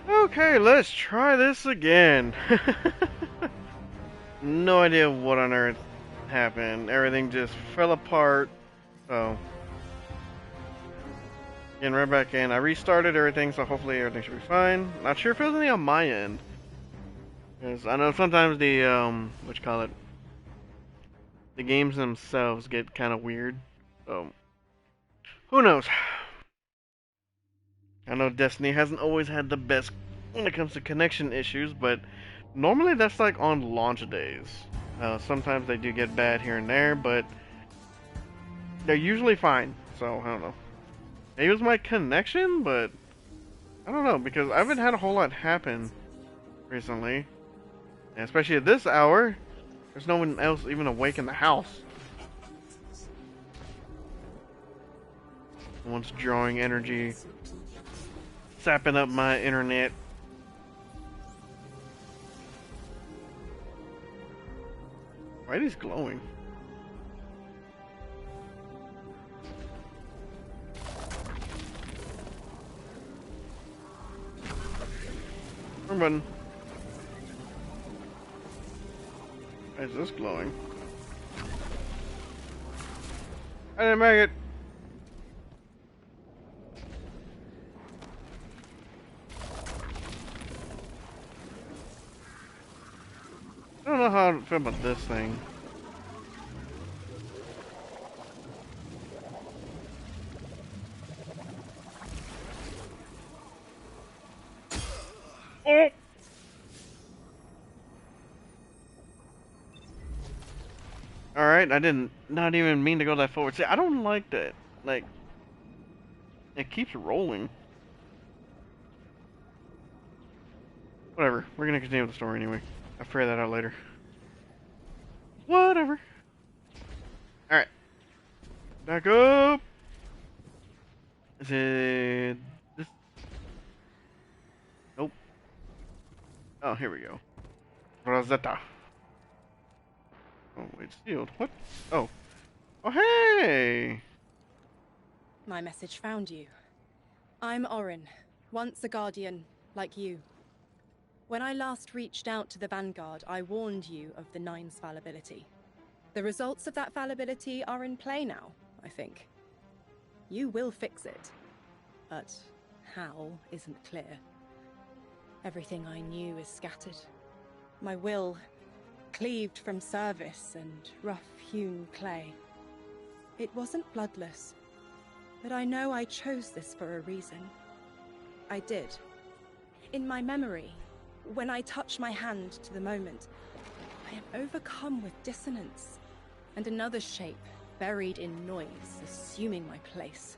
Okay, let's try this again. No idea what on earth happened. Everything just fell apart. So, getting right back in. I restarted everything, so hopefully everything should be fine. Not sure if it was anything on my end. Because I know sometimes the, what you call it, the games themselves get kind of weird. So, who knows? I know Destiny hasn't always had the best when it comes to connection issues, but normally that's like on launch days. Sometimes they do get bad here and there, but they're usually fine. So I don't know. Maybe it was my connection, but I don't know because I haven't had a whole lot happen recently, and especially at this hour. There's no one else even awake in the house. No one's drawing energy, sapping up my internet. Why are these glowing? Wrong button. Why is this glowing? I didn't make it. I don't know how I feel about this thing. Oh! Alright, I didn't not even mean to go that forward. See, I don't like that. Like, it keeps rolling. Whatever, we're gonna continue with the story anyway. I'll figure that out later. Whatever. Alright, back up! Is it this? Nope. Oh, here we go. Rosetta. Oh, it's sealed. What? Oh. Oh, hey! My message found you. I'm Orin, once a Guardian, like you. When I last reached out to the Vanguard, I warned you of the Nine's fallibility. The results of that fallibility are in play now, I think. You will fix it. But how isn't clear. Everything I knew is scattered. My will, cleaved from service and rough-hewn clay. It wasn't bloodless, but I know I chose this for a reason. I did. In my memory, when I touch my hand to the moment, I am overcome with dissonance, and another shape, buried in noise, assuming my place.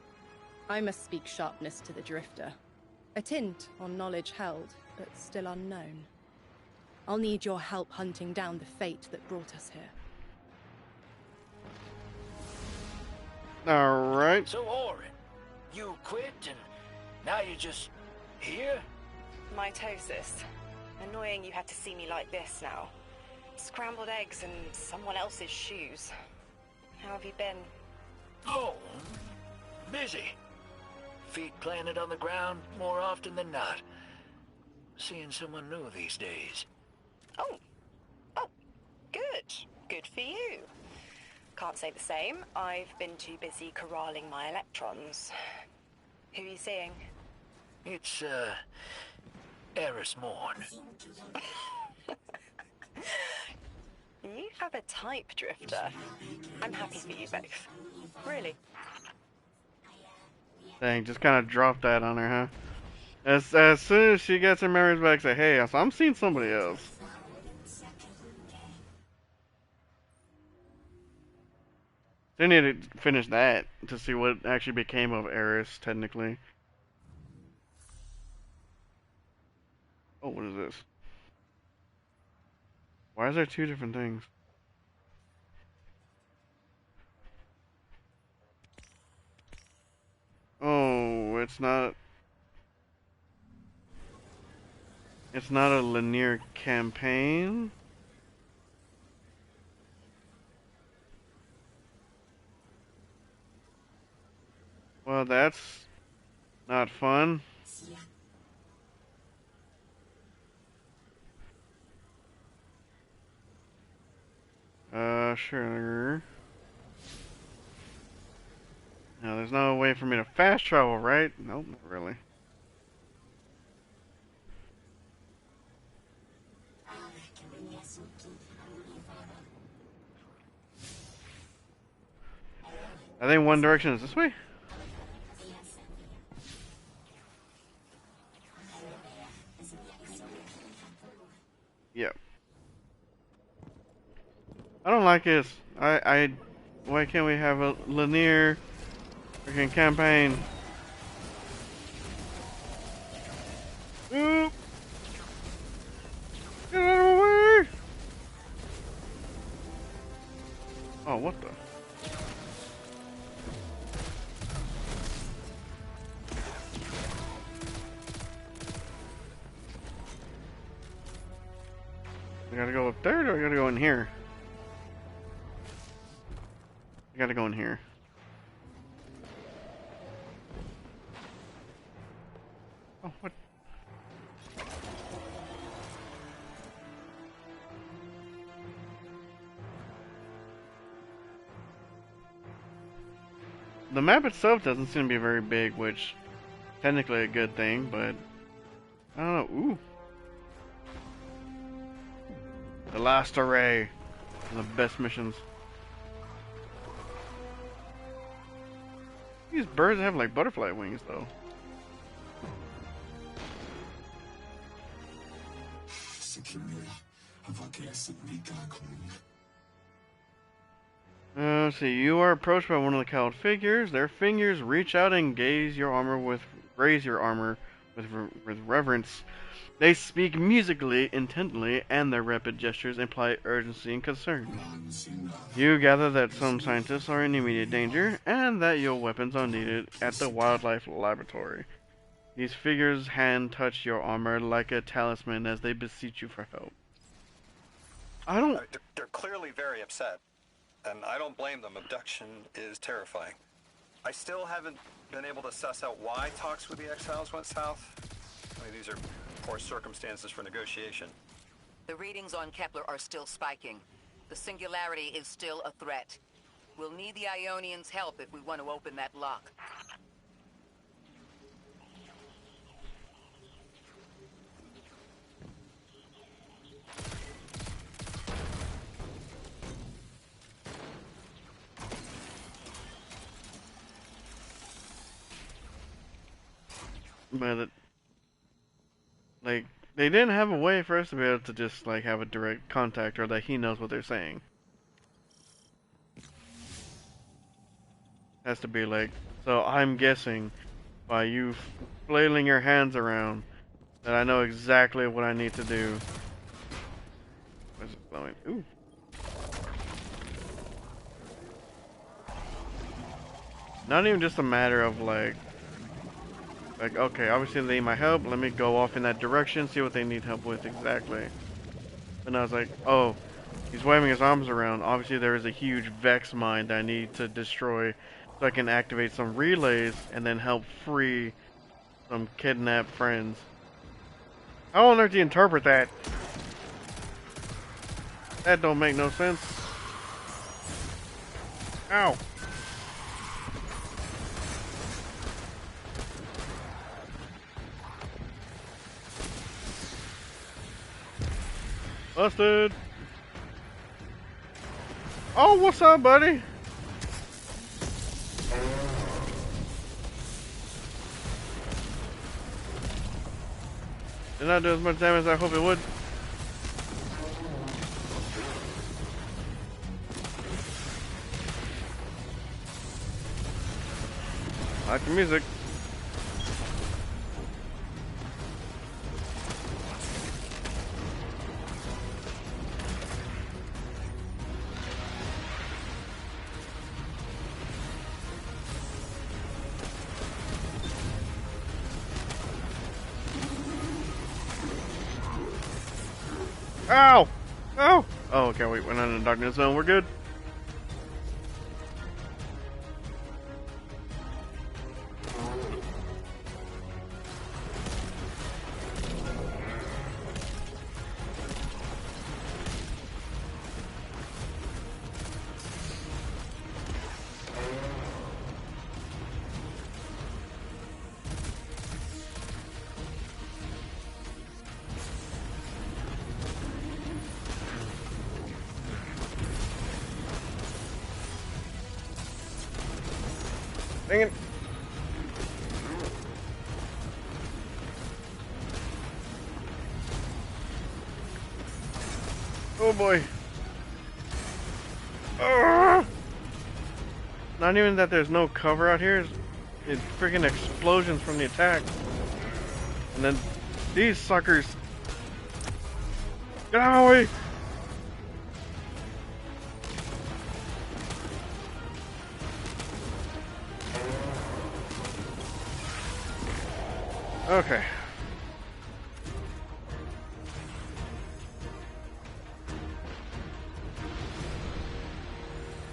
I must speak sharpness to the Drifter. A tint on knowledge held, but still unknown. I'll need your help hunting down the fate that brought us here. Alright. So, Orin, you quit and now you're just here? Mitosis. Annoying you had to see me like this now. Scrambled eggs and someone else's shoes. How have you been? Oh, busy. Feet planted on the ground more often than not. Seeing someone new these days. Oh. Oh, good. Good for you. Can't say the same. I've been too busy corralling my electrons. Who are you seeing? It's, Eris Morn. You have a type, Drifter. I'm happy for you both. Really. Dang, just kind of dropped that on her, huh? As soon as she gets her memories back, say, hey, I'm seeing somebody else. They need to finish that to see what actually became of Eris, technically. Oh, what is this? Why is there two different things? Oh, it's not a linear campaign. Well, that's not fun. Sure. Now, there's no way for me to fast travel, right? Nope, not really. I think one direction is this way? Yep. I don't like this. Why can't we have a linear freaking campaign? Oop! Get out of the way! Oh, what the? I gotta go up there, or I gotta go in here? I gotta go in here. Oh, what? The map itself doesn't seem to be very big, which technically a good thing, but I don't know. Ooh. The last array. One of the best missions. These birds have like butterfly wings though. Let's see. You are approached by one of the cowled figures. Their fingers reach out and graze your armor with reverence. They speak musically, intently, and their rapid gestures imply urgency and concern. You gather that some scientists are in immediate danger, and that your weapons are needed at the wildlife laboratory. These figures hand touch your armor like a talisman as they beseech you for help. They're clearly very upset, and I don't blame them. Abduction is terrifying. I still haven't been able to suss out why talks with the Exiles went south. I mean, these are poor circumstances for negotiation. The readings on Kepler are still spiking. The singularity is still a threat. We'll need the Ionians' help if we want to open that lock. But like, they didn't have a way for us to be able to just like have a direct contact, or that he knows what they're saying. Has to be like, so I'm guessing by you flailing your hands around that I know exactly what I need to do. What's it blowing? Ooh. Not even just a matter of like, okay, obviously they need my help, let me go off in that direction, see what they need help with exactly. And I was like, oh, he's waving his arms around, obviously there is a huge Vex mine that I need to destroy so I can activate some relays and then help free some kidnapped friends. How on earth do you interpret that? That don't make no sense. Ow! Busted! Oh, what's up, buddy? Did not do as much damage as I hope it would. I like the music. Ow! Oh! Oh, okay, wait, we're not in the darkness zone, we're good. Dang it. Oh boy. Ah! Not even that there's no cover out here. It's freaking explosions from the attack. And then these suckers. Get out of my way! Okay.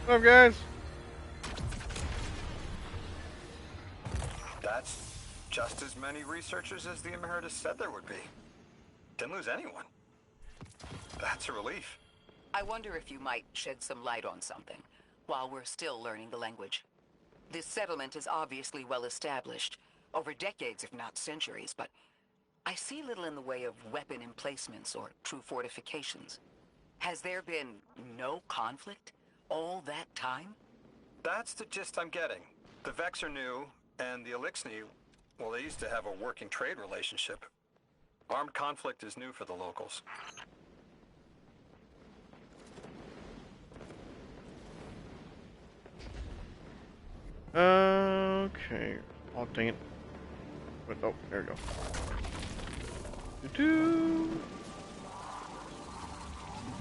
What's up, guys? That's just as many researchers as the Emeritus said there would be. Didn't lose anyone. That's a relief. I wonder if you might shed some light on something while we're still learning the language. This settlement is obviously well established, over decades if not centuries, but I see little in the way of weapon emplacements or true fortifications. Has there been no conflict all that time? That's the gist I'm getting. The Vex are new, and the Elixni, well, they used to have a working trade relationship. Armed conflict is new for the locals. Okay. Oh, dang it. But, oh, there we go. Doo-doo.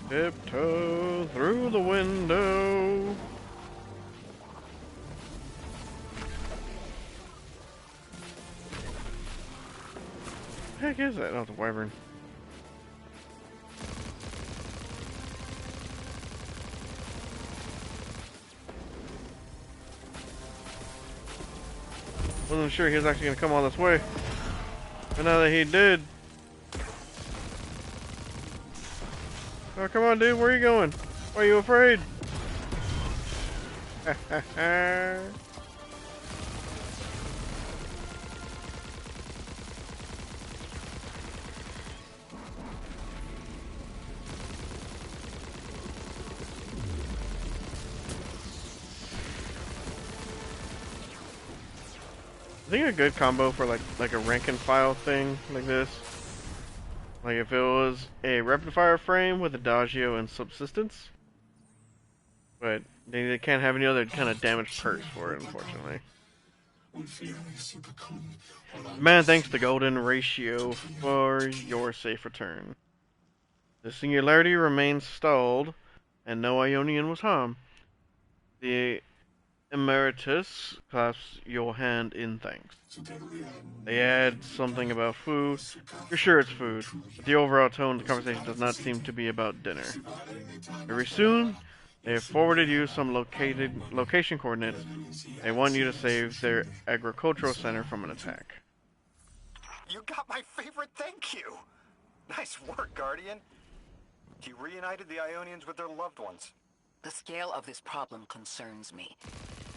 Tiptoe through the window. What the heck is that? Oh, it's a wyvern. Wasn't sure he was actually gonna come all this way. But now that he did. Oh, come on, dude. Where are you going? Why are you afraid? I think a good combo for like a rank and file thing like this, like if it was a rapid fire frame with Adagio and subsistence, but they can't have any other kind of damage perks for it, unfortunately. Man, thanks to Golden Ratio for your safe return. The Singularity remains stalled, and no Ionian was harmed. The Emeritus clasps your hand in thanks. They add something about food. You're sure it's food, but the overall tone of the conversation does not seem to be about dinner. Very soon, they have forwarded you some location coordinates. They want you to save their agricultural center from an attack. You got my favorite thank you! Nice work, Guardian. You reunited the Ionians with their loved ones. The scale of this problem concerns me.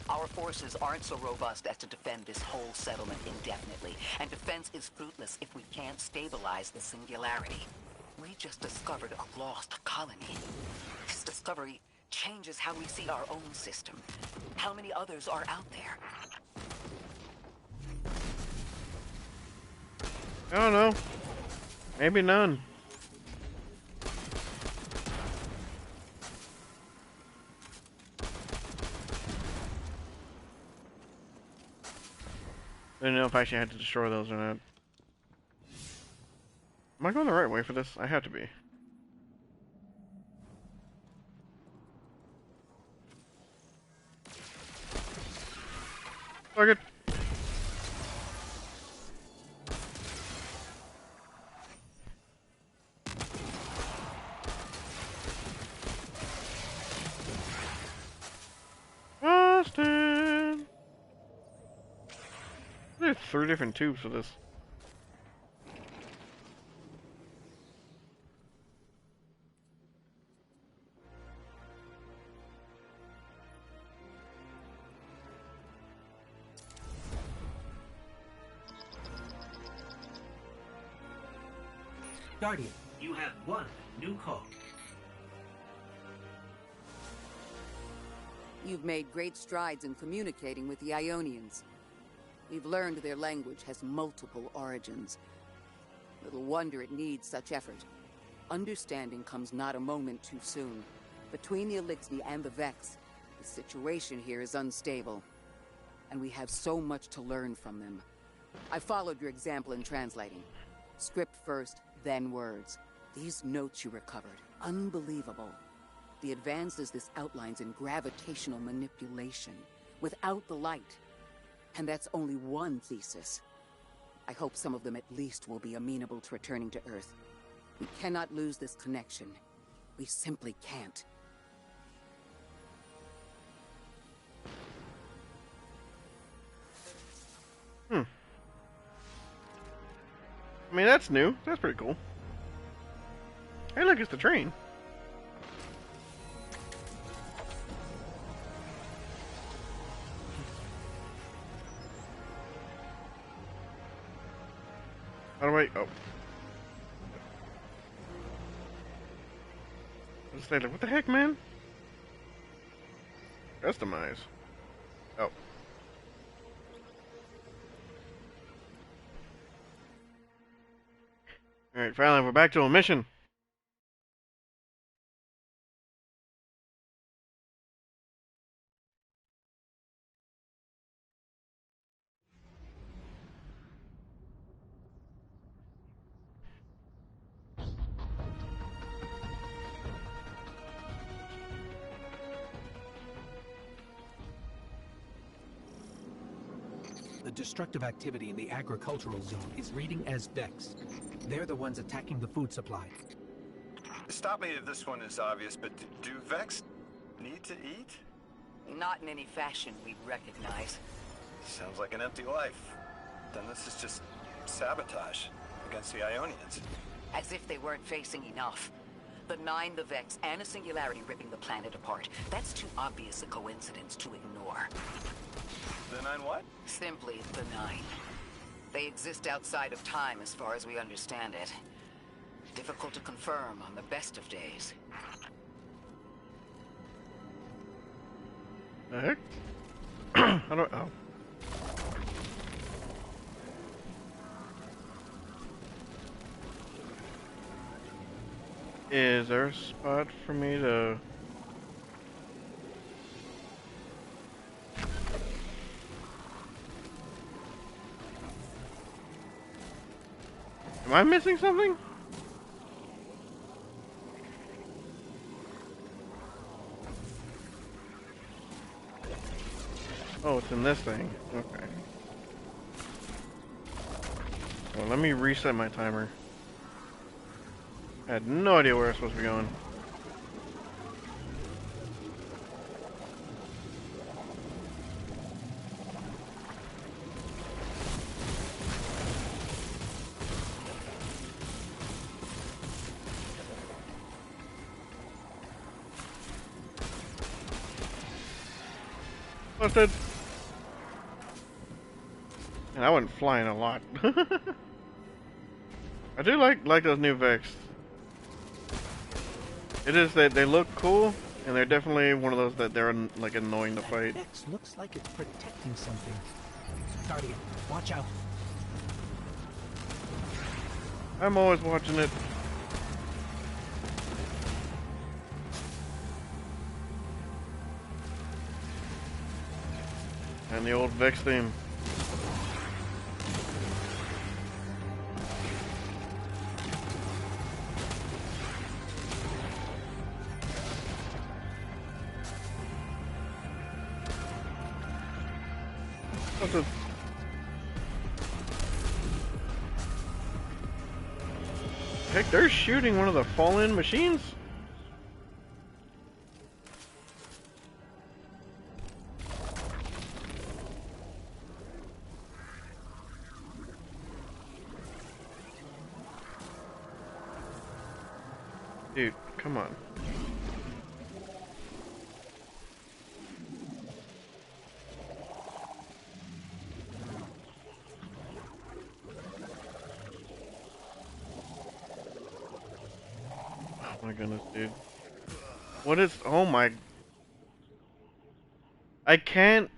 Our forces aren't so robust as to defend this whole settlement indefinitely, and defense is fruitless if we can't stabilize the Singularity. We just discovered a lost colony. This discovery changes how we see our own system. How many others are out there? I don't know. Maybe none. I didn't know if I actually had to destroy those or not. Am I going the right way for this? I have to be. Target. Austin. There's 3 different tubes for this. Guardian, you have 1 new call. You've made great strides in communicating with the Ionians. We've learned their language has multiple origins. Little wonder it needs such effort. Understanding comes not a moment too soon. Between the Eliksni and the Vex, the situation here is unstable. And we have so much to learn from them. I followed your example in translating. Script first, then words. These notes you recovered, unbelievable. The advances this outlines in gravitational manipulation, without the light. And that's only one thesis. I hope some of them at least will be amenable to returning to Earth. We cannot lose this connection. We simply can't. I mean, that's new. That's pretty cool. Hey, look, it's the train. How do I... Oh. I was like, what the heck, man? Customize. Oh. Alright, finally, we're back to a mission. The destructive activity in the agricultural zone is reading as Vex. They're the ones attacking the food supply. Stop me if this one is obvious, but do Vex need to eat? Not in any fashion we'd recognize. Sounds like an empty life. Then this is just sabotage against the Ionians. As if they weren't facing enough. The Nine, the Vex, and a singularity ripping the planet apart. That's too obvious a coincidence to ignore. The Nine what? Simply the Nine. They exist outside of time as far as we understand it. Difficult to confirm on the best of days. The heck? I don't know. Is there a spot for me to... Am I missing something? Oh, it's in this thing. Okay. Well, let me reset my timer. I had no idea where I was supposed to be going. Busted. And I went flying a lot. I do like those new Vex. It is that they look cool, and they're definitely one of those that they're like annoying to fight. Vex looks like it's protecting something. Guardian, watch out. I'm always watching it. And the old Vex theme. What the... Heck, they're shooting one of the fallen machines? Dude, come on. Oh my goodness, dude. What is... Oh my... I can't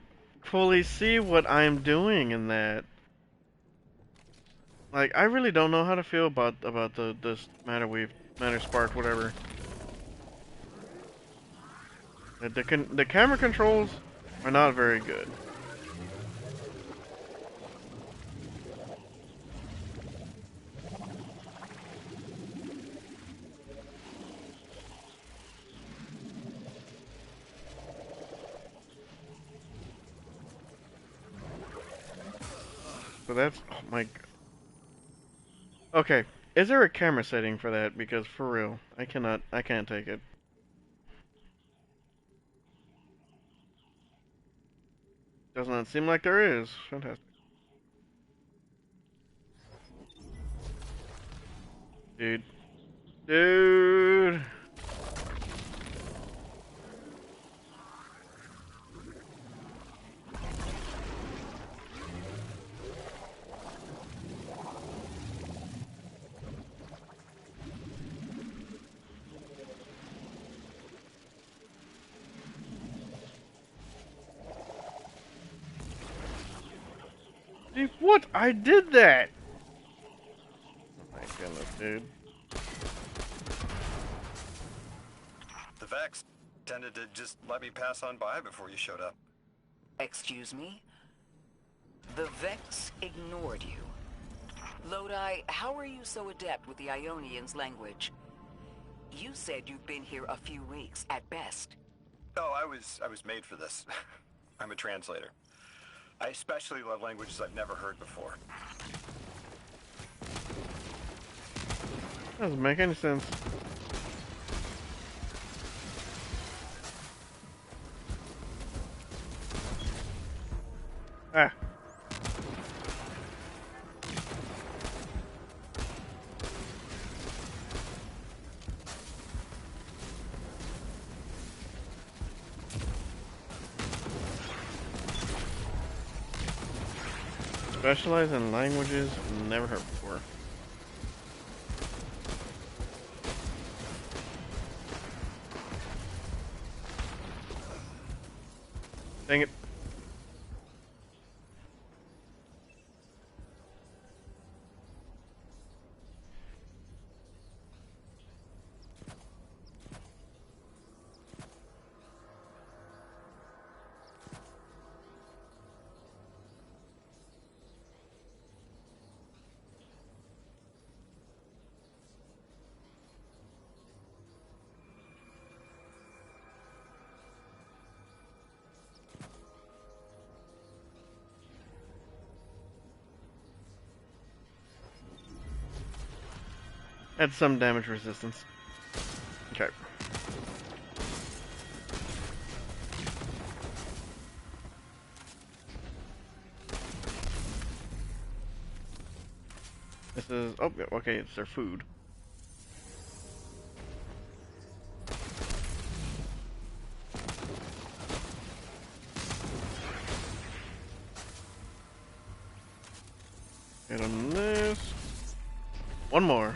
fully see what I'm doing in that. Like, I really don't know how to feel about this matter spark, whatever. The camera controls are not very good. So that's, oh my. Okay, is there a camera setting for that? Because for real, I can't take it. Does not seem like there is. Fantastic. Dude. Dude. Dude, what? I did that! Oh my goodness, dude. The Vex tended to just let me pass on by before you showed up. Excuse me? The Vex ignored you. Lodi, how are you so adept with the Ionian's language? You said you've been here a few weeks, at best. Oh, I was made for this. I'm a translator. I especially love languages I've never heard before. Doesn't make any sense. Ah. Specialize in languages never heard before. Dang it. Add some damage resistance. Okay. This is, oh, okay, it's their food. Hit on this. One more.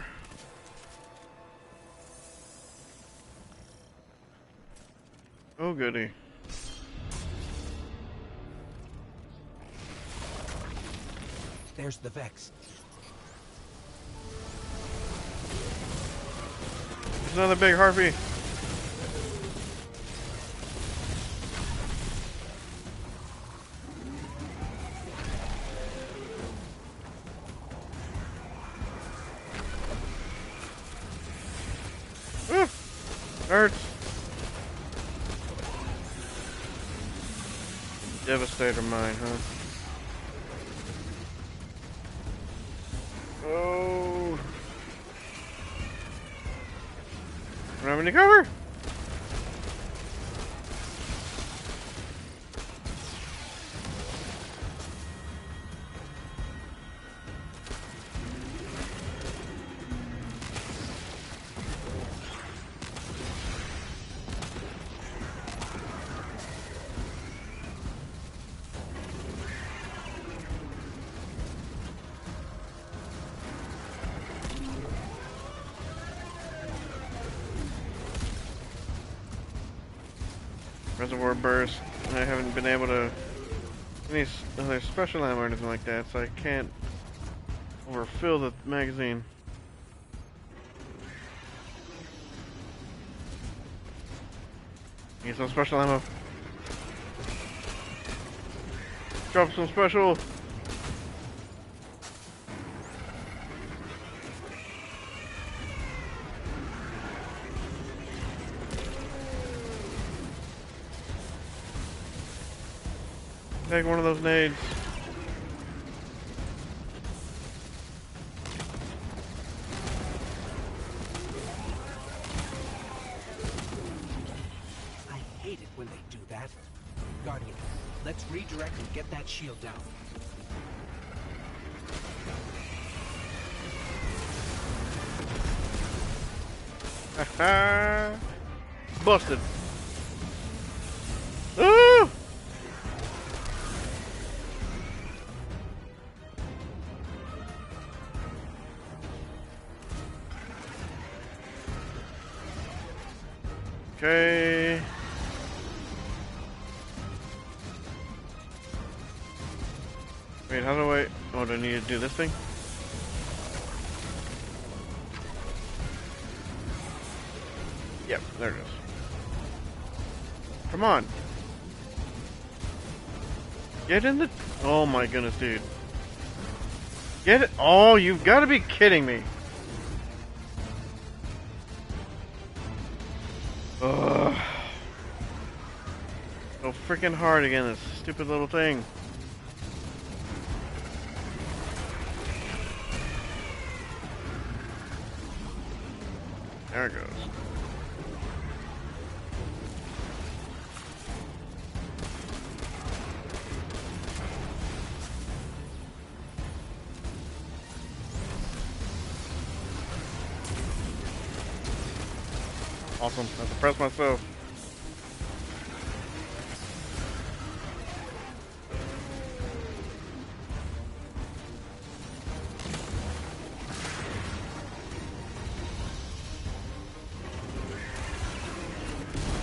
Oh, goody. There's the Vex. There's another big harpy. Hurts. Devastator mine, huh? Oh. Don't have any cover. Reservoir burst. I haven't been able to any other special ammo or anything like that, so I can't overfill the magazine. Need some special ammo. Drop some special. Take one of those nades. I hate it when they do that. Guardian, let's redirect and get that shield down. Haha! Busted. Ooh! Okay. Wait, how do I... Oh, do I need to do this thing? Yep, there it is. Come on. Get in the... Oh my goodness, dude. Get it... Oh, you've got to be kidding me. Ugh. So freaking hard again, this stupid little thing. There it goes. Awesome. I have to press myself.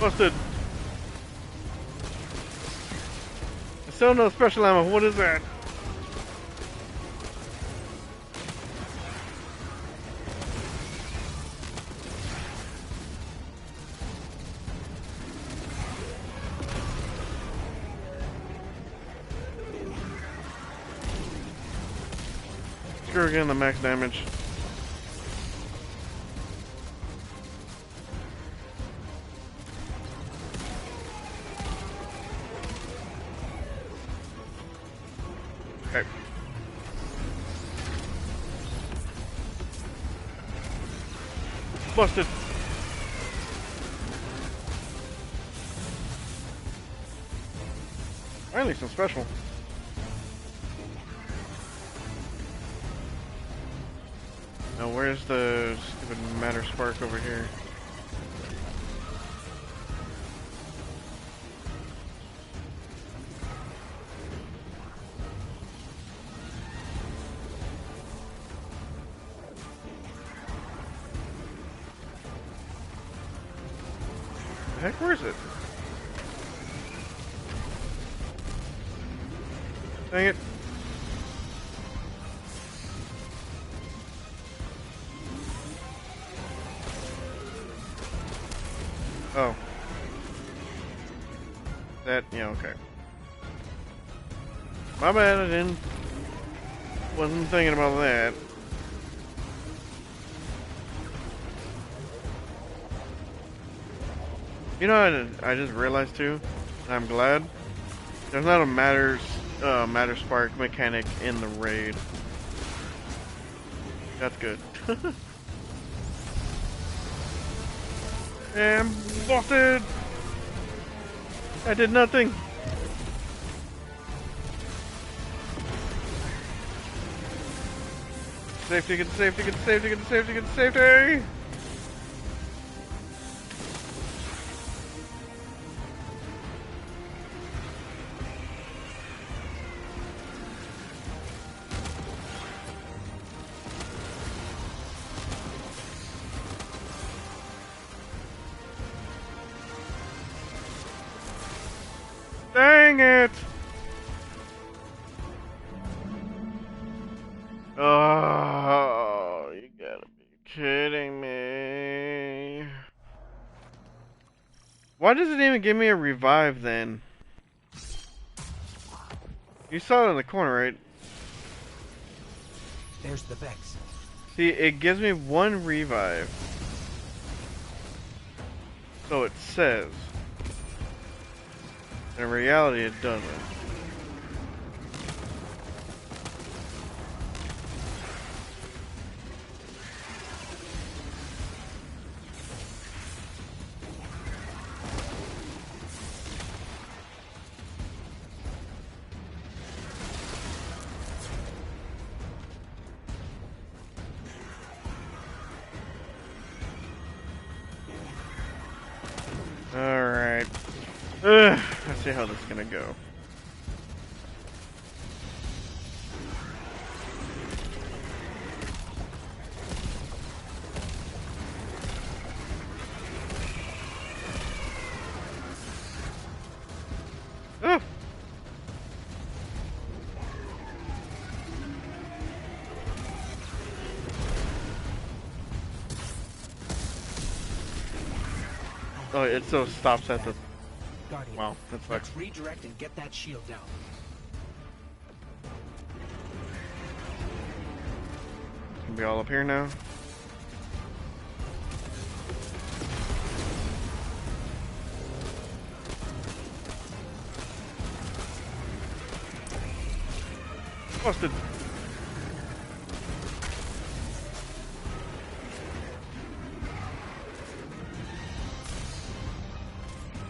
Busted. Still no special ammo. What is that? Screw again the max damage. Okay. Busted. Finally some special. Now where's the stupid matter spark over here? The heck, where is it? Dang it. Oh. That, yeah, okay. My bad, I wasn't thinking about that. You know what I just realized too? And I'm glad. There's not a matter spark mechanic in the raid. That's good. And busted! I did nothing! Safety, get the safety, get the safety, get the safety, get the safety! Dang it! Oh, you gotta be kidding me. Why does it even give me a revive then? You saw it in the corner, right? There's the Vex. See, it gives me one revive. So it says. In reality, it doesn't. Alright. Let's see how this is gonna go. Ah. Oh, it still stops at the... Guardian, Wow, that's like... let's redirect and get that shield down. Gonna be all up here now. Busted.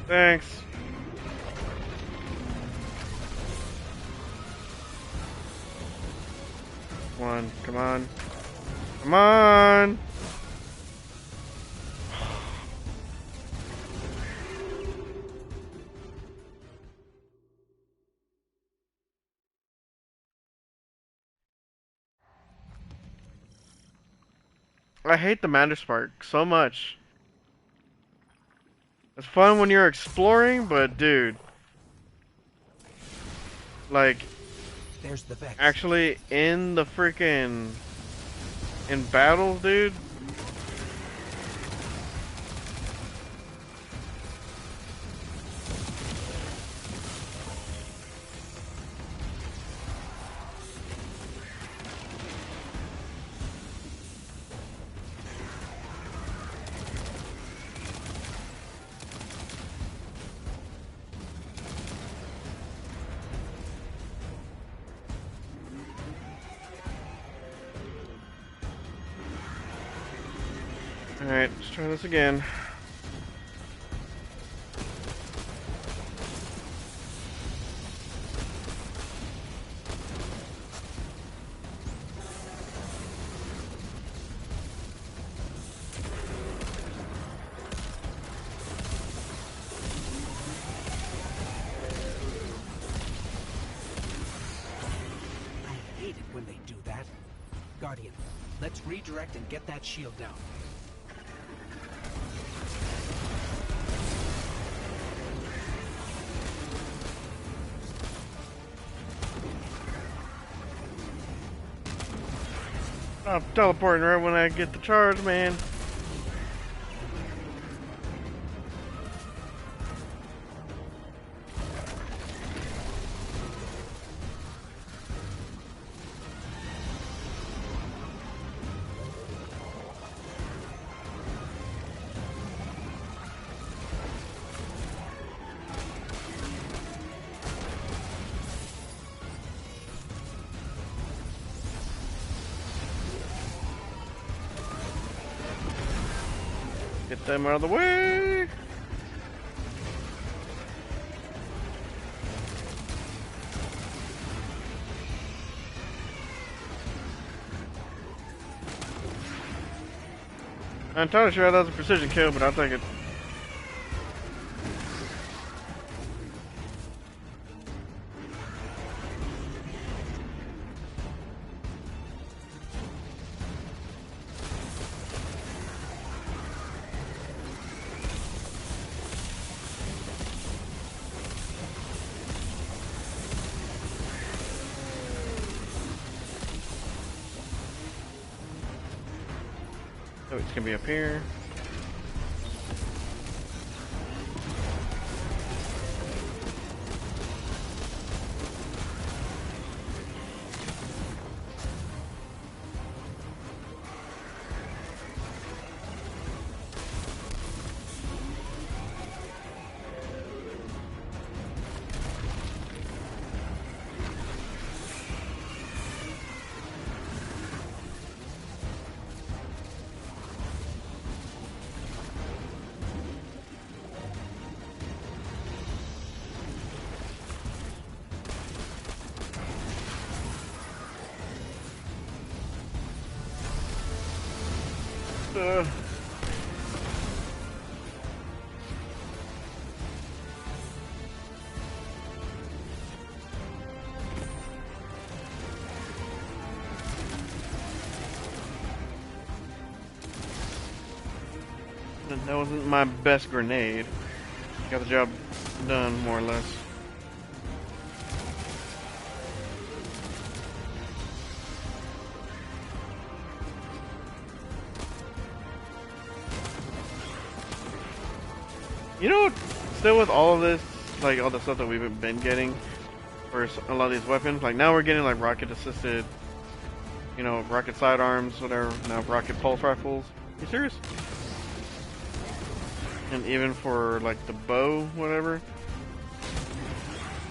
Thanks. Come on, come on. Come on! I hate the Matter Spark so much. It's fun when you're exploring, but dude. Like, There's the Vex. actually in the freaking... in battles, dude. Alright, let's try this again. I hate it when they do that. Guardian, let's redirect and get that shield down. I'm teleporting right when I get the charge, man. Get them out of the way. I'm entirely sure that was a precision kill, but I'll take it. Oh, it's gonna be up here. That wasn't my best grenade. Got the job done, more or less. You know, still with all of this, like all the stuff that we've been getting for a lot of these weapons, like now we're getting like rocket assisted, you know, rocket sidearms, whatever, now rocket pulse rifles. Are you serious? And even for like the bow, whatever.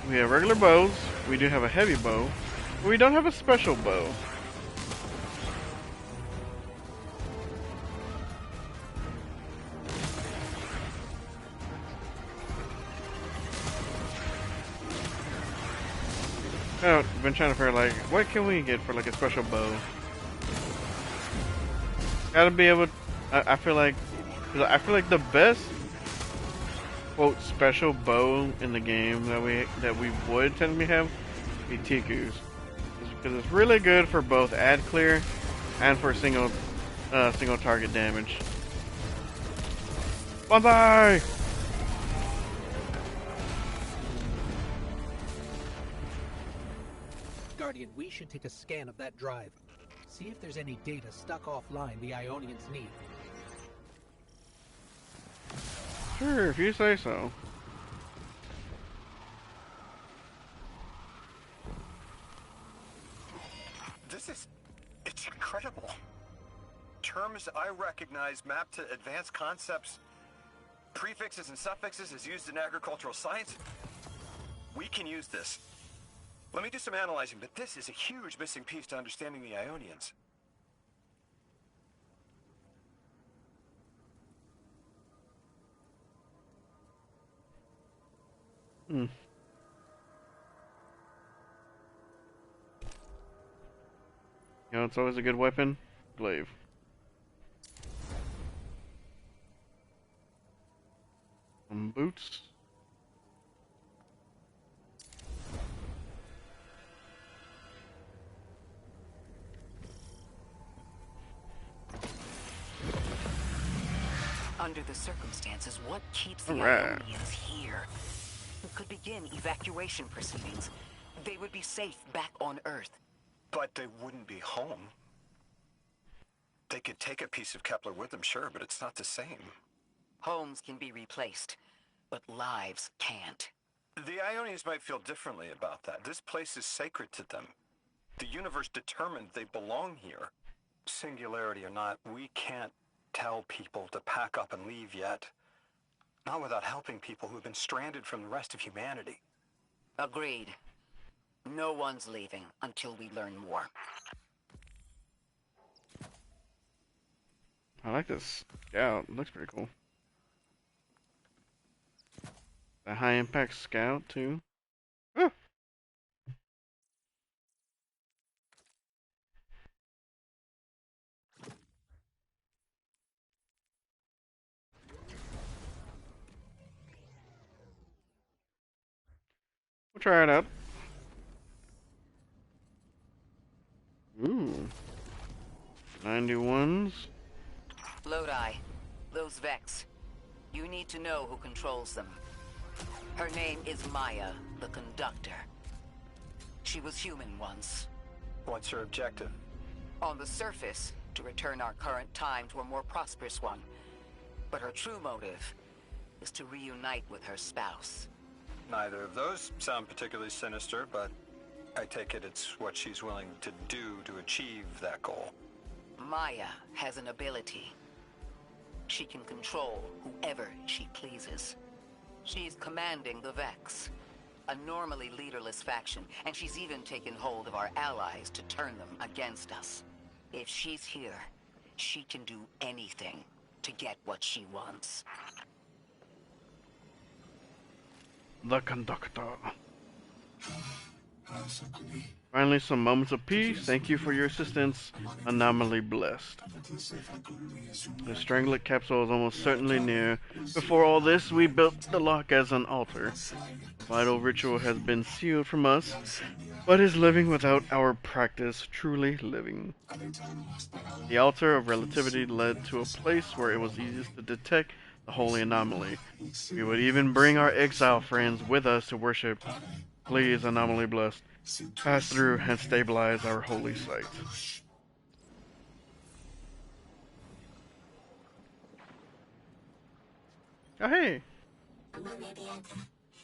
We have regular bows, we do have a heavy bow, but we don't have a special bow. I've been trying to figure like, what can we get for like a special bow? Gotta be able, I feel like the best quote special bow in the game that we would technically have be Tiku's, because it's really good for both ad clear and for single target damage. Bonsai! Guardian, we should take a scan of that drive. See if there's any data stuck offline the Ionians need. Sure, if you say so. It's incredible. Terms I recognize mapped to advanced concepts, prefixes and suffixes as used in agricultural science. We can use this. Let me do some analyzing, but this is a huge missing piece to understanding the Ionians. Hmm. You know, it's always a good weapon. Glaive. Some boots. Under the circumstances, what keeps the Alright. Ionians here? We could begin evacuation proceedings. They would be safe back on Earth. But they wouldn't be home. They could take a piece of Kepler with them, sure, but it's not the same. Homes can be replaced, but lives can't. The Ionians might feel differently about that. This place is sacred to them. The universe determined they belong here. Singularity or not, we can't tell people to pack up and leave yet. Not without helping people who've been stranded from the rest of humanity. Agreed. No one's leaving until we learn more. I like this scout. It looks pretty cool. The high impact scout too. Ah. We'll try it out. Ooh. 91s. Lodi, those Vex. You need to know who controls them. Her name is Maya, the Conductor. She was human once. What's her objective? On the surface, to return our current time to a more prosperous one. But her true motive is to reunite with her spouse. Neither of those sound particularly sinister, but I take it it's what she's willing to do to achieve that goal. Maya has an ability. She can control whoever she pleases. She's commanding the Vex, a normally leaderless faction, and she's even taken hold of our allies to turn them against us. If she's here, she can do anything to get what she wants. The Conductor. Finally, some moments of peace. Thank you for your assistance. Anomaly blessed. The Stranglet capsule is almost certainly near. Before all this, we built the lock as an altar. Vital ritual has been sealed from us, but is living without our practice, truly living. The altar of relativity led to a place where it was easiest to detect the holy anomaly. We would even bring our exile friends with us to worship. Please, anomaly blessed, pass through and stabilize our holy site. Oh hey!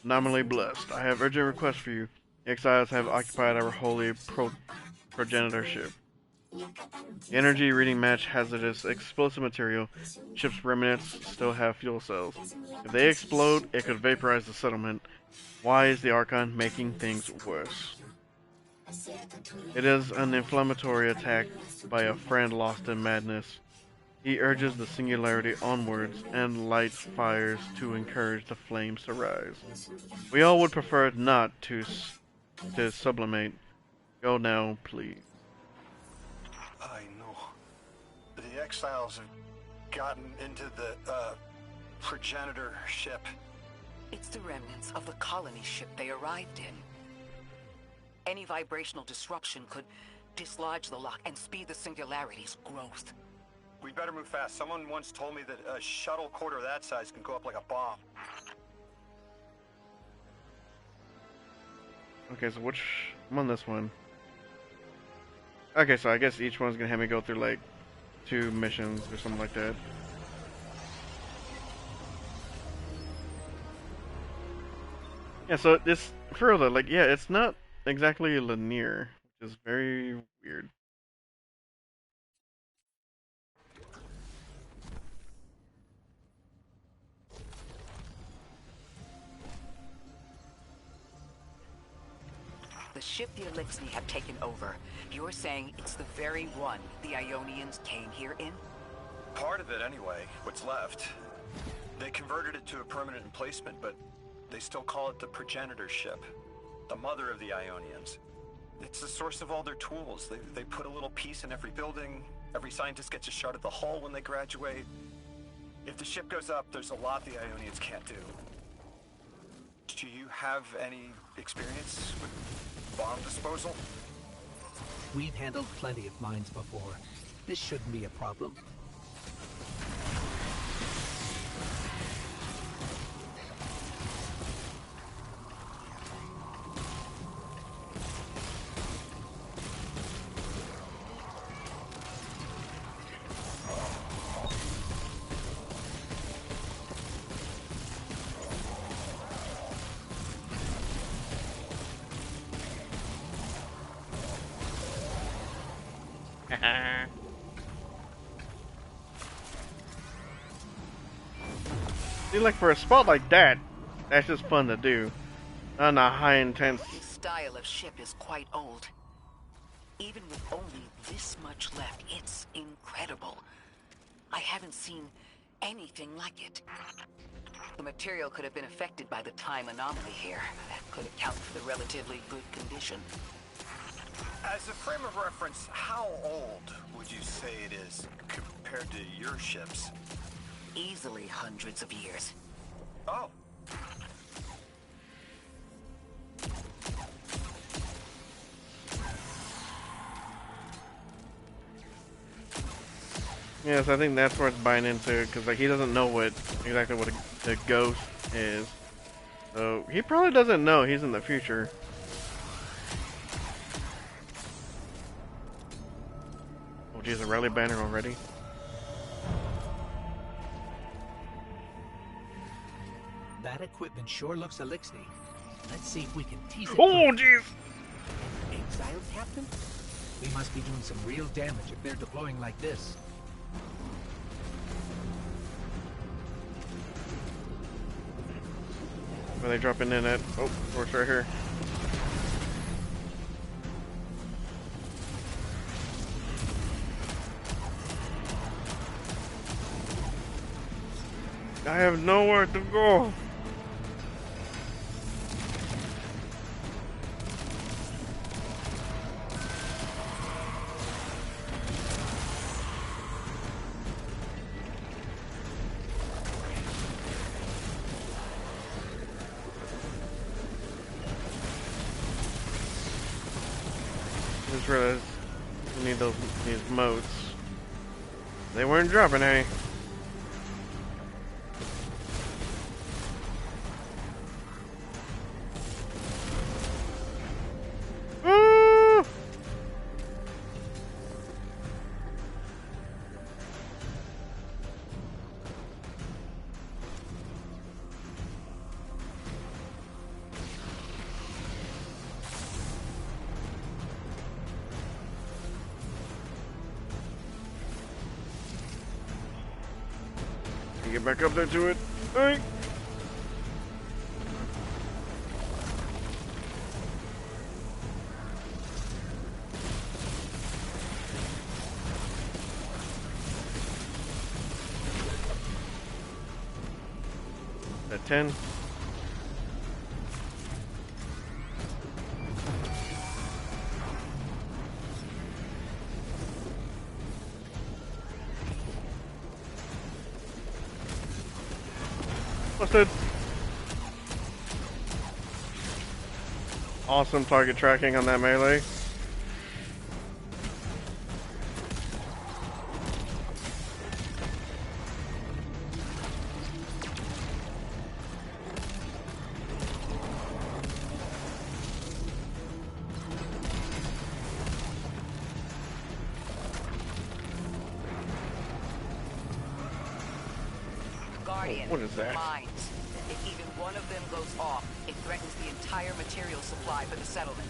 Anomaly blessed, I have urgent request for you. The exiles have occupied our holy progenitorship. The energy reading match hazardous explosive material. Ship's remnants still have fuel cells. If they explode, it could vaporize the settlement. Why is the Archon making things worse? It is an inflammatory attack by a friend lost in madness. He urges the singularity onwards and lights fires to encourage the flames to rise. We all would prefer not to sublimate. Go now, please. I know. The exiles have gotten into the, progenitor ship. It's the remnants of the colony ship they arrived in. Any vibrational disruption could dislodge the lock and speed the singularity's growth. We'd better move fast. Someone once told me that a shuttle quarter that size can go up like a bomb. Okay, so I'm on this one. Okay, so I guess each one's gonna have me go through like 2 missions or something like that. Yeah, so this further, like, yeah, it's not exactly linear, which is very weird. The ship the Elixni have taken over. You're saying it's the very one the Ionians came here in? Part of it, anyway. What's left. They converted it to a permanent emplacement, but they still call it the progenitor ship. The mother of the Ionians. It's the source of all their tools. They put a little piece in every building. Every scientist gets a shot at the hull when they graduate. If the ship goes up, there's a lot the Ionians can't do. Do you have any experience with bomb disposal? We've handled plenty of mines before. This shouldn't be a problem. See, like for a spot like that, that's just fun to do. On a high intense. This style of ship is quite old. Even with only this much left, it's incredible. I haven't seen anything like it. The material could have been affected by the time anomaly here. That could account for the relatively good condition. As a frame of reference, how old would you say it is compared to your ships? Easily hundreds of years. Oh. Yes, I think that's where it's buying into, because like he doesn't know exactly what a ghost is. So he probably doesn't know he's in the future. Oh geez, a rally banner already. That equipment sure looks elixir. Let's see if we can tease it. Oh jeez! Exiled, Captain? We must be doing some real damage if they're deploying like this. Where are they dropping in at? Oh, of course, right here. I have nowhere to go. Just realized we need these motes. They weren't dropping any. Woo! Get back up there to it. Hey. At 10. Busted. Awesome target tracking on that melee. Guardian. What is that? Mines. If even one of them goes off, it threatens the entire material supply for the settlement.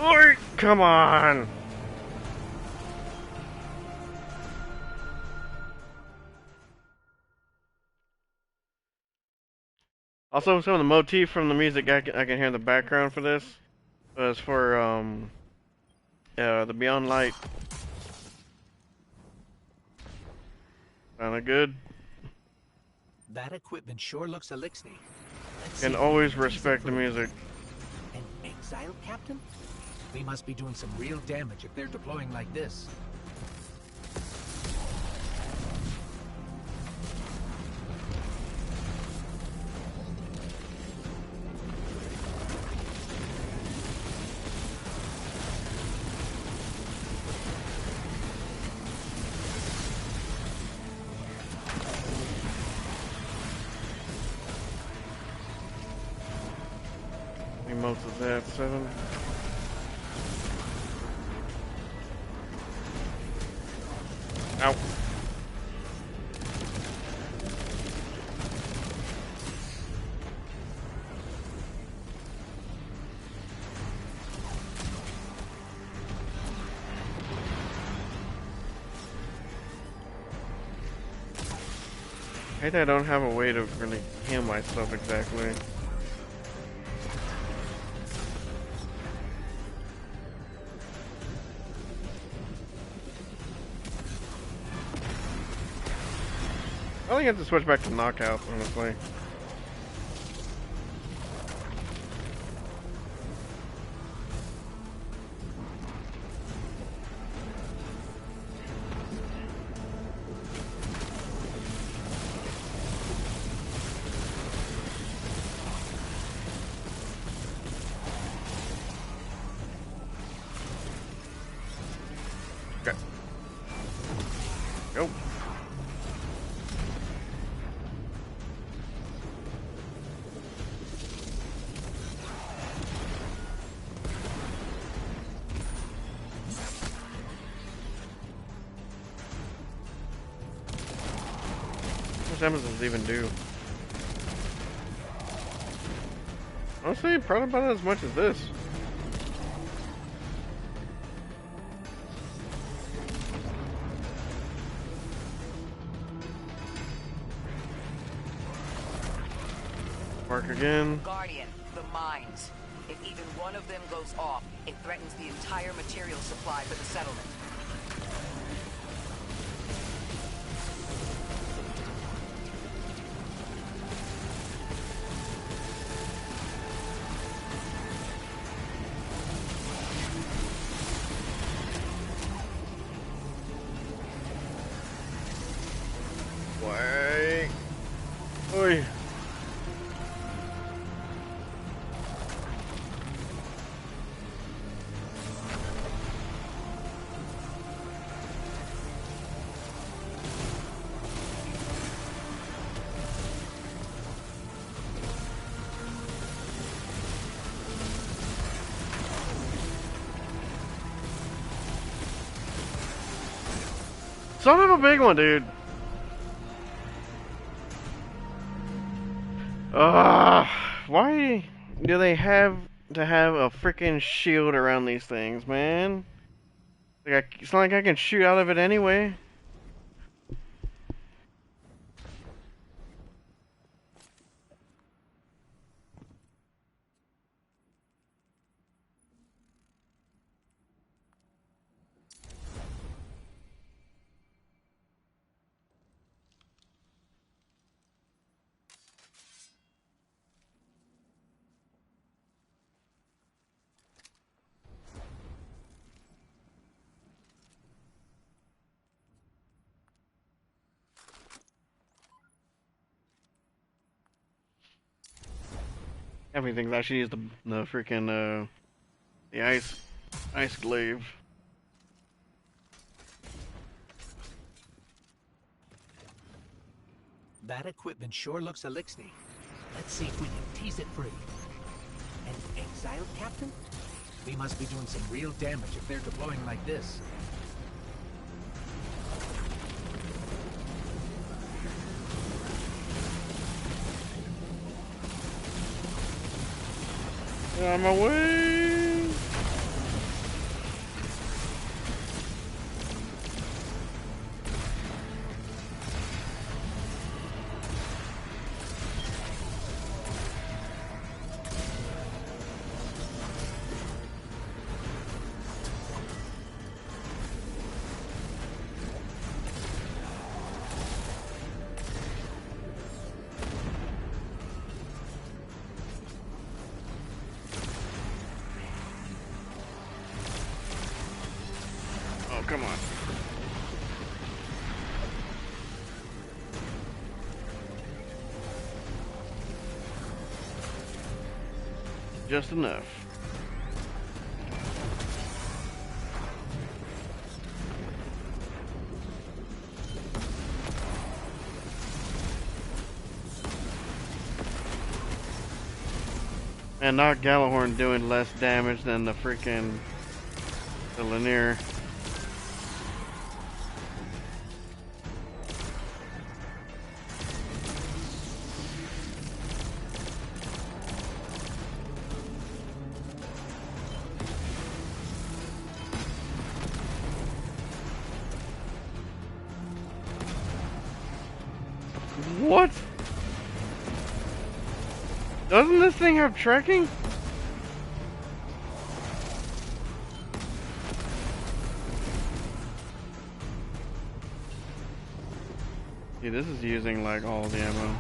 Oi, come on! Also, some of the motif from the music I can hear in the background for this was for the Beyond Light. Sounded good. That equipment sure looks elixir. Let's And see if always we can tease it respect the further. music. An exiled, Captain? We must be doing some real damage if they're deploying like this. How many motes is that? 7? Ow. I hate that I don't have a way to really heal myself exactly. I think I have to switch back to knockout, honestly. What damage does it even do? Honestly, probably about as much as this. Mark again. Guardian, the mines. If even one of them goes off, it threatens the entire material supply for the settlement. Wait. Oi. Son of a big one, dude. Why do they have to have a freaking shield around these things, man? Like it's not like I can shoot out of it anyway. Everything's actually used the freaking the ice glaive. That equipment sure looks elixir. Let's see if we can tease it free. An exiled captain? We must be doing some real damage if they're deploying like this. Get out of my way! Come on. Just enough. And not Gallahorn doing less damage than the freaking the Lanier. What? Doesn't this thing have tracking? Yeah, this is using like all the ammo.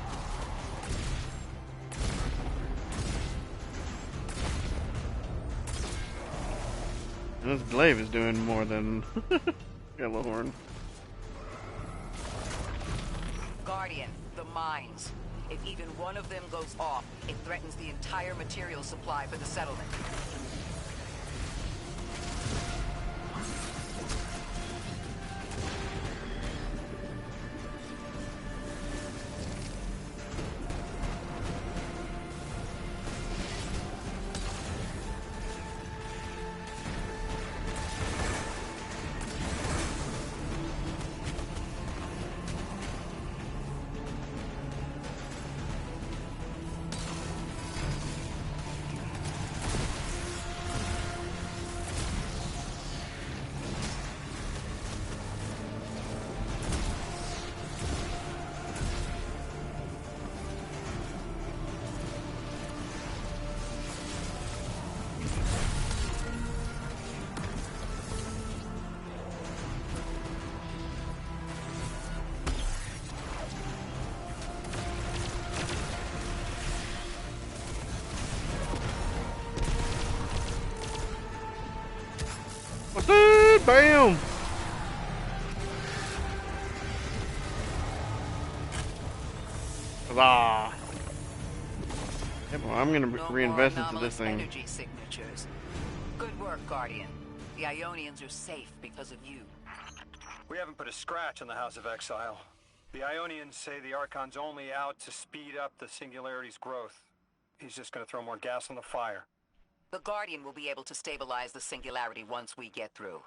And this glaive is doing more than Gallahorn. Guardian, the mines. If even one of them goes off, it threatens the entire material supply for the settlement. Bam! Huzzah! Yep, well, I'm gonna No reinvest more into this anomalous thing. energy signatures. Good work, Guardian. The Ionians are safe because of you. We haven't put a scratch on the House of Exile. The Ionians say the Archon's only out to speed up the Singularity's growth. He's just gonna throw more gas on the fire. The Guardian will be able to stabilize the Singularity once we get through.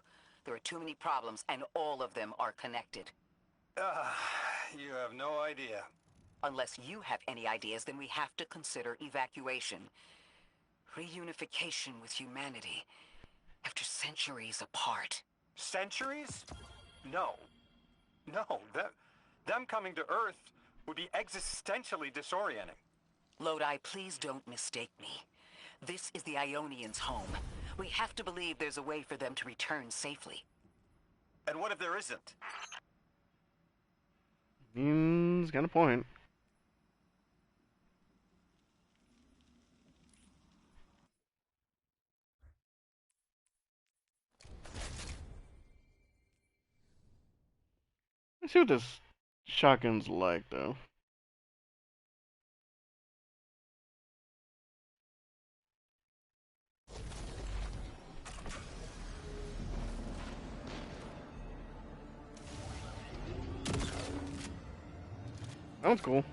There are too many problems, and all of them are connected. You have no idea. Unless you have any ideas, then we have to consider evacuation. Reunification with humanity. After centuries apart. Centuries? No. No, them coming to Earth would be existentially disorienting. Lodi, please don't mistake me. This is the Ionians' home. We have to believe there's a way for them to return safely. And what if there isn't? He's got a point. Let's see what this shotgun's like, though. Sounds cool.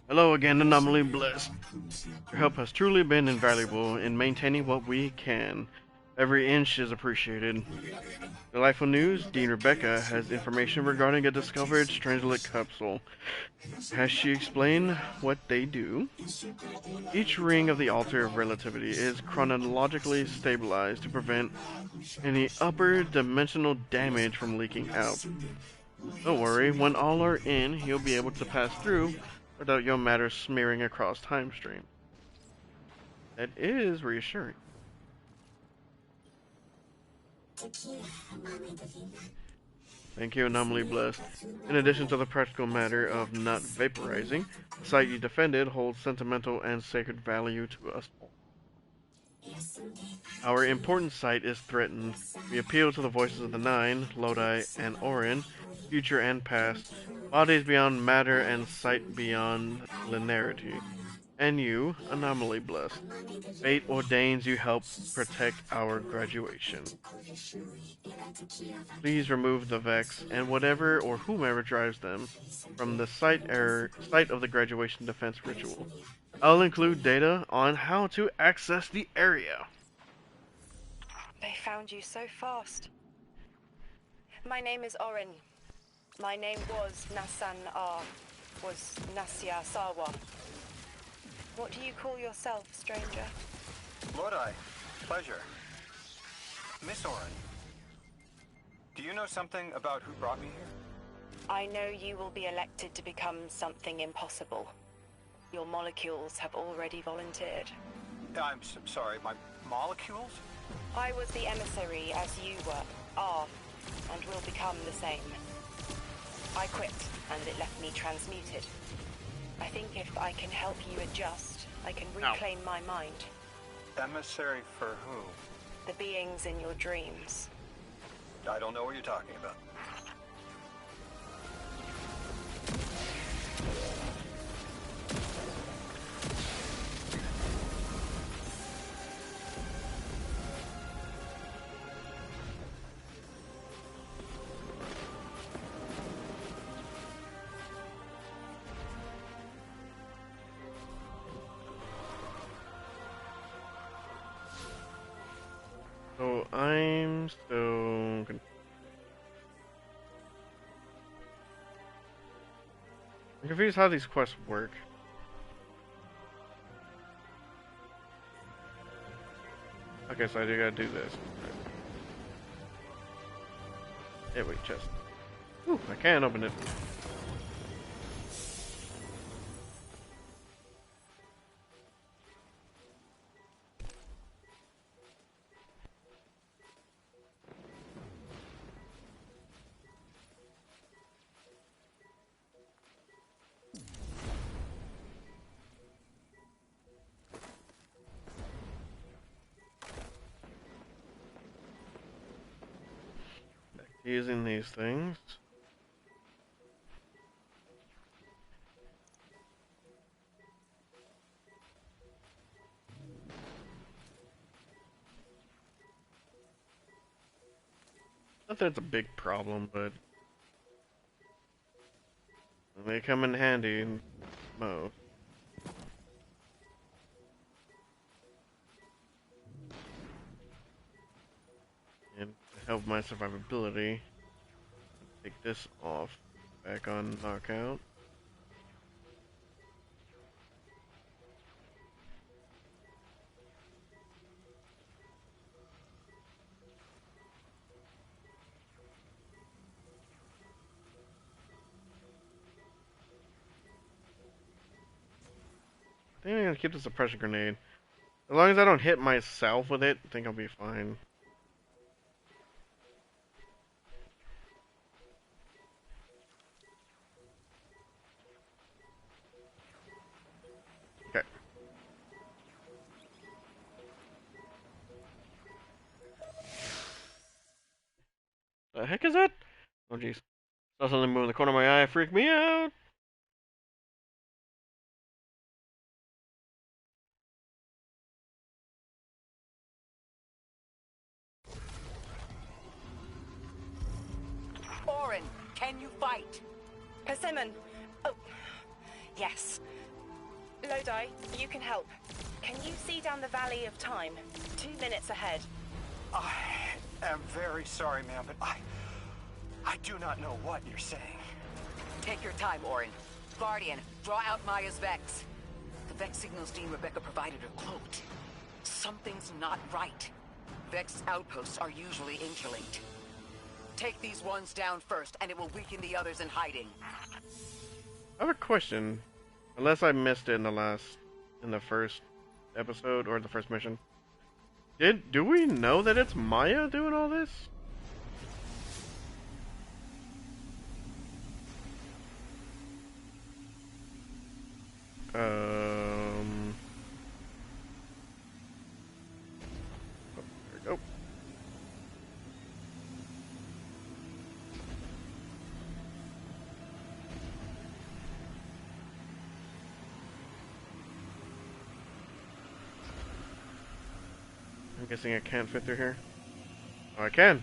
Hello again, Anomaly Blessed. Your help has truly been invaluable in maintaining what we can. Every inch is appreciated. Delightful news, Dean Rebecca has information regarding a discovered Strangelet capsule. Has she explained what they do? Each ring of the Altar of Relativity is chronologically stabilized to prevent any upper dimensional damage from leaking out. Don't worry, when all are in, you'll be able to pass through without your matter smearing across time stream. That is reassuring. Thank you, Anomaly Blessed. In addition to the practical matter of not vaporizing, the site you defended holds sentimental and sacred value to us all. Our important site is threatened. We appeal to the voices of the Nine, Lodi and Orin, future and past, bodies beyond matter and sight beyond linearity. And you, Anomaly Blessed. Fate ordains you help protect our graduation. Please remove the Vex and whatever or whomever drives them from the site of the graduation defense ritual. I'll include data on how to access the area. They found you so fast. My name is Orin. My name was Nasan R. Was Nasya Sawa. What do you call yourself, stranger? Lodi, pleasure. Miss Orin, do you know something about who brought me here? I know you will be elected to become something impossible. Your molecules have already volunteered. I'm sorry, my molecules? I was the emissary as you are, and will become the same. I quit, and it left me transmuted. I think if I can help you adjust, I can reclaim my mind. Emissary for who? The beings in your dreams. I don't know what you're talking about. So I'm still I'm confused how these quests work. Okay, so I do gotta do this. Hey, wait, chest. Ooh, I can't open it. using these things. Not that it's a big problem, but they come in handy in most. And to help my survivability, take this off, back on knockout. I think I'm gonna keep the suppression grenade. As long as I don't hit myself with it, I think I'll be fine. Okay. The heck is that? Oh jeez. Saw something move in the corner of my eye, freaked me out! Orin, can you fight? Persimmon! Oh, yes. Lodi, you can help. Can you see down the Valley of Time? 2 minutes ahead. I am very sorry, ma'am, but I do not know what you're saying. Take your time, Orin. Guardian, draw out Maya's Vex. The Vex signals Dean Rebecca provided are cloaked. Something's not right. Vex outposts are usually interlinked. Take these ones down first, and it will weaken the others in hiding. I have a question. Unless I missed it in the first episode or the first mission. Do we know that it's Maya doing all this? Oh, there we go. I'm guessing I can't fit through here. Oh, I can.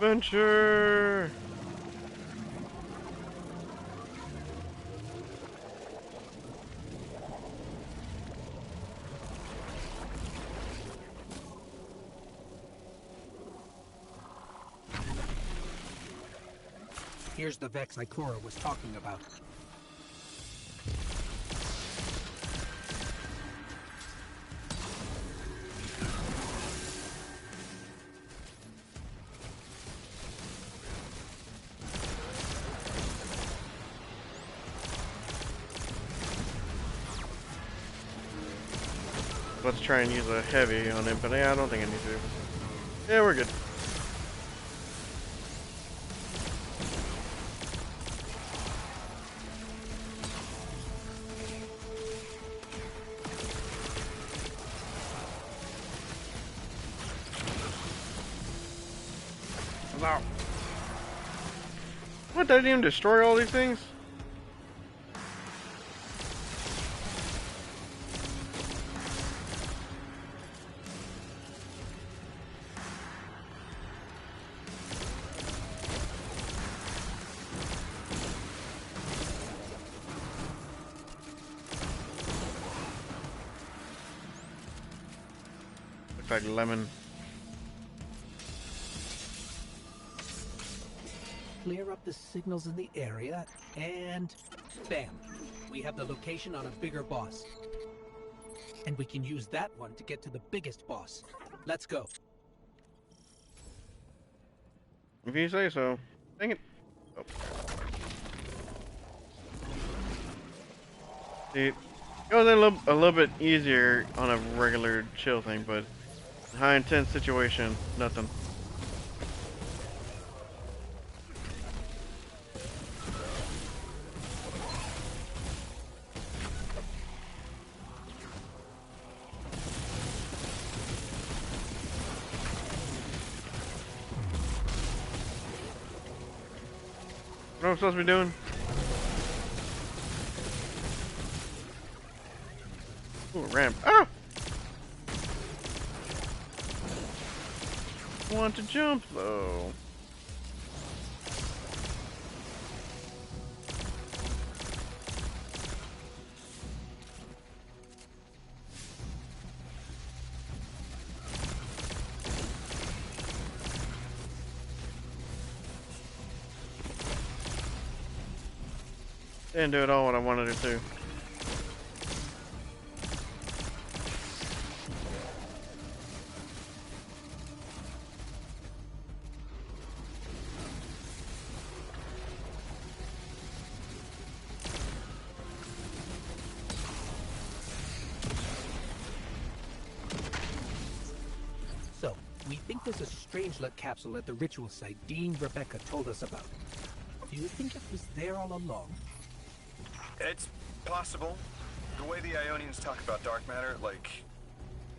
Adventure! Here's the Vex Ikora was talking about. Let's try and use a heavy on him, but yeah, I don't think I need to. Yeah, we're good. Wow. What, did I even destroy all these things? Looks like lemon. Clear up the signals in the area, and bam! We have the location on a bigger boss. And we can use that one to get to the biggest boss. Let's go. If you say so. Dang it. Oh. See, it goes a little bit easier on a regular chill thing, but High intense situation. Nothing. What am I supposed to be doing? Ooh, ramp. Ah! I want to jump though. Didn't do at all what I wanted it to. So, we think there's a Strangelet capsule at the ritual site Dean Rebecca told us about. Do you think it was there all along? It's possible. The way the Ionians talk about dark matter, like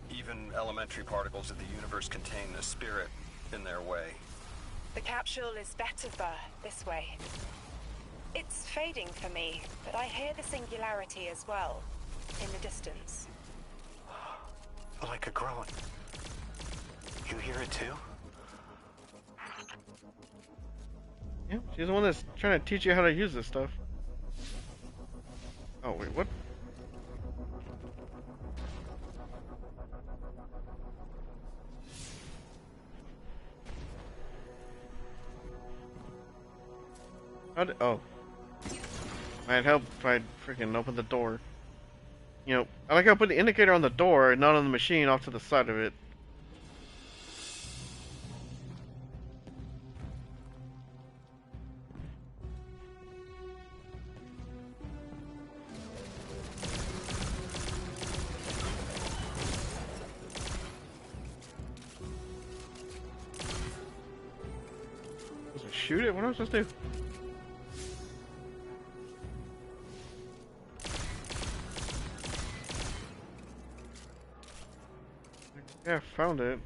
even elementary particles of the universe contain a spirit in their way. The capsule is better for this way. It's fading for me, but I hear the singularity as well, in the distance. Like a groan. You hear it too? Yeah, she's the one that's trying to teach you how to use this stuff. Oh, wait, what? How did, oh. Might help if I freaking open the door. You know, I like how I put the indicator on the door, not on the machine off to the side of it. Shoot it? What am I supposed to do? Yeah, I found it.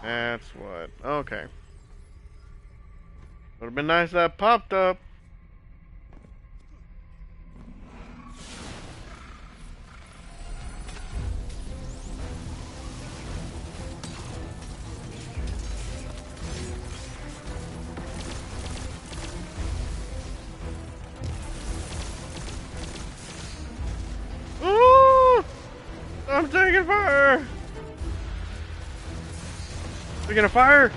That's what. Okay. Would have been nice if that popped up. I'm taking fire! We gonna fire?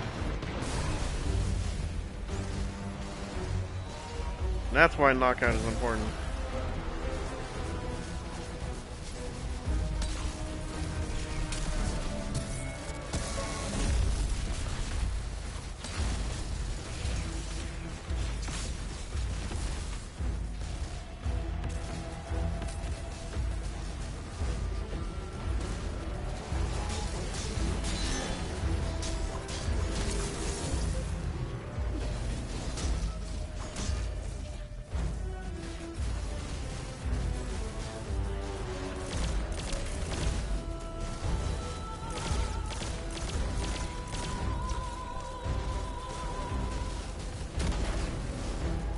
That's why knockout is important.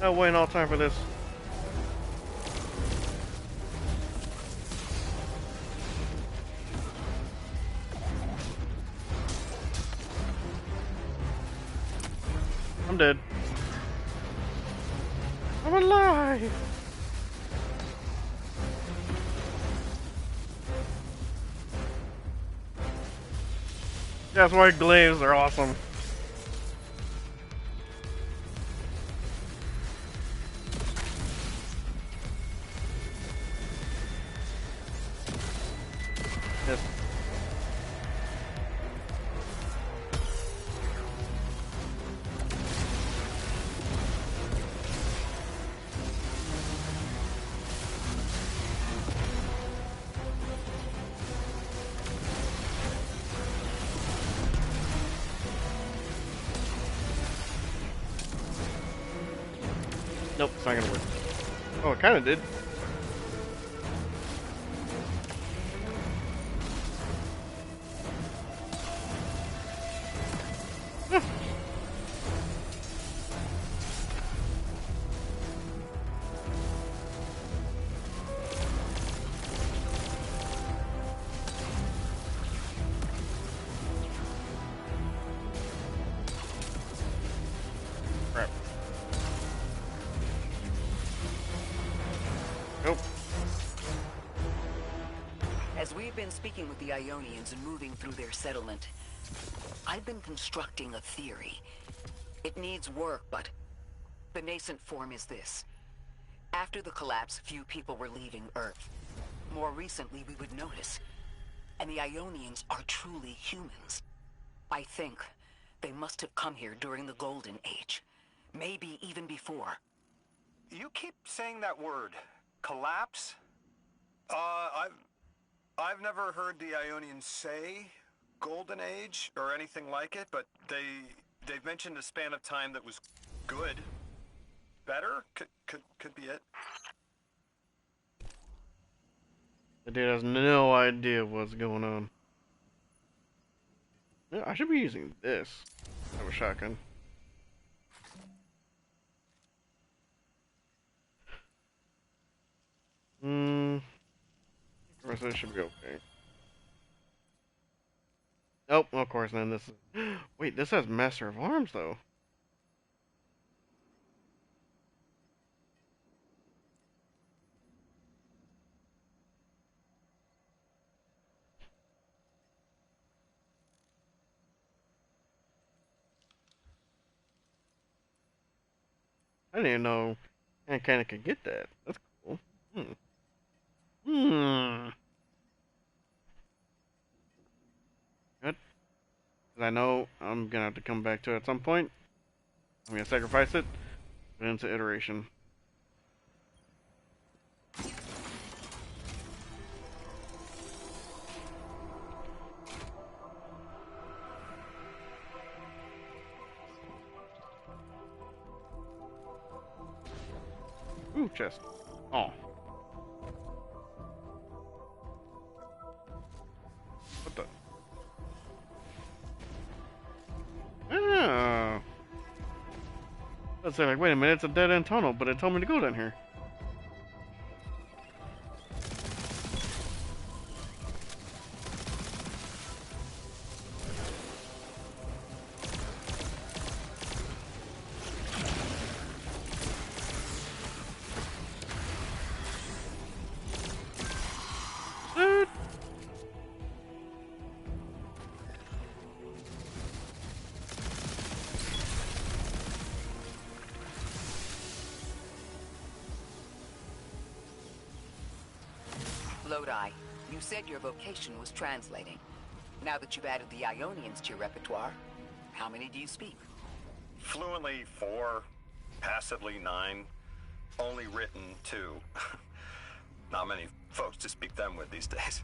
Not waiting all time for this. I'm dead. I'm alive! That's why glaives are awesome. Yes. Nope, it's not gonna work. Oh, it kinda did. Crap. Nope. As we've been speaking with the Ionians and moving through their settlement, I've been constructing a theory. It needs work, but the nascent form is this. After the collapse, few people were leaving Earth. More recently, we would notice. And the Ionians are truly humans. I think they must have come here during the Golden Age. Maybe even before. You keep saying that word, collapse? I've never heard the Ionians say Golden Age or anything like it, but they've mentioned a span of time that was good. Better? Could be it. The dude has no idea what's going on. Yeah, I should be using this. I have a shotgun. Of course, this should be okay. Nope, of course, then this is... Wait, this has Master of Arms, though. I didn't even know I kind of could get that. That's cool. Good. 'Cause I know I'm gonna have to come back to it at some point. I'm gonna sacrifice it. Put it into iteration. Ooh, chest. Oh. What the? Oh. Let's say, like, wait a minute, it's a dead end tunnel, but it told me to go down here. Lodi, you said your vocation was translating. Now that you've added the Ionians to your repertoire, how many do you speak? Fluently 4, passively 9, only written 2. Not many folks to speak them with these days.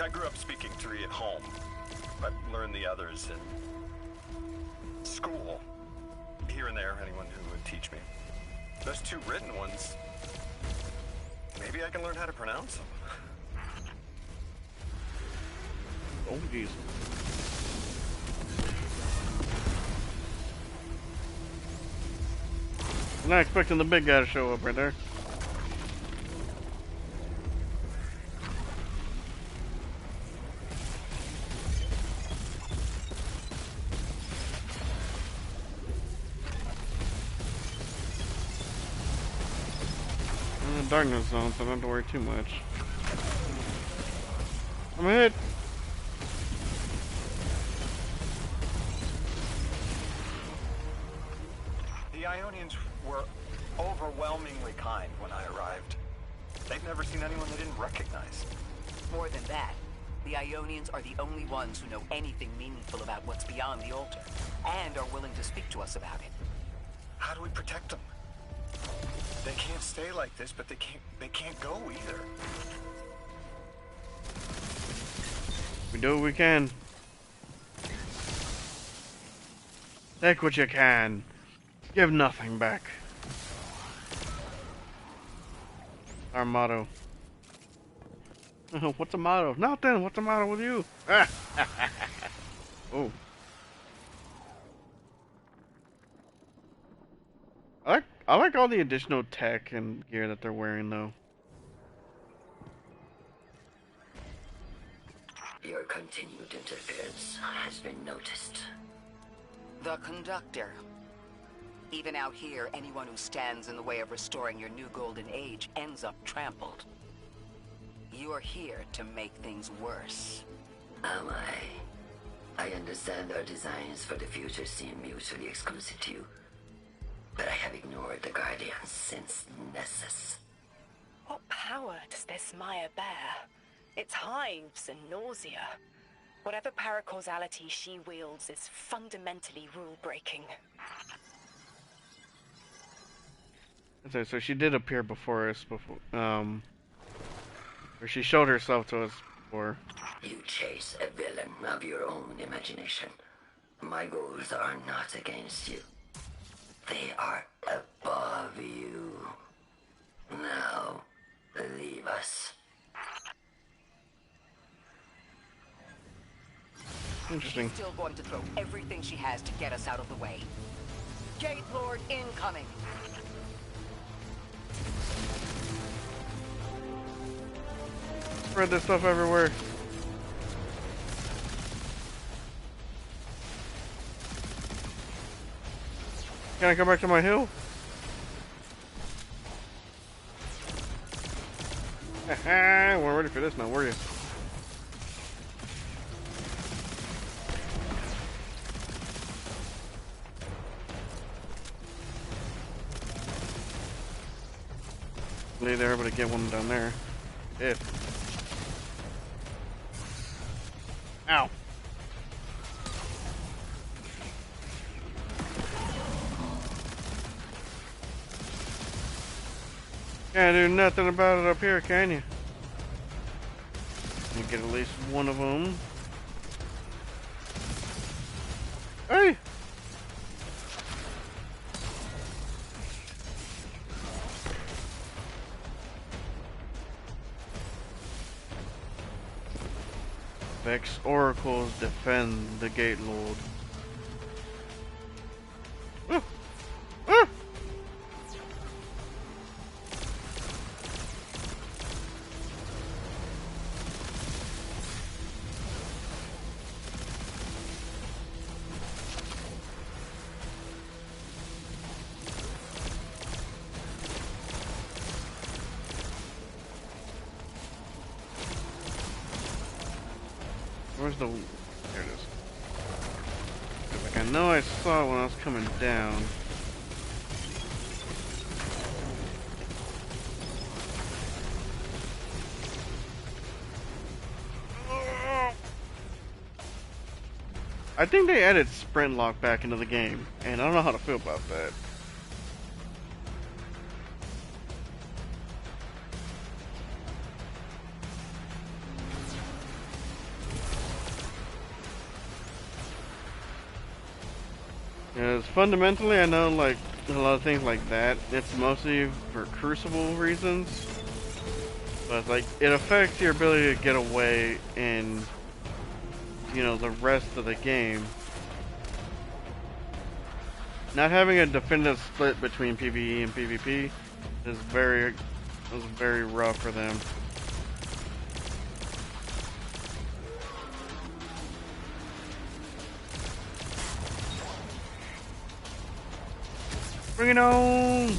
I grew up speaking 3 at home. I learned the others in school. Here and there, anyone who would teach me. Those 2 written ones, maybe I can learn how to pronounce them. Oh, jeez. I'm not expecting the big guy to show up right there. I'm in darkness zone, so I don't have to worry too much. I'm hit. The Ionians were overwhelmingly kind when I arrived. They've never seen anyone they didn't recognize. More than that, the Ionians are the only ones who know anything meaningful about what's beyond the altar, and are willing to speak to us about it. How do we protect them? They can't stay like this, but they can't go either. We do what we can. Take what you can. Give nothing back. Our motto. What's the motto? Nothing. What's the motto with you? Ah. Oh. I like all the additional tech and gear that they're wearing though. Your continued interference has been noticed. The Conductor. Even out here, anyone who stands in the way of restoring your new golden age ends up trampled. You're here to make things worse. Am I? I understand our designs for the future seem mutually exclusive to you. But I have ignored the Guardians since Nessus. What power does this Maya bear? It's hives and nausea. Whatever paracausality she wields is fundamentally rule-breaking. So she did appear before us before, or she showed herself to us before. You chase a villain of your own imagination. My goals are not against you. They are above you. Now, leave us. Interesting. She's still going to throw everything she has to get us out of the way. Gate Lord incoming! Spread this stuff everywhere. Can I come back to my hill? Haha, we're ready for this now, were you? Lay there, but I get one down there. If. Ow. Can't do nothing about it up here, can you? You get at least one of them. Hey! Vex oracles defend the Gate Lord. Where's the... There it is. 'Cause, like, I know I saw it when I was coming down. I think they added sprint lock back into the game, and I don't know how to feel about that. Because fundamentally, I know, like, a lot of things like that, it's mostly for Crucible reasons. But, like, it affects your ability to get away in, you know, the rest of the game. Not having a definitive split between PvE and PvP was very rough for them. Bring it on!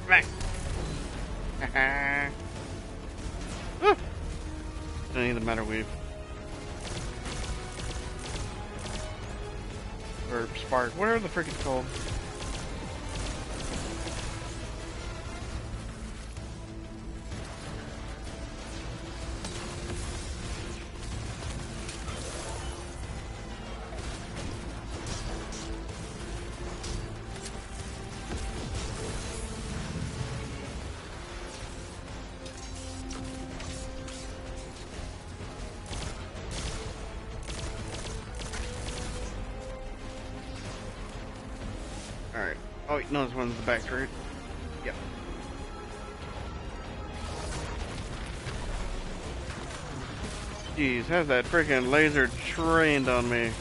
Back. Don't need the matter weave. Or spark, whatever the frick it's called. Oh, no, this one's the back turret. Yep. Jeez, has that freaking laser trained on me.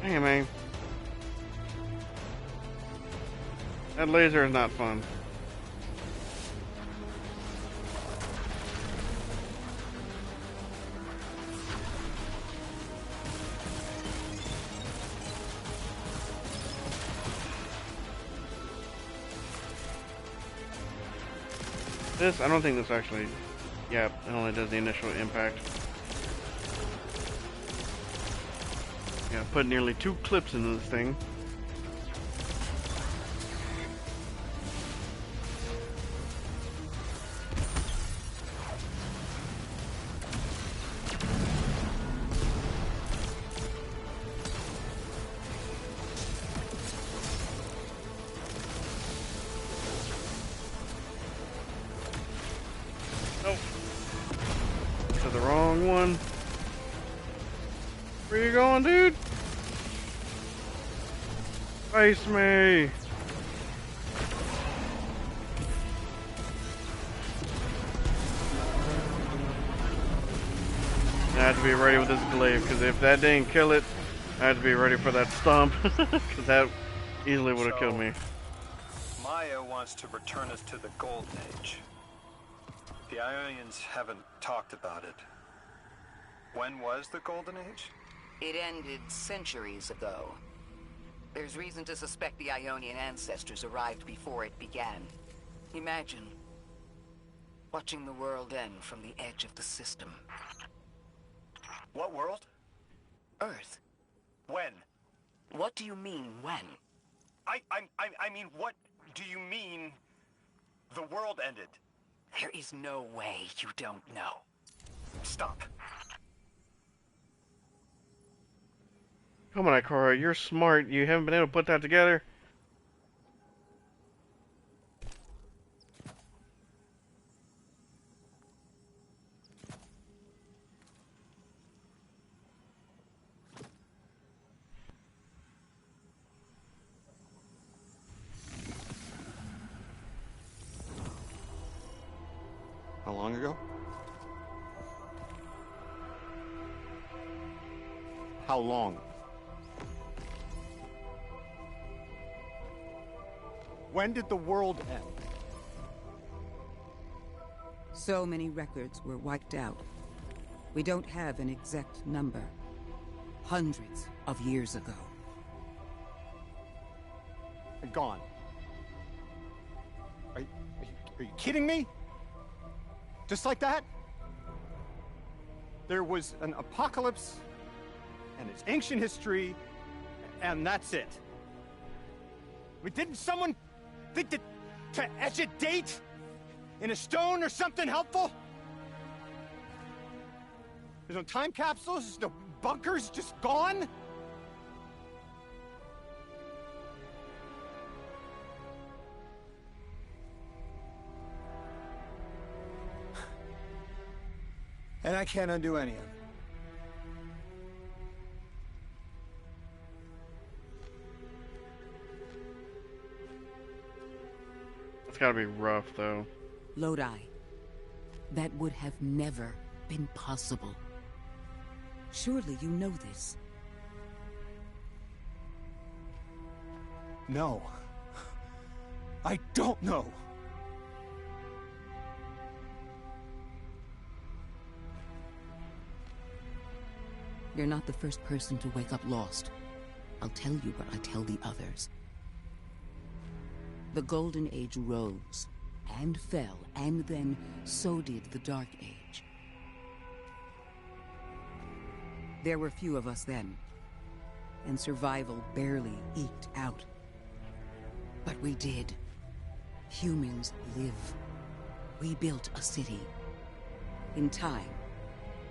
Dang, man. That laser is not fun. This, I don't think this actually, yeah, it only does the initial impact. Yeah, put nearly 2 clips into this thing. Nope. To the wrong one. Where you going, dude? Face me. I had to be ready with this glaive, because if that didn't kill it, I had to be ready for that stomp, because that easily would have killed me. Maya wants to return us to the Golden Age. The Ionians haven't talked about it. When was the Golden Age? It ended centuries ago. There's reason to suspect the Ionian ancestors arrived before it began. Imagine watching the world end from the edge of the system. What world? Earth. When? What do you mean, when? I mean, what do you mean the world ended? There is no way you don't know. Stop. Come on, Ikora, you're smart. You haven't been able to put that together? How long ago? How long? When did the world end? So many records were wiped out. We don't have an exact number. Hundreds of years ago. Gone. Are you kidding me? Just like that? There was an apocalypse, and it's ancient history, and that's it. But didn't someone think that to etch a date in a stone or something helpful? There's no time capsules, there's no bunkers, just gone? And I can't undo any of it. It's gotta be rough, though. Lodi. That would have never been possible. Surely you know this. No. I don't know. You're not the first person to wake up lost. I'll tell you what I tell the others. The Golden Age rose, and fell, and then so did the Dark Age. There were few of us then, and survival barely eked out. But we did. Humans live. We built a city. In time,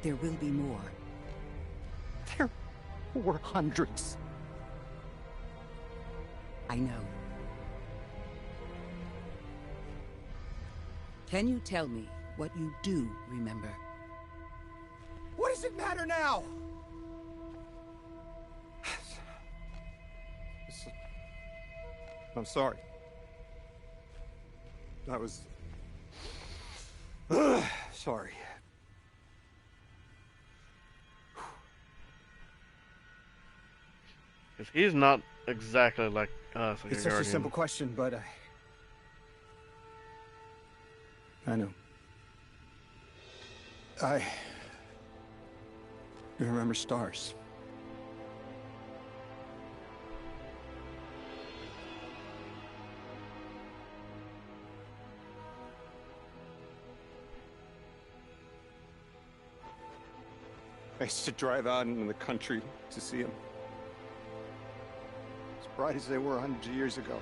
there will be more. There were hundreds. I know. Can you tell me what you do remember. What does it matter now? I'm sorry. I was... sorry. Because he's not exactly like us. Like It's such a simple question, but I know. I remember stars. I used to drive out into the country to see them. As bright as they were hundreds of years ago.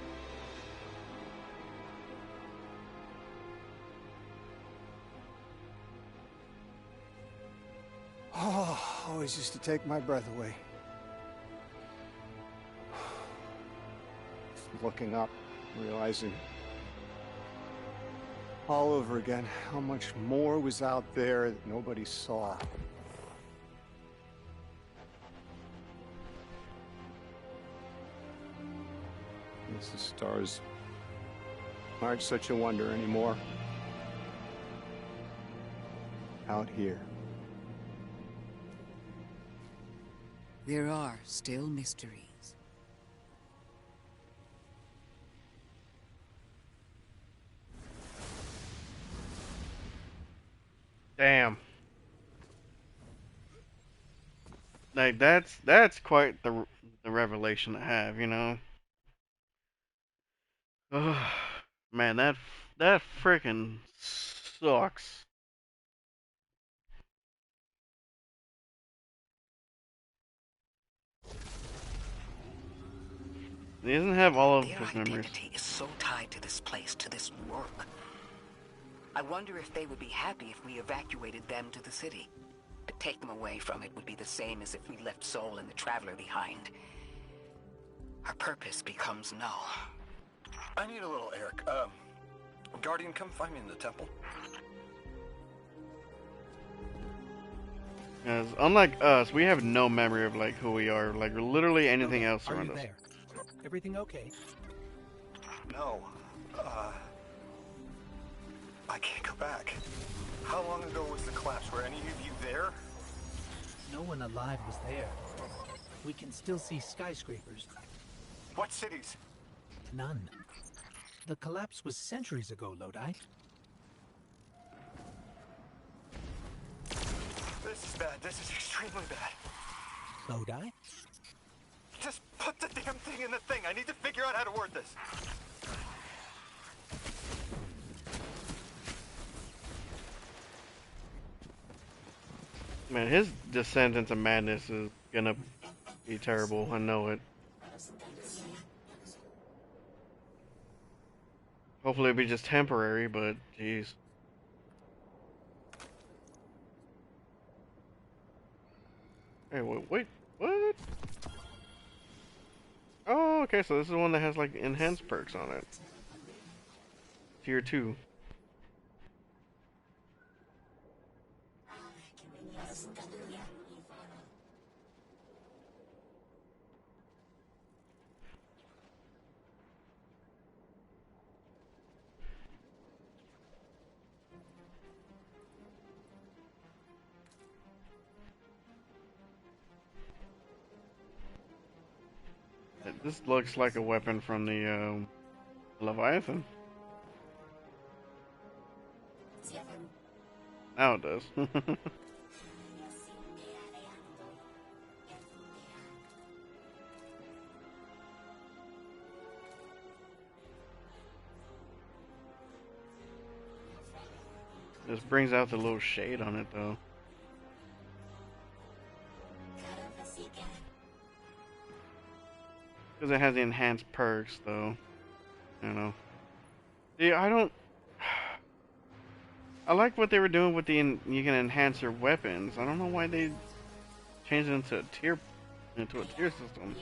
Oh, always used to take my breath away. Looking up, realizing all over again how much more was out there that nobody saw. The stars aren't such a wonder anymore. Out here. There are still mysteries. Damn. Like that's quite the revelation to have, you know. Oh, man, that freaking sucks. He doesn't have all of Their his memories. identity is so tied to this place, to this work. I wonder if they would be happy if we evacuated them to the city. To take them away from it would be the same as if we left Soul and the Traveler behind. Our purpose becomes null. I need a little Eric. Guardian, come find me in the temple. As unlike us, we have no memory of like who we are, like literally anything else around us. There? Everything okay? No. I can't go back. How long ago was the collapse? Were any of you there? No one alive was there. We can still see skyscrapers. What cities? None. The collapse was centuries ago, Lodi. This is bad. This is extremely bad. Lodi? Just put the damn thing in the thing. I need to figure out how to word this. Man, his descent into madness is gonna be terrible. I know it. Hopefully it'll be just temporary, but jeez. Hey, wait, what? Oh, okay, so this is one that has like enhanced perks on it. Tier 2. This looks like a weapon from the Leviathan. Now it does. This brings out the little shade on it though. Because it has the enhanced perks, though. You know. Yeah, I like what they were doing with you can enhance your weapons. I don't know why they changed it into a tier system.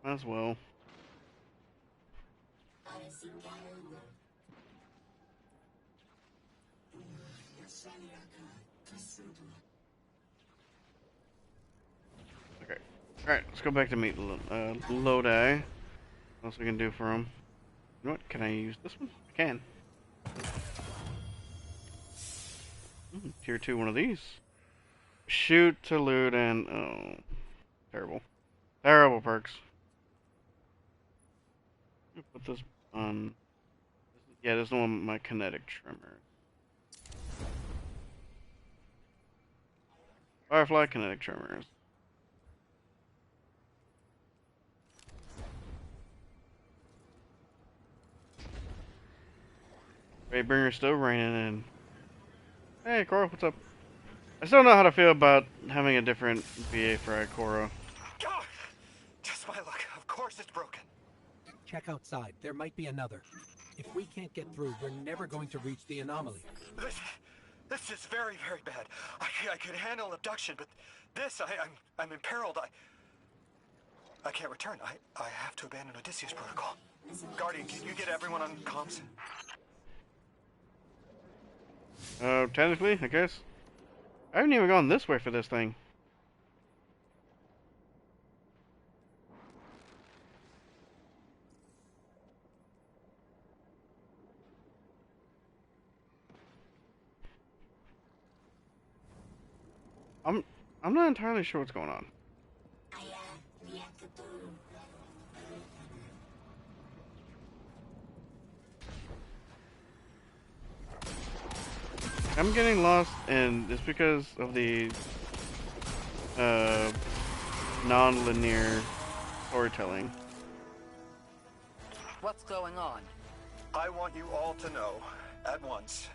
As well. Okay. Alright, let's go back to meet Lodi. What else we can do for him? You know what? Can I use this one? I can. Tier 2, one of these. Shoot to loot and... oh. Terrible. Terrible perks. Put this on. Yeah, this is the one with my kinetic tremor. Firefly kinetic tremors. Raybringer still raining in. Hey, Cora, what's up? I still don't know how to feel about having a different VA for Ikora. God! Just my luck. Of course it's broken. Check outside. There might be another. If we can't get through, we're never going to reach the anomaly. This is very, very bad. I could handle abduction, but this, I'm imperiled. I can't return. I have to abandon Odysseus protocol. Guardian, can you get everyone on comms? Technically, I guess. I haven't even gone this way for this thing. I'm not entirely sure what's going on. I'm getting lost, and it's because of the non-linear storytelling. What's going on? I want you all to know, at once,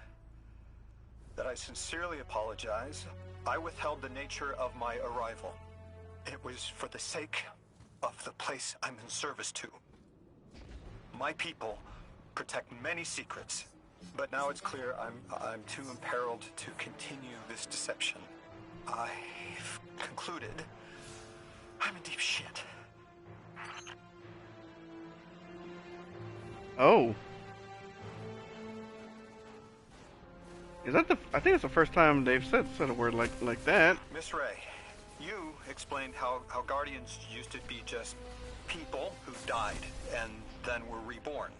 that I sincerely apologize. I withheld the nature of my arrival. It was for the sake of the place I'm in service to. My people protect many secrets, but now it's clear I'm too imperiled to continue this deception. I've concluded I'm in deep shit. Oh. Is that the? I think it's the first time they've said a word like that. Miss Ray, you explained how Guardians used to be just people who died and then were reborn.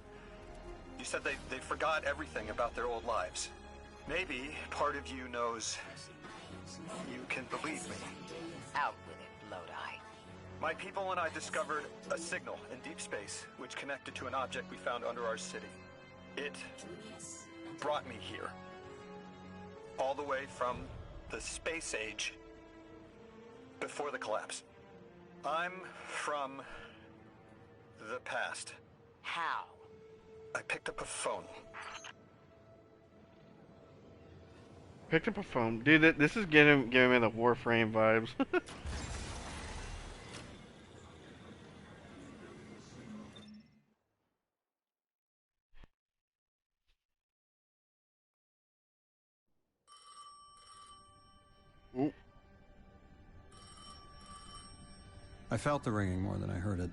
You said they forgot everything about their old lives. Maybe part of you knows you can believe me. Out with it, Lodi. My people and I discovered a signal in deep space which connected to an object we found under our city. It brought me here. All the way from the space age before the collapse. I'm from the past. How? I picked up a phone. Picked up a phone. Dude, this is giving me the Warframe vibes. Ooh. I felt the ringing more than I heard it.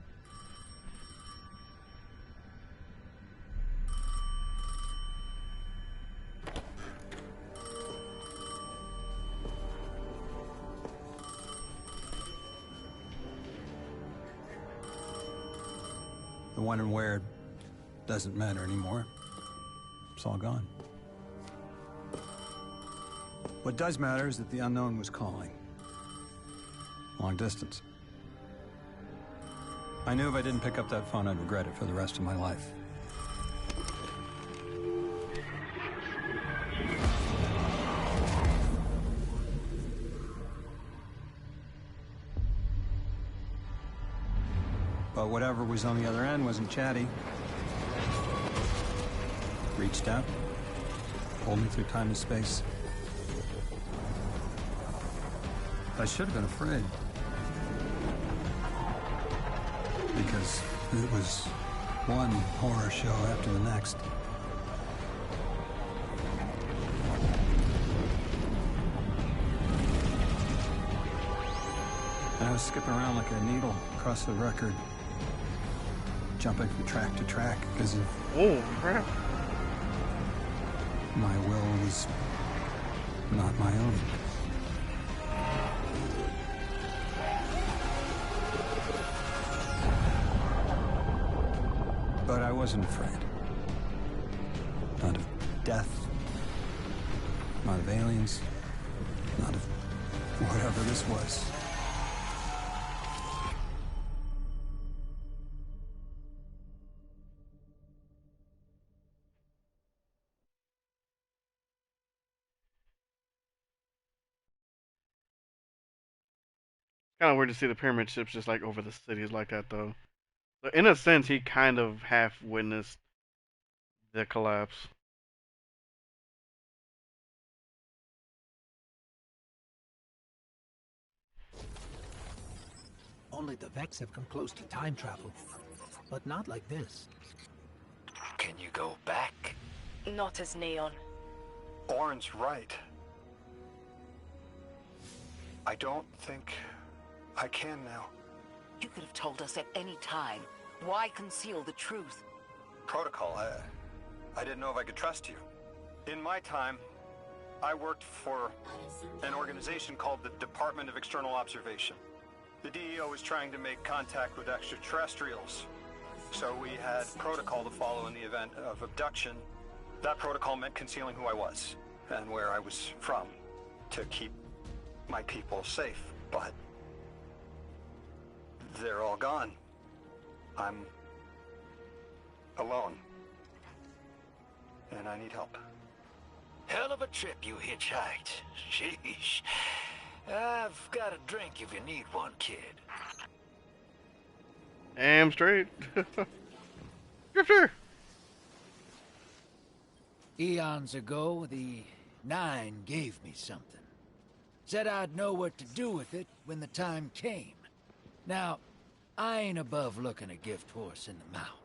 The when and where doesn't matter anymore. It's all gone. What does matter is that the unknown was calling. Long distance. I knew if I didn't pick up that phone, I'd regret it for the rest of my life. But whatever was on the other end wasn't chatty. Reached out, pulled me through time and space. I should have been afraid. Because It was one horror show after the next. I was skipping around like a needle across the record, jumping from track to track because of... Oh, crap. My will was not my own. But I wasn't afraid. Not of death, not of aliens, not of whatever this was. Kind of weird to see the pyramid ships just like over the cities like that, though. So in a sense, he kind of half witnessed the collapse. Only the Vex have come close to time travel, but not like this. Can you go back? Not as Neon. Orin's right. I don't think I can now. You could have told us at any time. Why conceal the truth? Protocol, I didn't know if I could trust you. In my time, I worked for an organization called the Department of External Observation. The DEO was trying to make contact with extraterrestrials. So we had protocol to follow in the event of abduction. That protocol meant concealing who I was and where I was from to keep my people safe, but they're all gone. I'm alone. And I need help. Hell of a trip you hitchhiked. Sheesh. I've got a drink if you need one, kid. Damn straight. Drifter! Eons ago, the Nine gave me something. Said I'd know what to do with it when the time came. Now, I ain't above looking a gift horse in the mouth.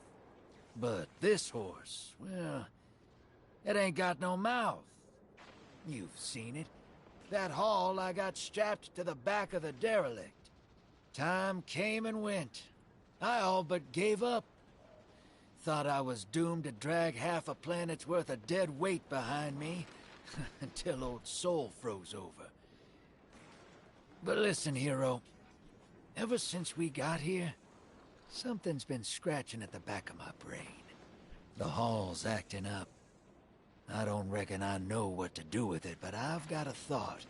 But this horse, well, it ain't got no mouth. You've seen it. That haul I got strapped to the back of the derelict. Time came and went. I all but gave up. Thought I was doomed to drag half a planet's worth of dead weight behind me until old Soul froze over. But listen, hero. Ever since we got here, something's been scratching at the back of my brain. The hall's acting up. I don't reckon I know what to do with it, but I've got a thought.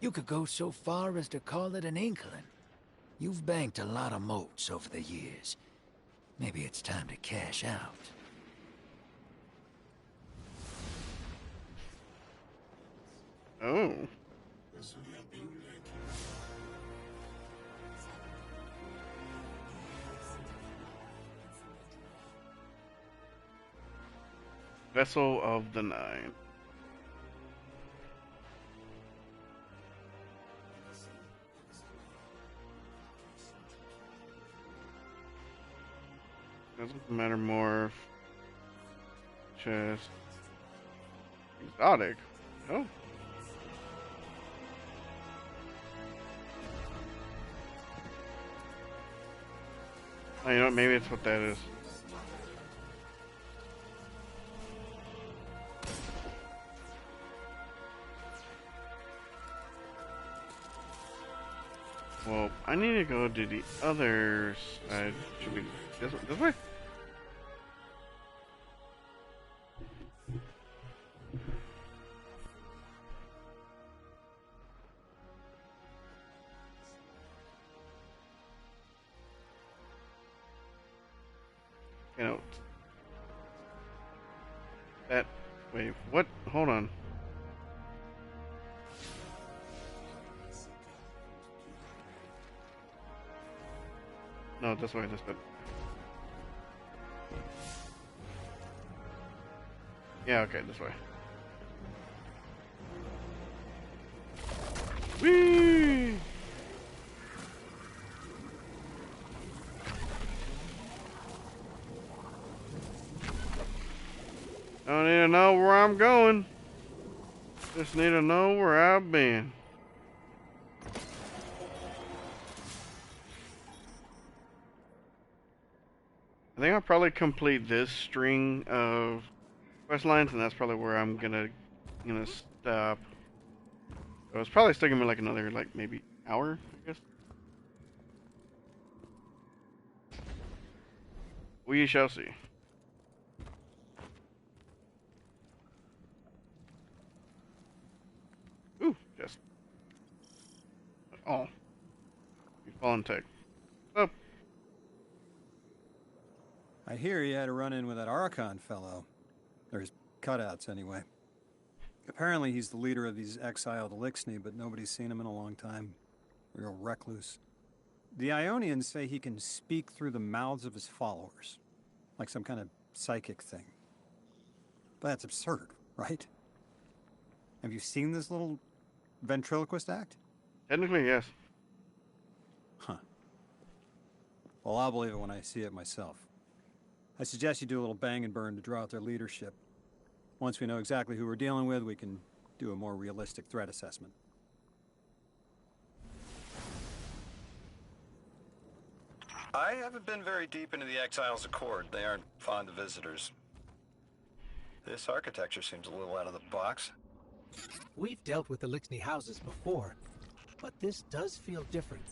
You could go so far as to call it an inkling. You've banked a lot of motes over the years. Maybe it's time to cash out. Oh. Vessel of the Nine. Doesn't matter more. Chest. Exotic. Oh. Oh, you know what? Maybe it's what that is. Well, I need to go to the other side. Should we this way? You know that. Wait, what? Hold on. No, this way, this way. Yeah, okay, this way. Whee! Don't need to know where I'm going. Just need to know where I've been. I think I'll probably complete this string of quest lines, and that's probably where I'm gonna stop. So it's probably still gonna be like another maybe hour, I guess. We shall see. Ooh, just oh, you fallen tech. Oh. I hear you had a run-in with that Archon fellow. Or his cutouts, anyway. Apparently he's the leader of these exiled Eliksni, but nobody's seen him in a long time. Real recluse. The Ionians say he can speak through the mouths of his followers. Like some kind of psychic thing. But that's absurd, right? Have you seen this little ventriloquist act? Technically, yes. Huh. Well, I'll believe it when I see it myself. I suggest you do a little bang and burn to draw out their leadership. Once we know exactly who we're dealing with, we can do a more realistic threat assessment. I haven't been very deep into the Exiles Accord. They aren't fond of visitors. This architecture seems a little out of the box. We've dealt with the Eliksni houses before, but this does feel different.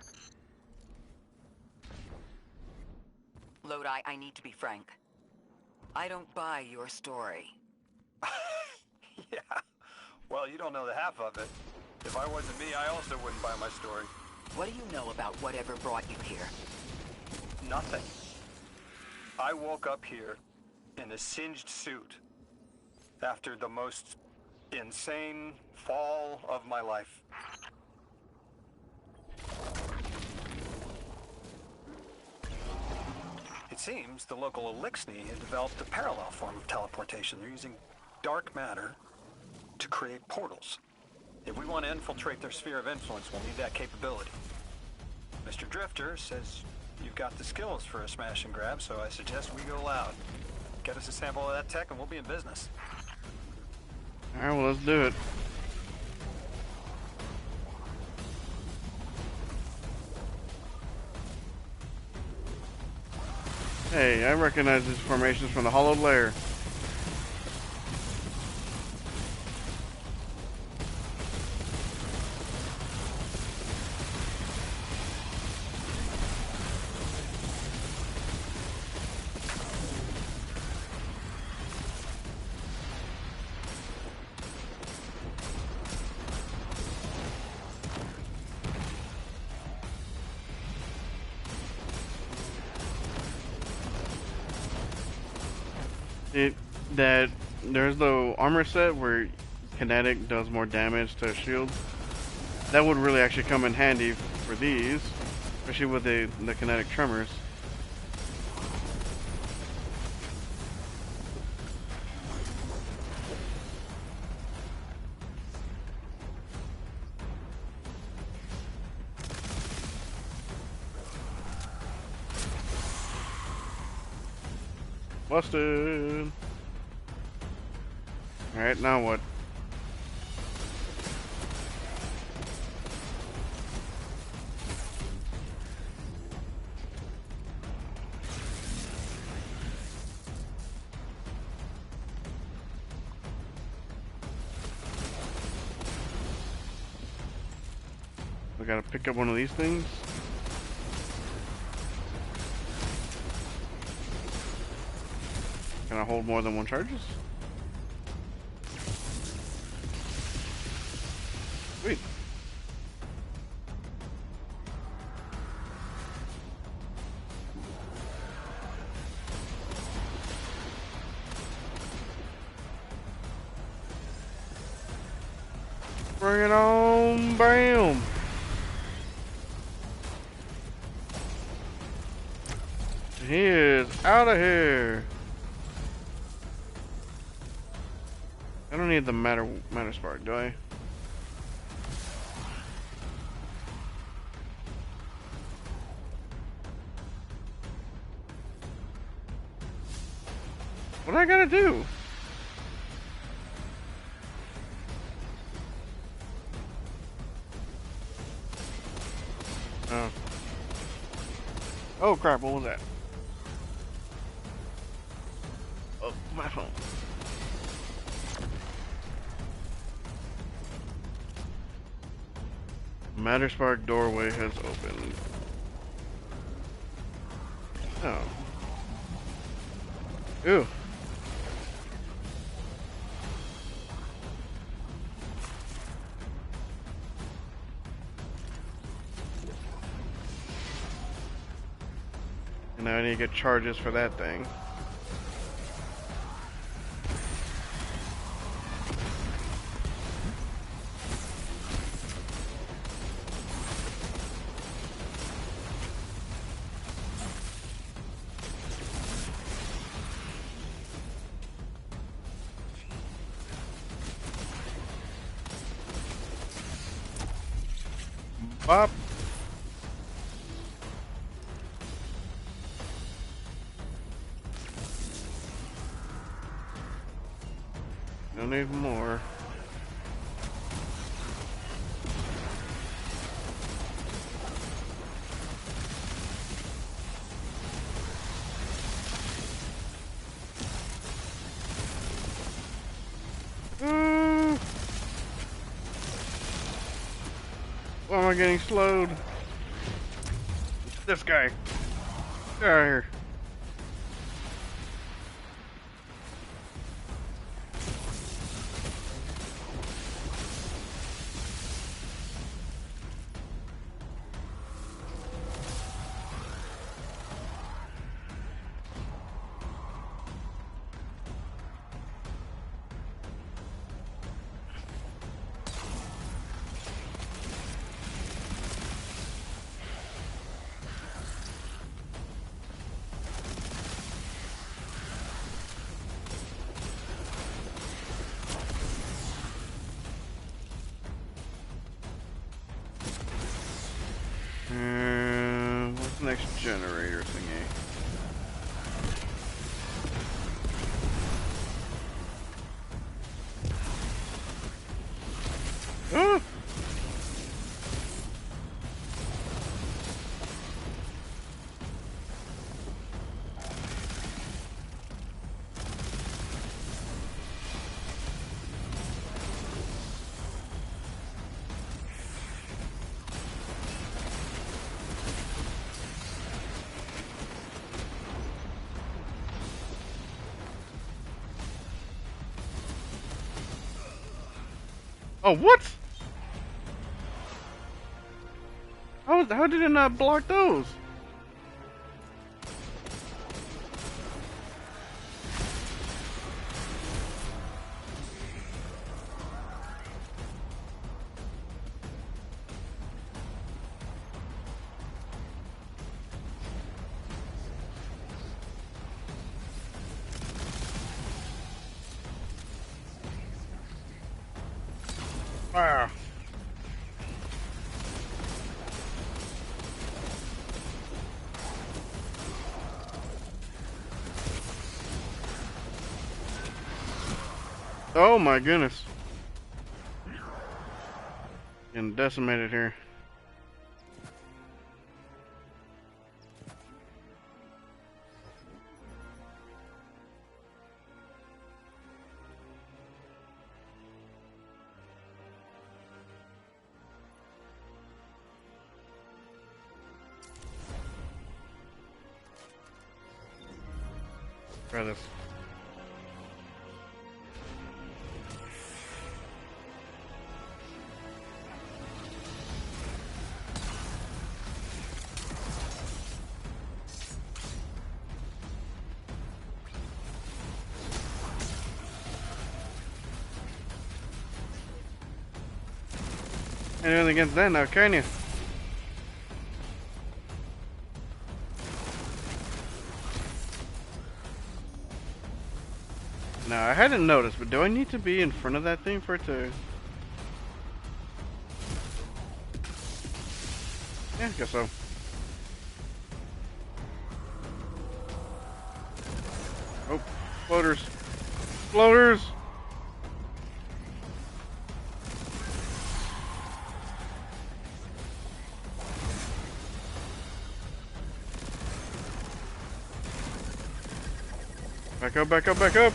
Lodi, I need to be frank. I don't buy your story. Yeah. Well, you don't know the half of it. If I wasn't me, I also wouldn't buy my story. What do you know about whatever brought you here? Nothing. I woke up here in a singed suit after the most insane fall of my life. It seems the local Eliksni had developed a parallel form of teleportation. They're using dark matter to create portals. If we want to infiltrate their sphere of influence, we'll need that capability. Mr. Drifter says you've got the skills for a smash and grab, so I suggest we go loud. Get us a sample of that tech and we'll be in business. Alright, well, let's do it. Hey, I recognize these formations from the Hollowed Lair. That there's the armor set where kinetic does more damage to shields. That would really actually come in handy for these, especially with the kinetic tremors. Busted. Alright, now what? We gotta pick up one of these things. Can I hold more than one charges? Sweet. Bring it on, bam! He is out of here. I don't need the matter spark, do I? What do I gotta do? Oh crap, what was that? Oh, my phone. Matterspark doorway has opened. Oh. Ooh. And now I need to get charges for that thing. Bop. Don't need more. Why am I getting slowed? This guy. Get out of here. What's the next generator thingy? Ah! Oh, what? How did it not block those? Wow. Oh my goodness. Getting decimated here. Try this. Anything against that now, can you? Now, I hadn't noticed, but do I need to be in front of that thing for it to... Yeah, I guess so. Oh, floaters. Floaters! Back up, back up, back up!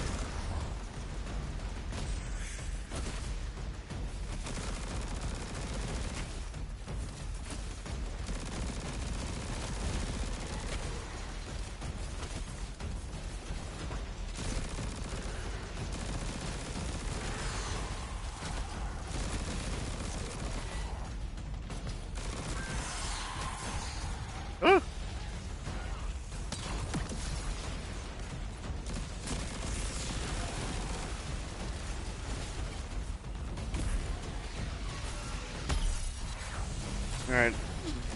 Alright,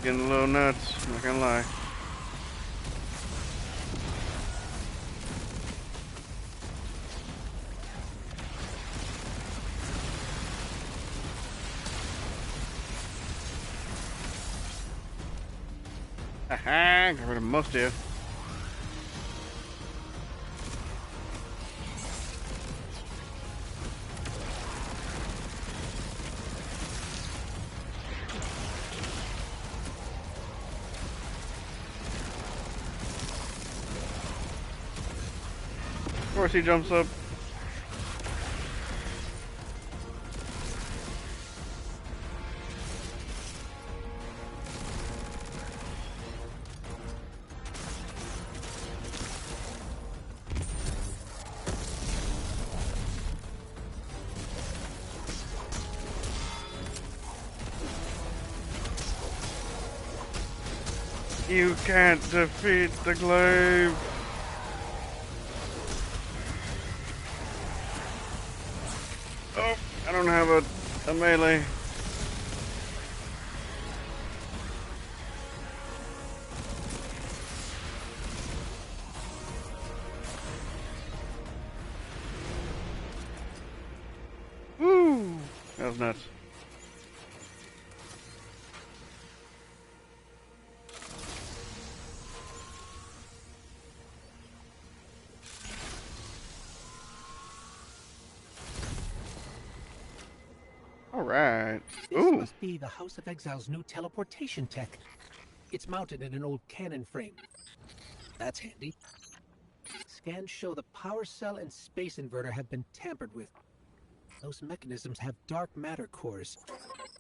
getting a little nuts, I'm not gonna lie. Haha, got rid of most of you. Of course he jumps up. You can't defeat the glaive. Oh, I don't have a melee. Woo! That was nuts. Alright. This must be the House of Exile's new teleportation tech. It's mounted in an old cannon frame. That's handy. Scans show the power cell and space inverter have been tampered with. Those mechanisms have dark matter cores.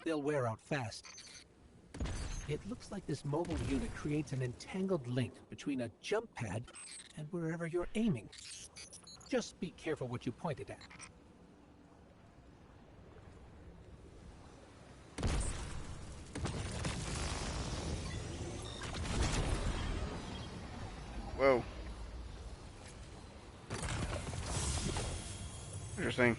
They'll wear out fast. It looks like this mobile unit creates an entangled link between a jump pad and wherever you're aiming. Just be careful what you point it at. Whoa. Interesting.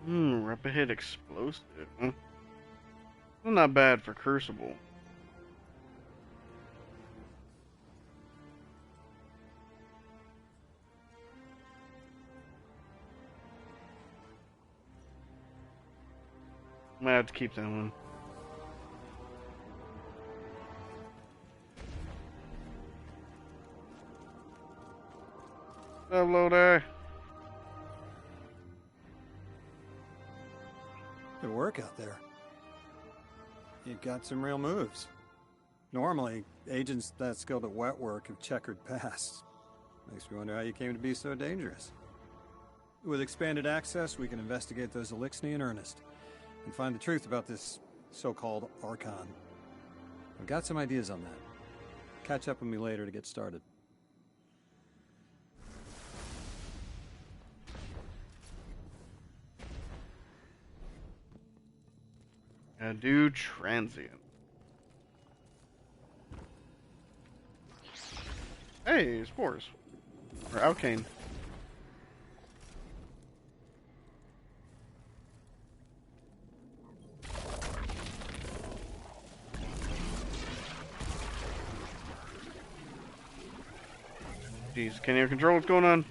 Rapid hit explosive. Well, not bad for Crucible. Might have to keep that one. Hello there. Good work out there. You got some real moves. Normally, agents that skilled at wet work have checkered pasts. Makes me wonder how you came to be so dangerous. With expanded access, we can investigate those Eliksni in earnest and find the truth about this so-called Archon. I've got some ideas on that. Catch up with me later to get started. Do transient. Hey, spores. Or Alkane. Jeez, can't even control what's going on.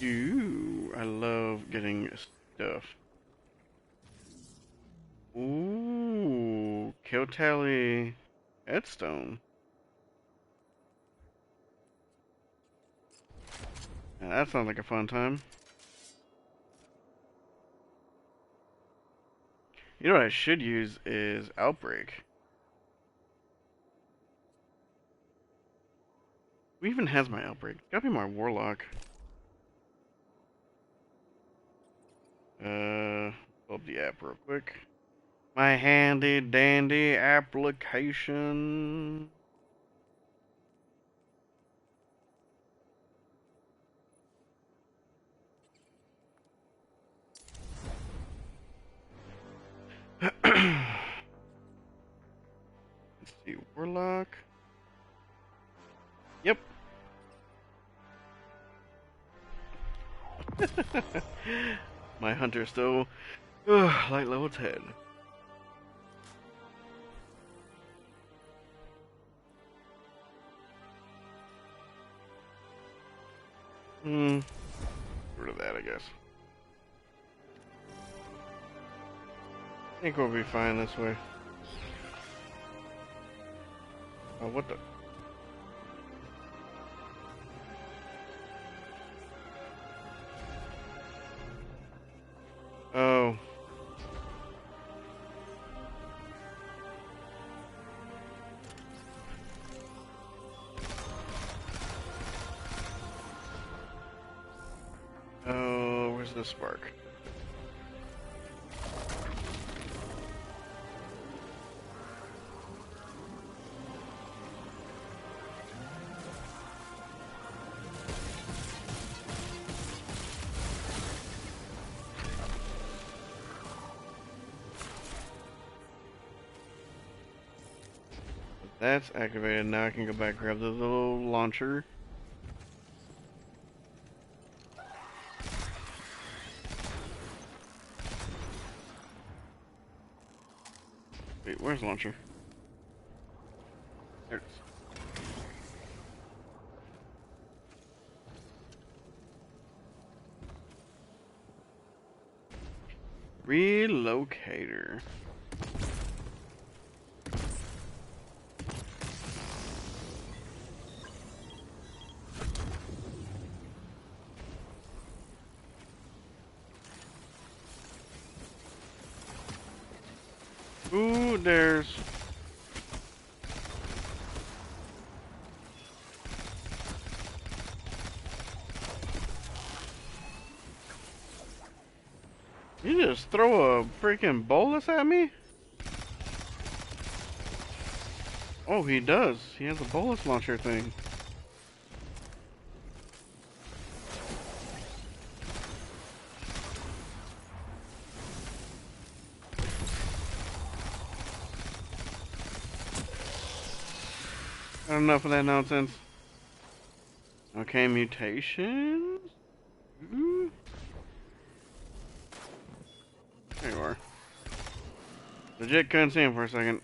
Ooh, I love getting stuff. Ooh, kill tally headstone. Now that sounds like a fun time. You know what I should use is Outbreak. Who even has my Outbreak? Gotta be my Warlock. Pull up the app real quick. My handy dandy application. Let's see, Warlock. Yep. My hunter still light level 10. Get rid of that, I guess. I think we'll be fine this way. Oh, what the? Oh. Oh, where's the spark? That's activated. Now I can go back, grab the little launcher. Wait, where's launcher? There it is. Relocator. Ooh, there's... You just throw a freaking bolus at me? Oh, he does. He has a bolus launcher thing. Enough of that nonsense. Okay, mutations. Ooh. There you are. Legit couldn't see him for a second.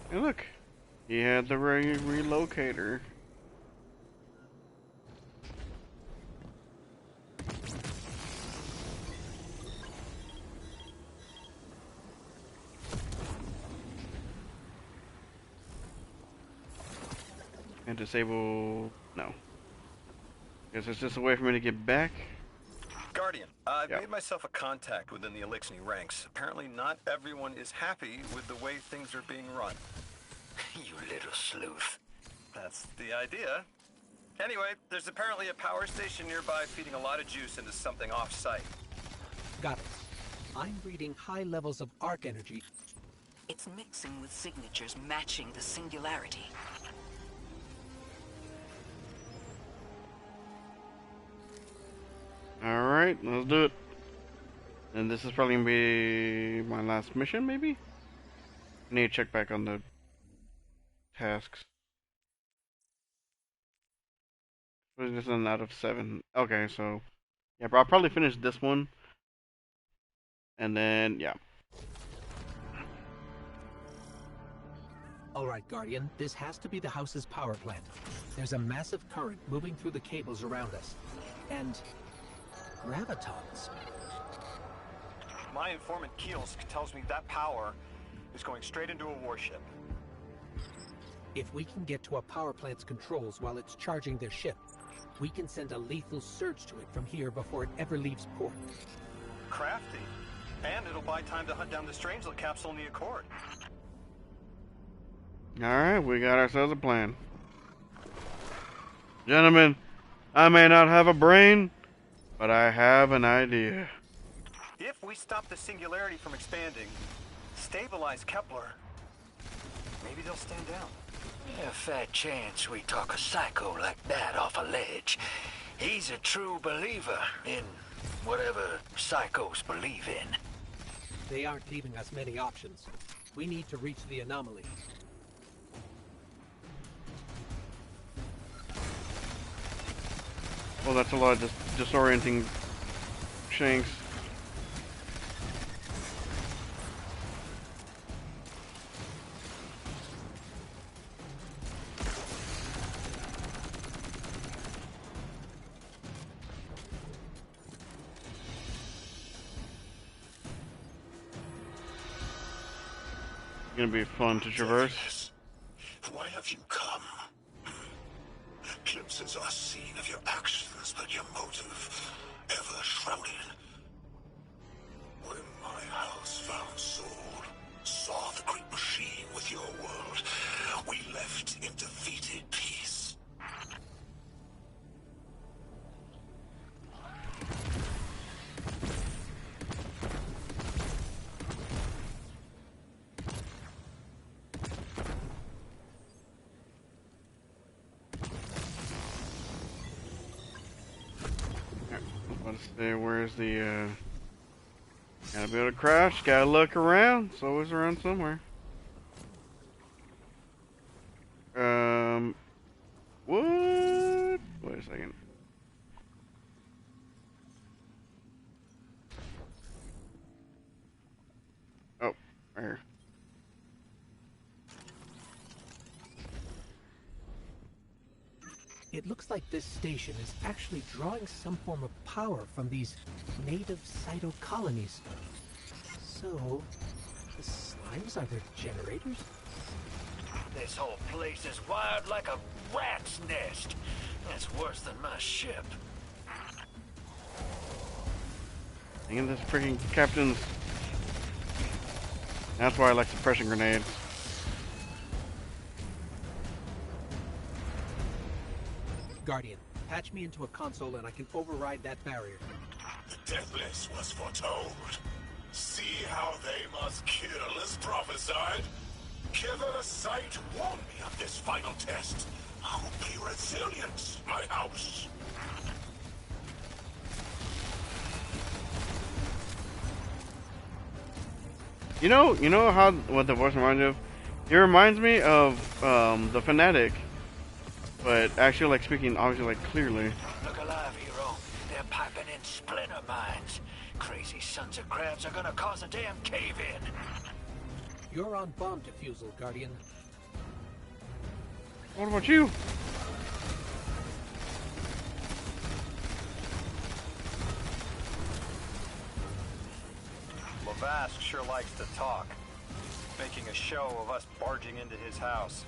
Hey, look. He had the relocator. And disable... no. Guess it's just a way for me to get back. Guardian, I've made myself a contact within the Elixni ranks. Apparently not everyone is happy with the way things are being run. You little sleuth. That's the idea. Anyway, there's apparently a power station nearby feeding a lot of juice into something off-site. Got it. I'm reading high levels of arc energy. It's mixing with signatures matching the singularity. Alright, let's do it. And this is probably gonna be my last mission, maybe? I need to check back on the tasks. What is this one out of 7? Okay, so... yeah, but I'll probably finish this one. And then, yeah. Alright, Guardian, this has to be the house's power plant. There's a massive current moving through the cables around us. And gravitons. My informant Keels tells me that power is going straight into a warship. If we can get to a power plant's controls while it's charging their ship, we can send a lethal surge to it from here before it ever leaves port. Crafty. And it'll buy time to hunt down the Strangelet capsule in the Accord. Alright, we got ourselves a plan. Gentlemen, I may not have a brain, but I have an idea. If we stop the singularity from expanding, stabilize Kepler, maybe they'll stand down. A fat chance we talk a psycho like that off a ledge. He's a true believer in whatever psychos believe in. They aren't leaving us many options. We need to reach the anomaly. Well, that's a lot of disorienting shanks. Gonna be fun to traverse. Why have you come? Glimpses are seen of your actions, but your motive ever shrouded. When my house found Soul, saw the great machine with your world, we left in defeated peace. Where's the, gotta be able to crouch, gotta look around, it's always around somewhere. What? Wait a second. Oh, right here. It looks like this station is actually drawing some form of power from these native cytocolonies. So, the slimes are their generators? This whole place is wired like a rat's nest. That's worse than my ship. Thinking this freaking captain's... That's why I like suppression grenades. Guardian, patch me into a console and I can override that barrier. The deathless was foretold. See how they must kill as prophesied. Killer Sight warned me of this final test. I'll be resilient, my house. You know how what the voice reminds me of? It reminds me of the Fanatic, but actually like speaking obviously like clearly. Look alive, hero. They're piping in splinter mines. Crazy sons of crabs are gonna cause a damn cave-in. You're on bomb defusal, Guardian. What about you? Lavask sure likes to talk, making a show of us barging into his house.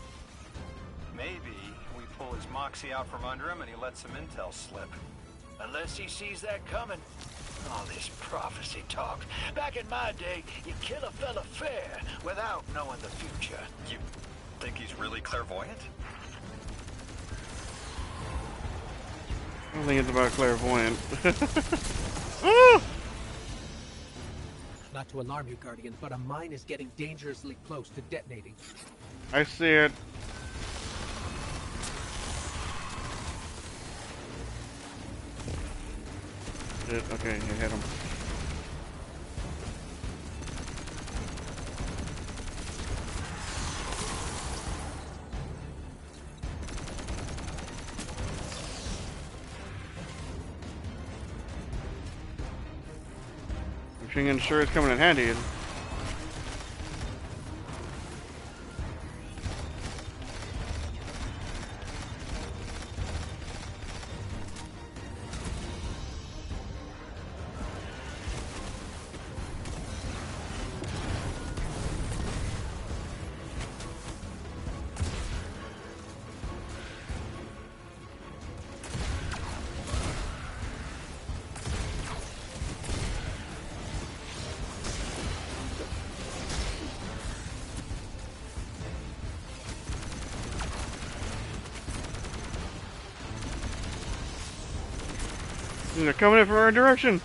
Maybe we pull his moxie out from under him and he lets some intel slip. Unless he sees that coming. All this prophecy talk. Back in my day, you kill a fella fair without knowing the future. You think he's really clairvoyant? I don't think it's about clairvoyant. Ah! Not to alarm you, Guardian, but a mine is getting dangerously close to detonating. I see it. Okay, you hit him. Machine gun sure is coming in handy. They're coming in from our direction.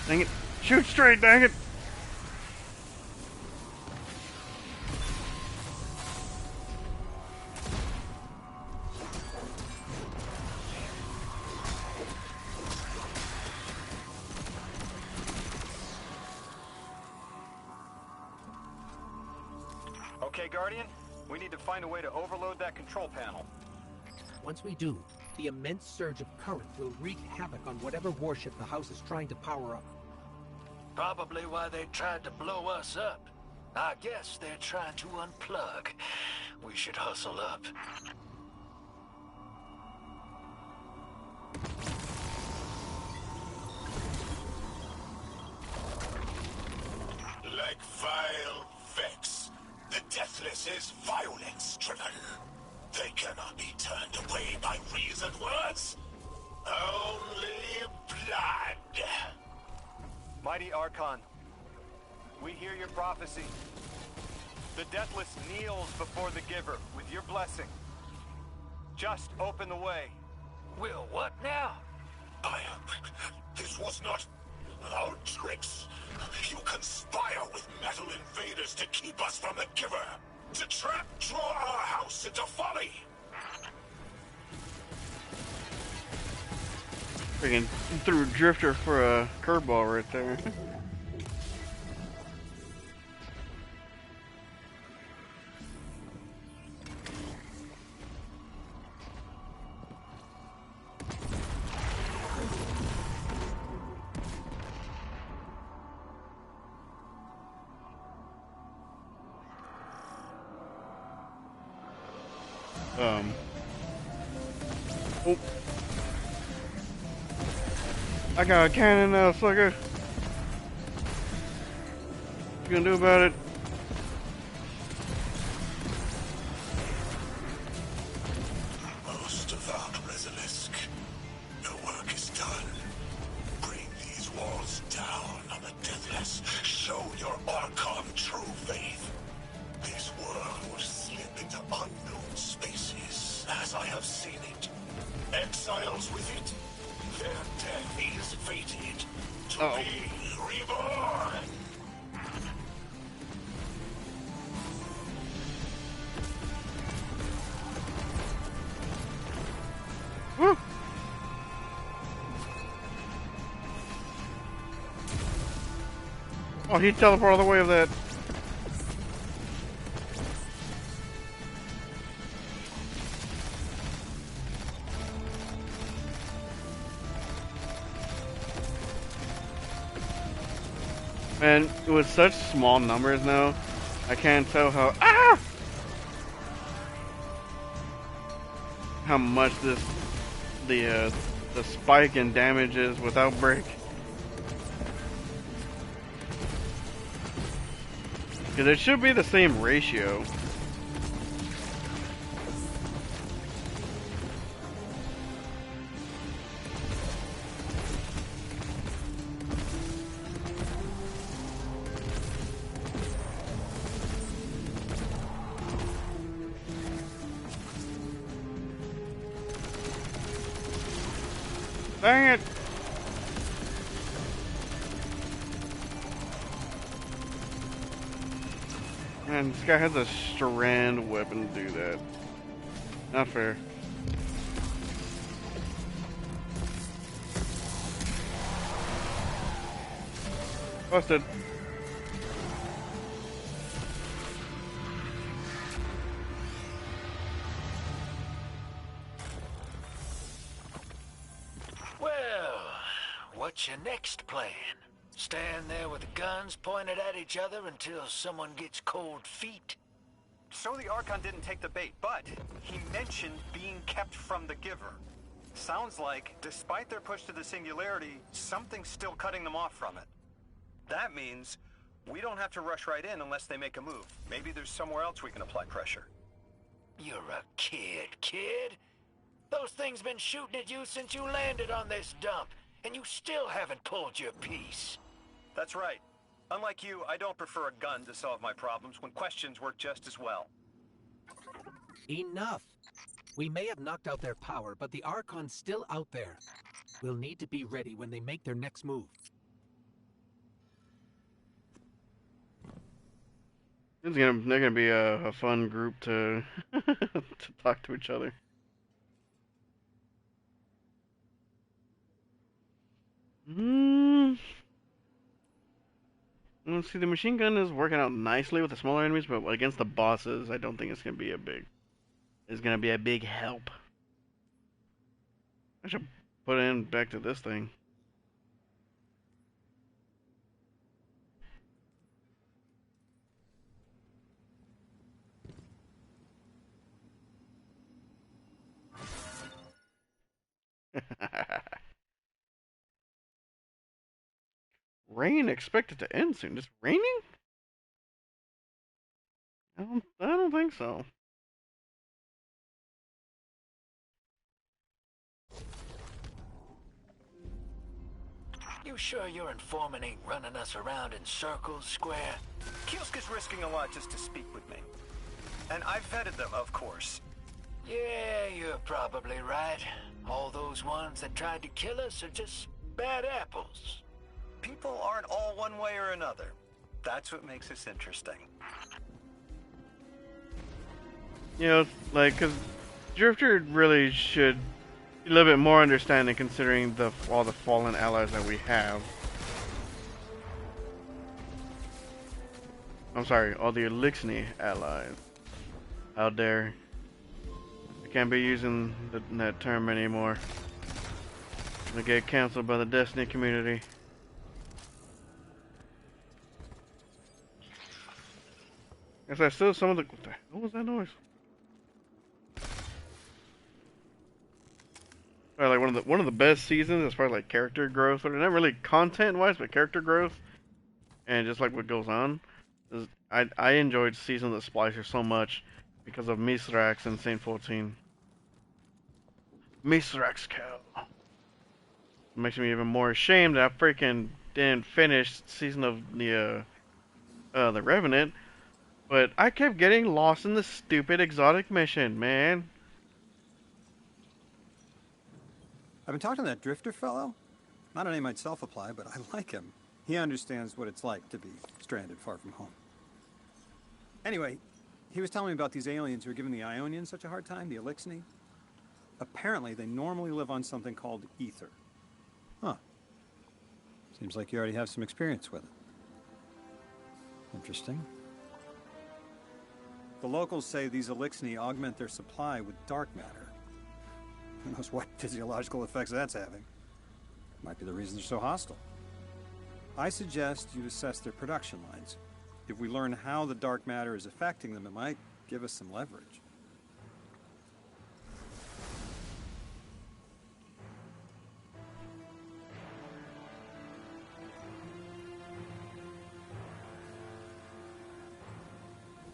Dang it. Shoot straight, dang it. Okay, Guardian, we need to find a way to overload that control panel. Once we do, the immense surge of current will wreak havoc on whatever warship the house is trying to power up. Probably why they tried to blow us up. I guess they're trying to unplug. We should hustle up. Like vile Vex, the Deathless is violence-driven. They cannot be turned away by reasoned words. Only blood. Mighty Archon, we hear your prophecy. The Deathless kneels before the Giver with your blessing. Just open the way. Will what now? This was not our tricks. You conspire with metal invaders to keep us from the Giver. To draw our house into folly. Freaking threw Drifter for a curveball right there. Oh. I got a cannon now, sucker. What you gonna do about it? Most devout Resilisk, your work is done. Bring these walls down on the Deathless. Show your Archon true faith. This world will slip into unknown spaces, as I have seen it. Exiles with it. Their death is fated to be reborn. Woo! Oh, he teleported all the way of that. And with such small numbers now, I can't tell how much the spike in damage is without break. Because it should be the same ratio. Dang it! Man, this guy has a strand weapon to do that. Not fair. Busted. Well, what's your next plan? Stand there with the guns pointed at each other until someone gets cold feet? So the Archon didn't take the bait, but he mentioned being kept from the Giver. Sounds like, despite their push to the Singularity, something's still cutting them off from it. That means We don't have to rush right in unless they make a move. Maybe there's somewhere else we can apply pressure. You're a kid. Those things been shooting at you since you landed on this dump, and you still haven't pulled your piece. That's right. Unlike you, I don't prefer a gun to solve my problems when questions work just as well. Enough. We may have knocked out their power, but the Archon's still out there. We'll need to be ready when they make their next move. They're gonna be a fun group to to talk to each other. Let's see, the machine gun is working out nicely with the smaller enemies, but against the bosses, I don't think it's gonna be a big help. I should put in back to this thing. Rain expected to end soon. Just raining? I don't think so. You sure your informant ain't running us around in circles, Square? Kiosk is risking a lot just to speak with me. And I've vetted them, of course. Yeah, you're probably right. All those ones that tried to kill us are just bad apples. People aren't all one way or another. That's what makes us interesting. You know, like, cause Drifter really should be a little bit more understanding considering all the fallen allies that we have. I'm sorry, all the Eliksni allies out there. I can't be using that term anymore. It'll get canceled by the Destiny community. Guess I still some of the. What was that noise? Like one of the best seasons as far as like character growth, or not really content wise, but character growth, and just like what goes on. I enjoyed Season of the Splicer so much because of Mithrax and Saint 14. Mithrax cow. It makes me even more ashamed that I freaking didn't finish Season of the Revenant. But I kept getting lost in the stupid exotic mission, man. I've been talking to that Drifter fellow. Not a name I'd self-apply, but I like him. He understands what it's like to be stranded far from home. Anyway, he was telling me about these aliens who are giving the Ionians such a hard time, the Eliksni. Apparently, they normally live on something called ether. Huh. Seems like you already have some experience with it. Interesting. The locals say these Eliksni augment their supply with dark matter. Who knows what physiological effects that's having. Might be the reason they're so hostile. I suggest you assess their production lines. If we learn how the dark matter is affecting them, it might give us some leverage.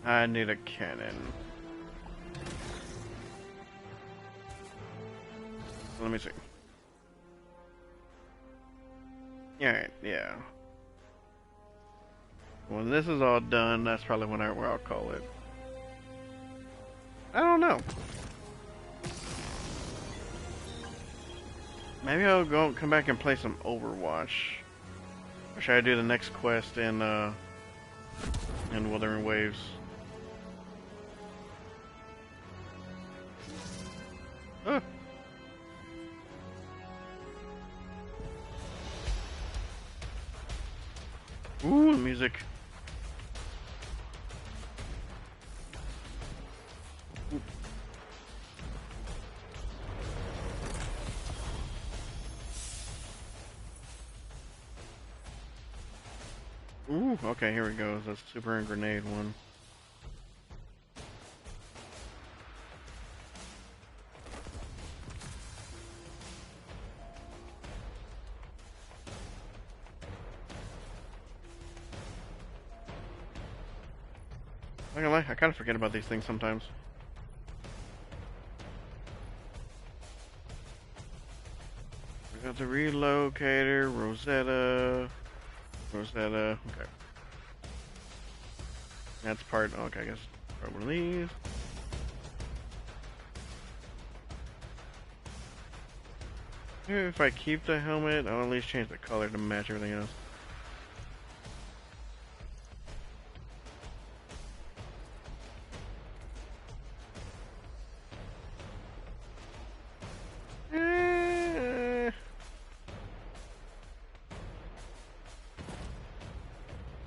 I need a cannon. Let me see. Alright, yeah. When this is all done, that's probably where I'll call it. I don't know. Maybe I'll come back and play some Overwatch. Or should I do the next quest in Wuthering Waves? Huh. Ooh, music. Ooh, okay, here we go. That's super and grenade one. Not gonna lie, I kind of forget about these things sometimes. We got the relocator, Rosetta, okay. That's part, okay, I guess part one of these. Maybe if I keep the helmet, I'll at least change the color to match everything else.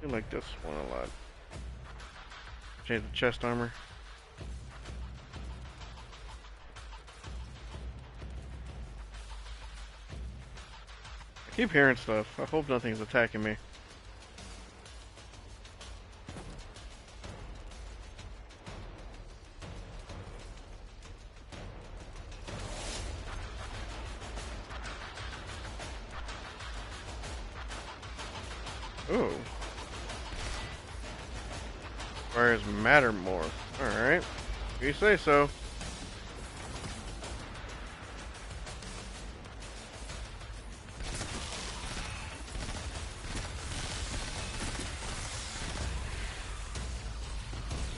I like this one a lot. Change the chest armor. I keep hearing stuff. I hope nothing's attacking me. Ooh. Requires matter more. Alright. You say so.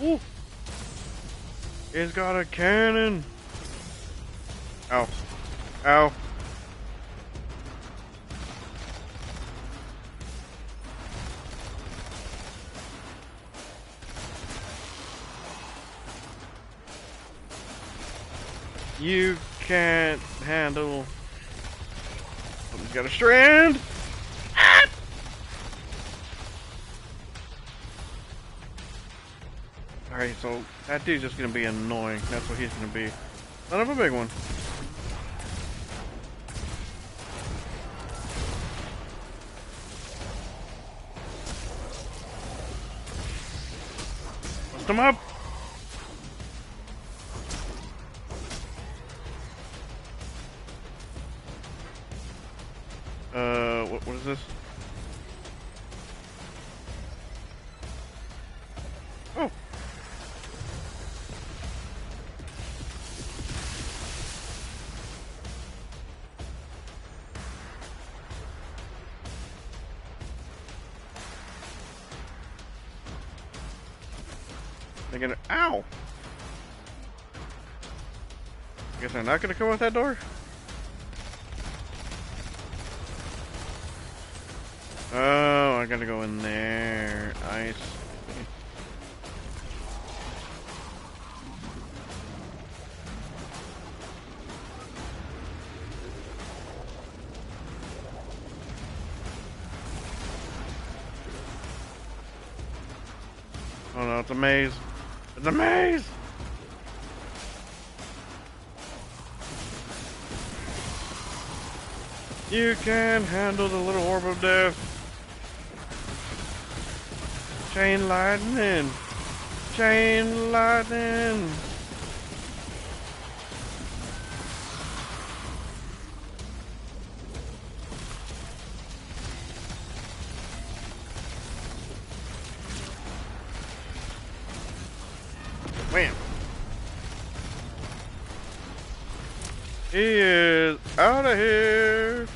Ooh. It's got a cannon. Ow. Ow. You can't handle. Something's got a strand. Ah! Alright, so that dude's just gonna be annoying. That's what he's gonna be. Son of a big one. Bust him up. What is this? Oh. They're gonna, ow! I guess I'm not gonna come out that door? Oh, I gotta go in there. I see. Oh no, it's a maze. It's a maze! You can handle the little orb of death. Chain lightning. Chain lightning. Wham. He is out of here.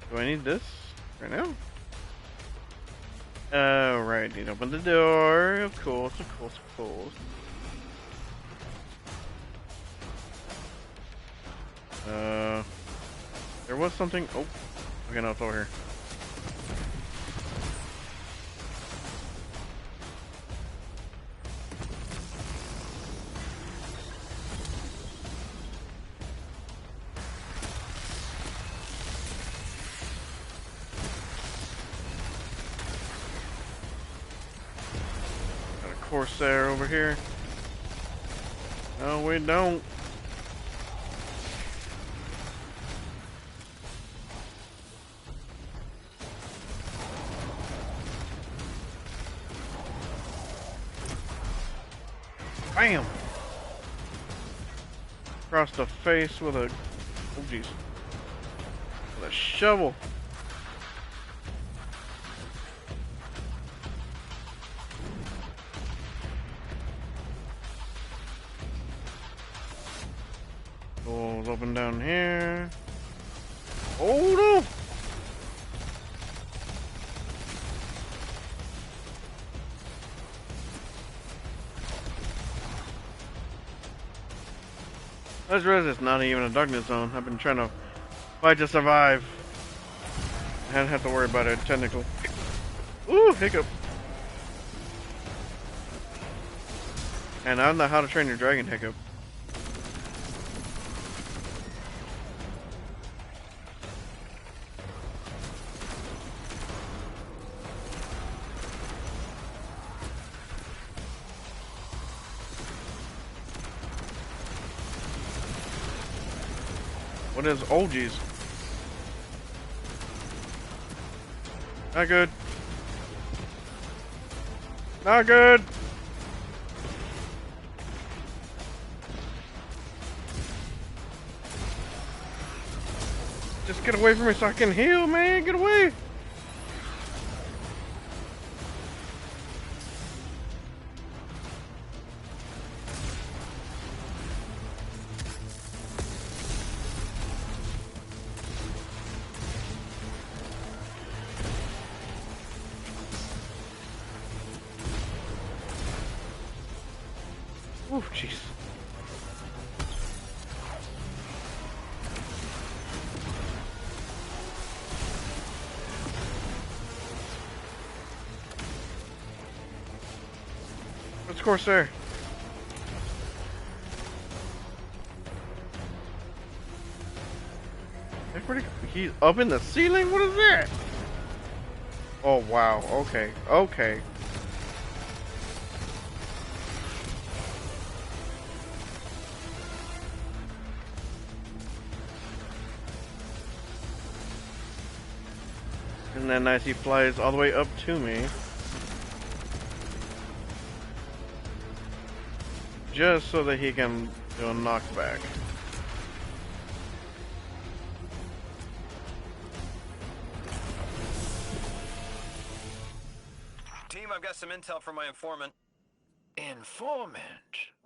Do I need this right now? Oh, right. Need to open the door. Of course, of course, of course. There was something. Oh, okay, no, it's over here. Corsair over here. No, we don't. Bam! Across the face with a jeez. With a shovel. Doors open down here. Oh no! I just realized it's not even a darkness zone. I've been trying to fight to survive. I hadn't have to worry about it technically. Ooh, hiccup. And I don't know how to train your dragon, hiccup. What is OGs? Not good. Not good. Just get away from me so I can heal, man. Get away. Oh, jeez. What's Corsair? He's up in the ceiling? What is that? Oh, wow. Okay. Okay. Isn't that nice? He flies all the way up to me. Just so that he can do a knockback. Team, I've got some intel from my informant. Informant?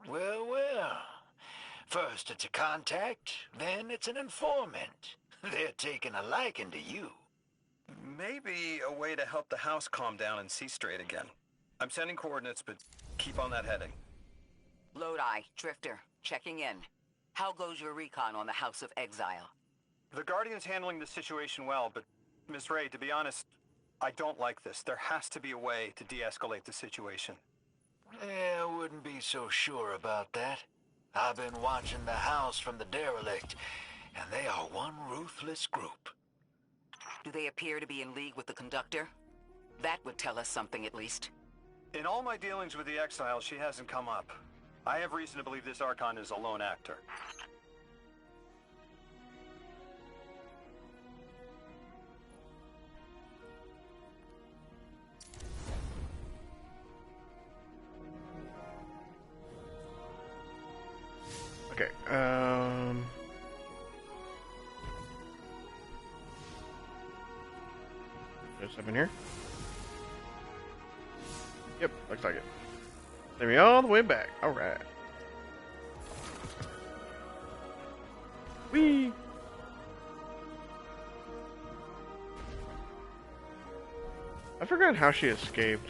Well, well. First it's a contact, then it's an informant. They're taking a liking to you. Maybe a way to help the house calm down and see straight again. I'm sending coordinates, but keep on that heading. Lodi, Drifter, checking in. How goes your recon on the House of Exile? The Guardian's handling the situation well, but Miss Ray, to be honest, I don't like this. There has to be a way to de-escalate the situation. I wouldn't be so sure about that. I've been watching the house from the derelict, and they are one ruthless group. Do they appear to be in league with the Conductor? That would tell us something at least. In all my dealings with the Exile, she hasn't come up. I have reason to believe this Archon is a lone actor. Okay, Just up in here? Yep, looks like it. Send me all the way back. Alright. Whee! I forgot how she escaped.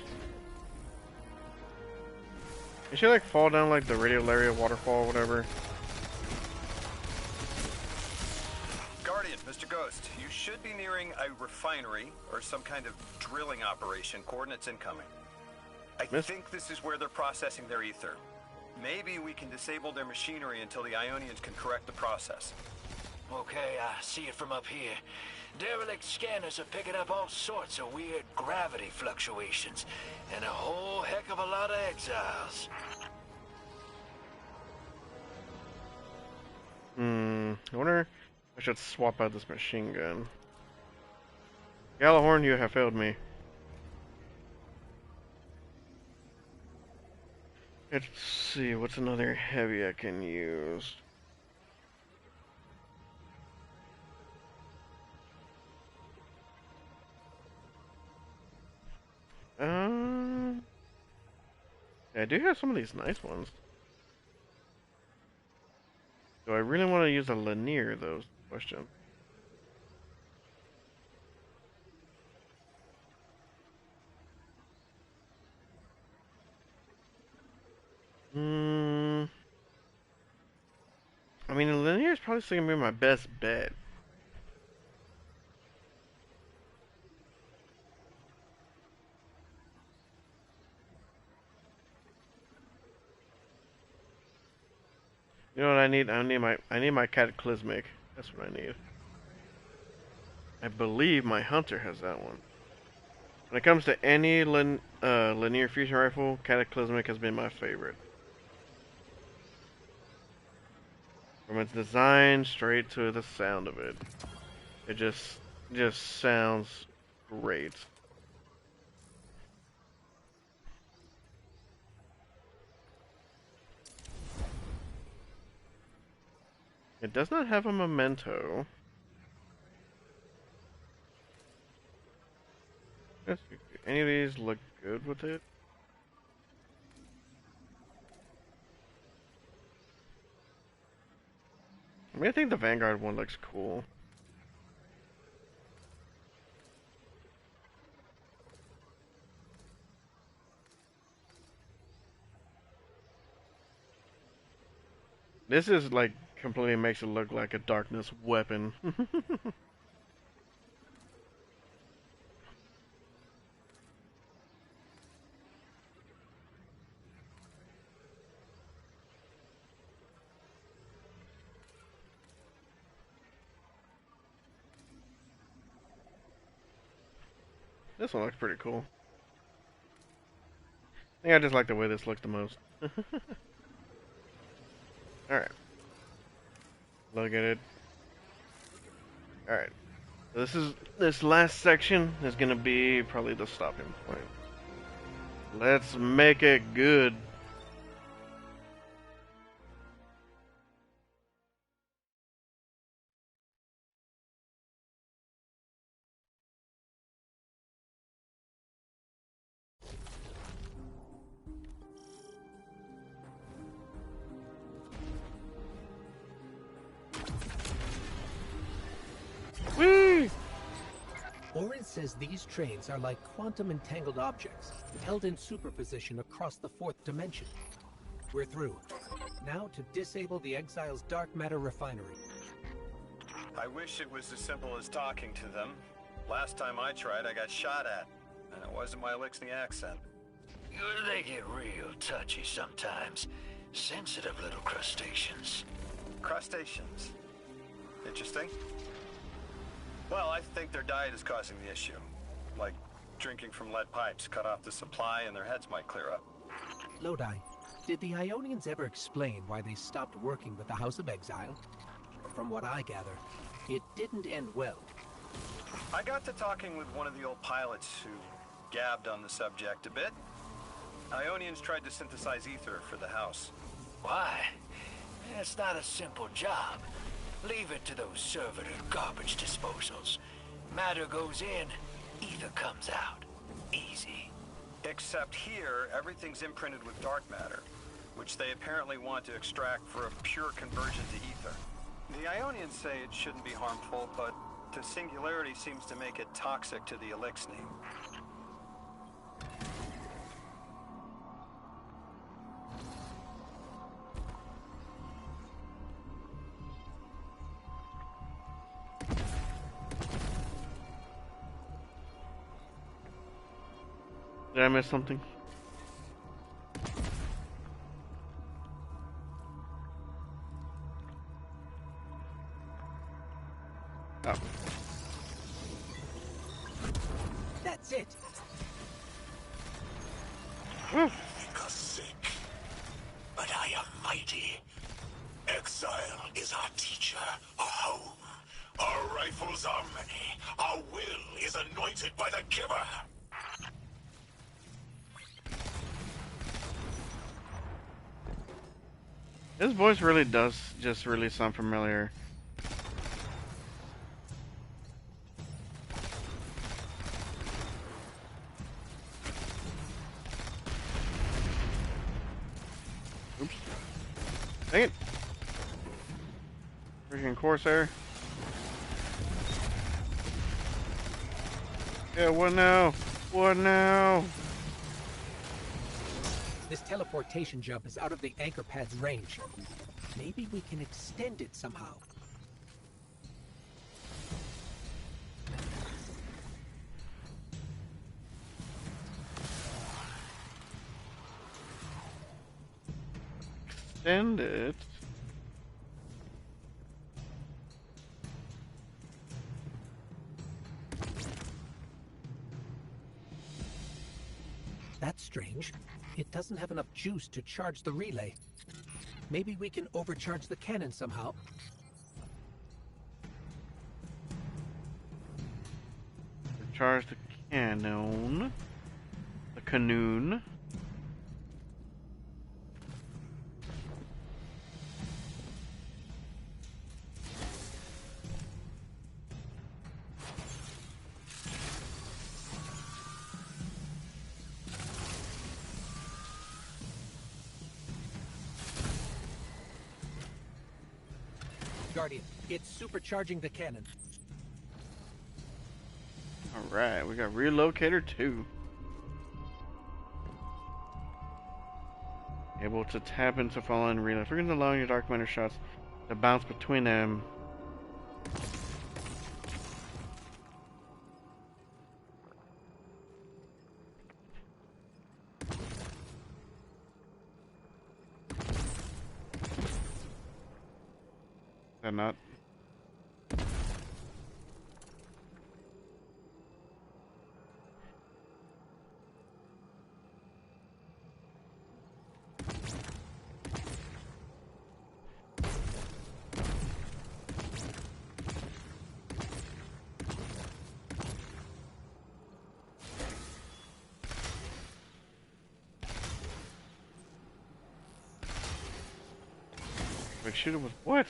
Did she like fall down like the Radiolaria waterfall or whatever? Guardian, Mr. Ghost, you should be nearing a refinery or some kind of drilling operation. Coordinates incoming. I think this is where they're processing their ether. Maybe we can disable their machinery until the Ionians can correct the process. Okay, I see it from up here. Derelict scanners are picking up all sorts of weird gravity fluctuations, and a whole heck of a lot of exiles. I wonder if I should swap out this machine gun. Gallahorn, you have failed me. Let's see, what's another heavy I can use? I do have some of these nice ones. Do I really want to use a Lanier, though, is the question. I mean, the Lanier is probably still going to be my best bet. You know what I need? I need my Cataclysmic. That's what I need. I believe my Hunter has that one. When it comes to any Lanier fusion rifle, Cataclysmic has been my favorite. From its design straight to the sound of it, it just sounds great. It does not have a memento. Any of these look good with it? I mean, I think the Vanguard one looks cool. This is like completely makes it look like a darkness weapon. This one looks pretty cool. I think I just like the way this looks the most. Alright. Look at it. Alright. So this last section is gonna be probably the stopping point. Let's make it good. Orin says these trains are like quantum entangled objects, held in superposition across the fourth dimension. We're through. Now to disable the Exile's dark matter refinery. I wish it was as simple as talking to them. Last time I tried, I got shot at. And it wasn't my Eliksni accent. They get real touchy sometimes. Sensitive little crustaceans. Crustaceans? Interesting. Well, I think their diet is causing the issue. Like drinking from lead pipes cut off the supply and their heads might clear up. Lodi, did the Ionians ever explain why they stopped working with the House of Exile? From what I gather, it didn't end well. I got to talking with one of the old pilots who gabbed on the subject a bit. Ionians tried to synthesize ether for the House. Why? It's not a simple job. Leave it to those servitor garbage disposals. Matter goes in, ether comes out. Easy. Except here, everything's imprinted with dark matter, which they apparently want to extract for a pure conversion to ether. The Ionians say it shouldn't be harmful, but the singularity seems to make it toxic to the Eliksni. Did I miss something? Oh. That's it. Make us sick, but I am mighty. Exile is our teacher, our home. Our rifles are many. Our will is anointed by the giver. His voice really does just really sound familiar. Freaking Corsair. Yeah, what now? What now? This teleportation jump is out of the anchor pad's range. Maybe we can extend it somehow. Extend it. That's strange. It doesn't have enough juice to charge the relay. Maybe we can overcharge the cannon somehow. Charge the cannon. The canoon. Guardian, it's supercharging the cannon. Alright, we got relocator 2. Able to tap into fallen relay. Frequently allowing your dark matter shots to bounce between them. Is that not? Like shoot him with what?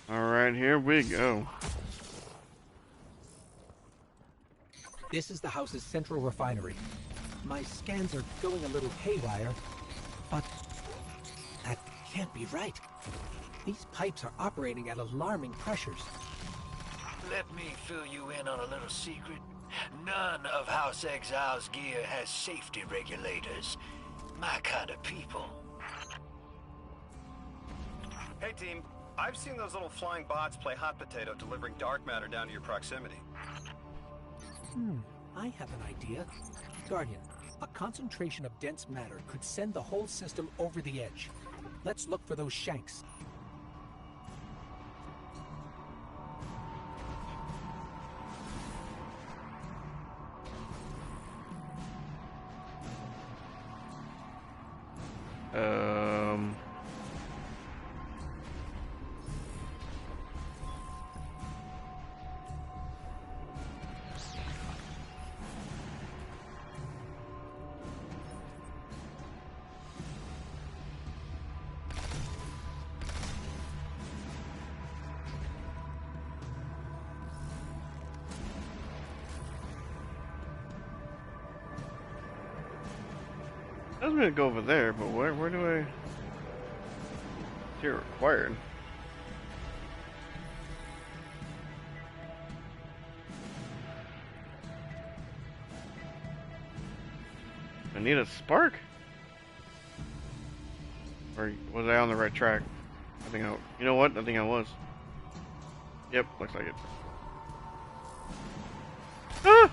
Alright, here we go. This is the house's central refinery. My scans are going a little haywire, but that can't be right. These pipes are operating at alarming pressures. Let me fill you in on a little secret. None of House Exile's gear has safety regulators. My kind of people. Hey team, I've seen those little flying bots play hot potato delivering dark matter down to your proximity. I have an idea. Guardian, a concentration of dense matter could send the whole system over the edge. Let's look for those shanks. I was gonna go over there, but where do I... Here required. I need a spark? Or was I on the right track? I think I... You know what? I think I was. Yep, looks like it. Ah!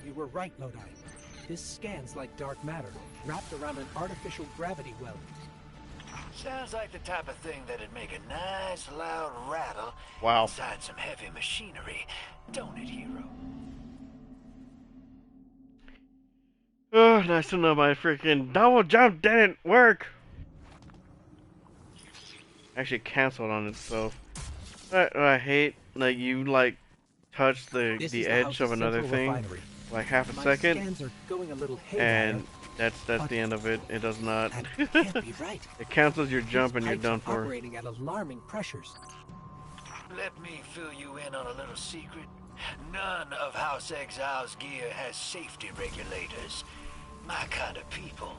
You were right, Lodi. This scans like dark matter, wrapped around an artificial gravity well. Sounds like the type of thing that'd make a nice loud rattle inside some heavy machinery, don't it, hero? Oh, nice to know my freaking double jump didn't work. Actually canceled on itself. I hate that you like touch the edge of another thing. Refinery. like half a My second, scans are going a little haywire, and that's the end of it. It does not. That can't be right. It cancels your jump and you're These done pipes are for. operating at alarming pressures. Let me fill you in on a little secret. None of House Exile's gear has safety regulators. My kind of people.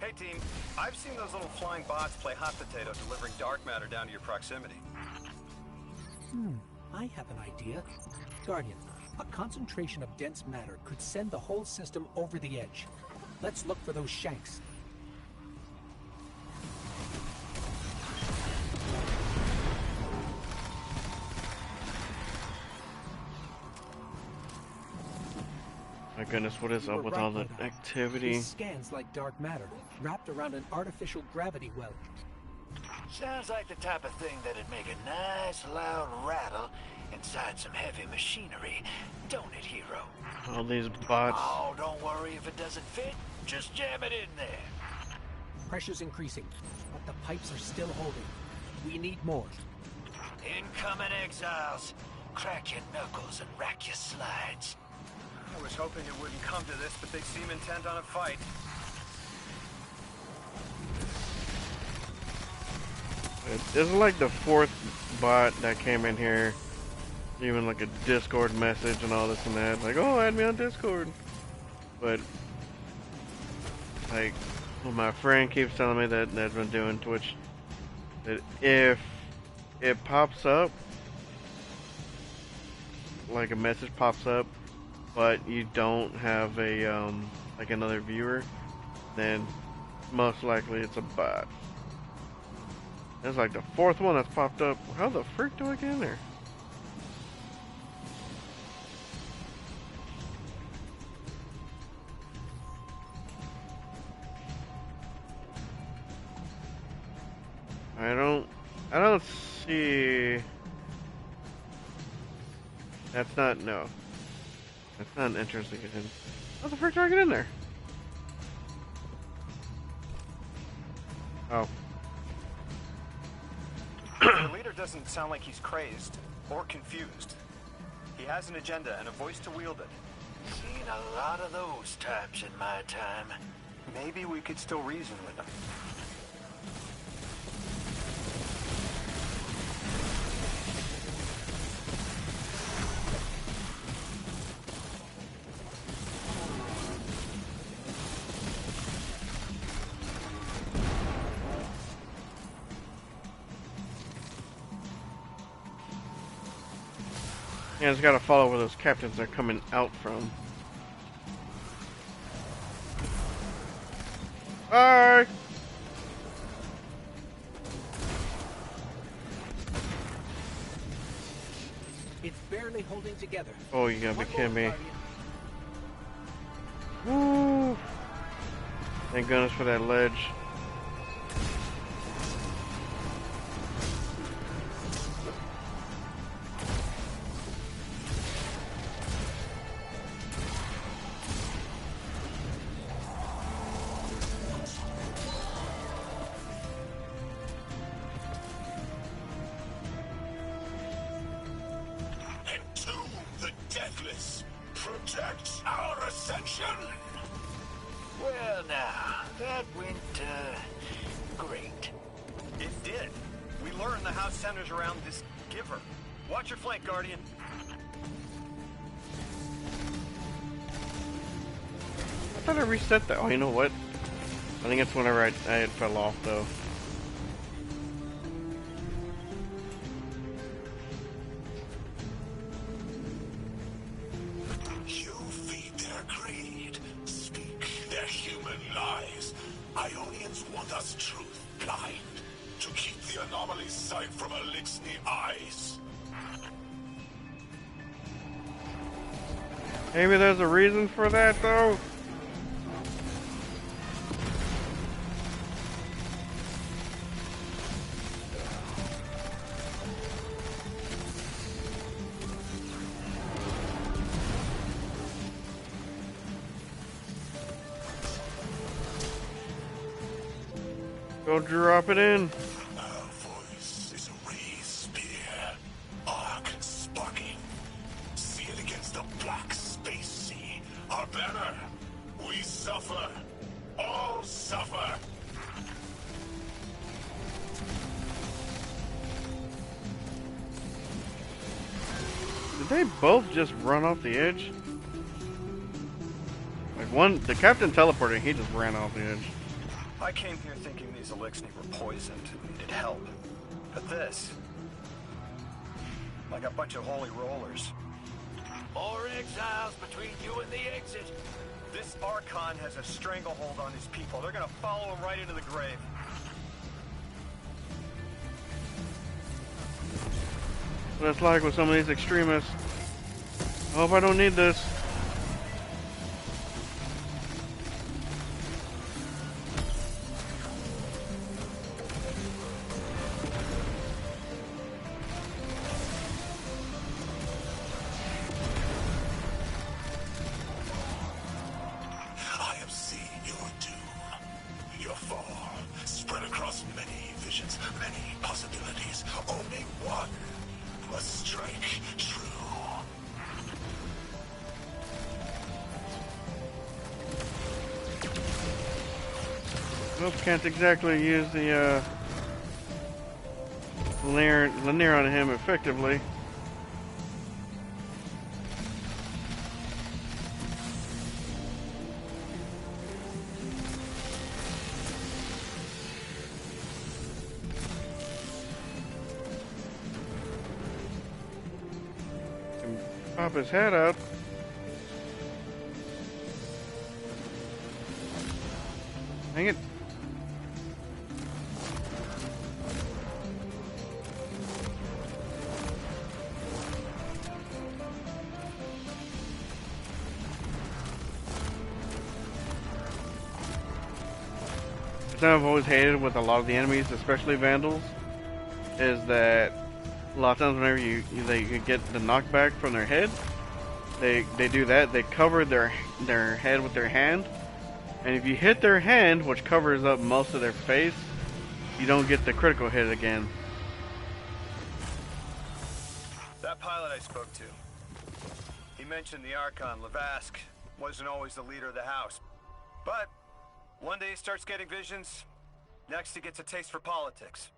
Hey team, I've seen those little flying bots play hot potato delivering dark matter down to your proximity. I have an idea. Guardian, a concentration of dense matter could send the whole system over the edge. Let's look for those shanks. My goodness, what is up with all the activity? This scans like dark matter, wrapped around an artificial gravity well. Sounds like the type of thing that'd make a nice loud rattle inside some heavy machinery, don't it, hero? All these bots. Oh, don't worry if it doesn't fit. Just jam it in there. Pressure's increasing, but the pipes are still holding. We need more. Incoming exiles. Crack your knuckles and rack your slides. I was hoping it wouldn't come to this, but they seem intent on a fight. This is like the fourth bot that came in here. Even like a Discord message and all this and that. Like, oh, add me on Discord. But, like, well, my friend keeps telling me that's been doing Twitch. That if it pops up, like a message pops up, but you don't have a, like another viewer, then most likely it's a bot. That's like the fourth one that's popped up. How the frick do I get in there? I don't see. That's not, no. That's not an entrance to get in. How the frick do I get in there? Oh. The leader doesn't sound like he's crazed or confused. He has an agenda and a voice to wield it. Seen a lot of those types in my time. Maybe we could still reason with him. Yeah, just gotta follow where those captains are coming out from. Bye! It's barely holding together. Oh, you gotta be kidding me. Guardian. Woo! Thank goodness for that ledge. Entomb the deathless. Protect our ascension. Well now, that went, great. It did. We learned the house centers around this giver. Watch your flank, Guardian. I thought I reset that. Oh, you know what? I think it's whenever I had fell off, though. You feed their greed, speak their human lies. Ionians want us truth blind, to keep the anomaly's sight from Elixni eyes. Maybe there's a reason for that, though. Go drop it in. Our voice is a raised spear, arc sparking. See it against the black space sea. Did they both just run off the edge? Like one, the captain teleported, he just ran off the edge. I came here thinking these Elixni were poisoned and needed help. But this... like a bunch of holy rollers. More exiles between you and the exit. This Archon has a stranglehold on his people. They're gonna follow him right into the grave. What it's like with some of these extremists. I hope I don't need this. I have seen your doom, your fall, spread across many visions, many possibilities. Only one must strike true. Nope, can't exactly use the Lanier on him effectively. Can pop his head out. Dang it. Something I've always hated with a lot of the enemies, especially Vandals, is that a lot of times whenever you get the knockback from their head, they do that. They cover their head with their hand, and if you hit their hand, which covers up most of their face, you don't get the critical hit again. That pilot I spoke to, he mentioned the Archon, Lavask, wasn't always the leader of the house. But one day he starts getting visions, next he gets a taste for politics.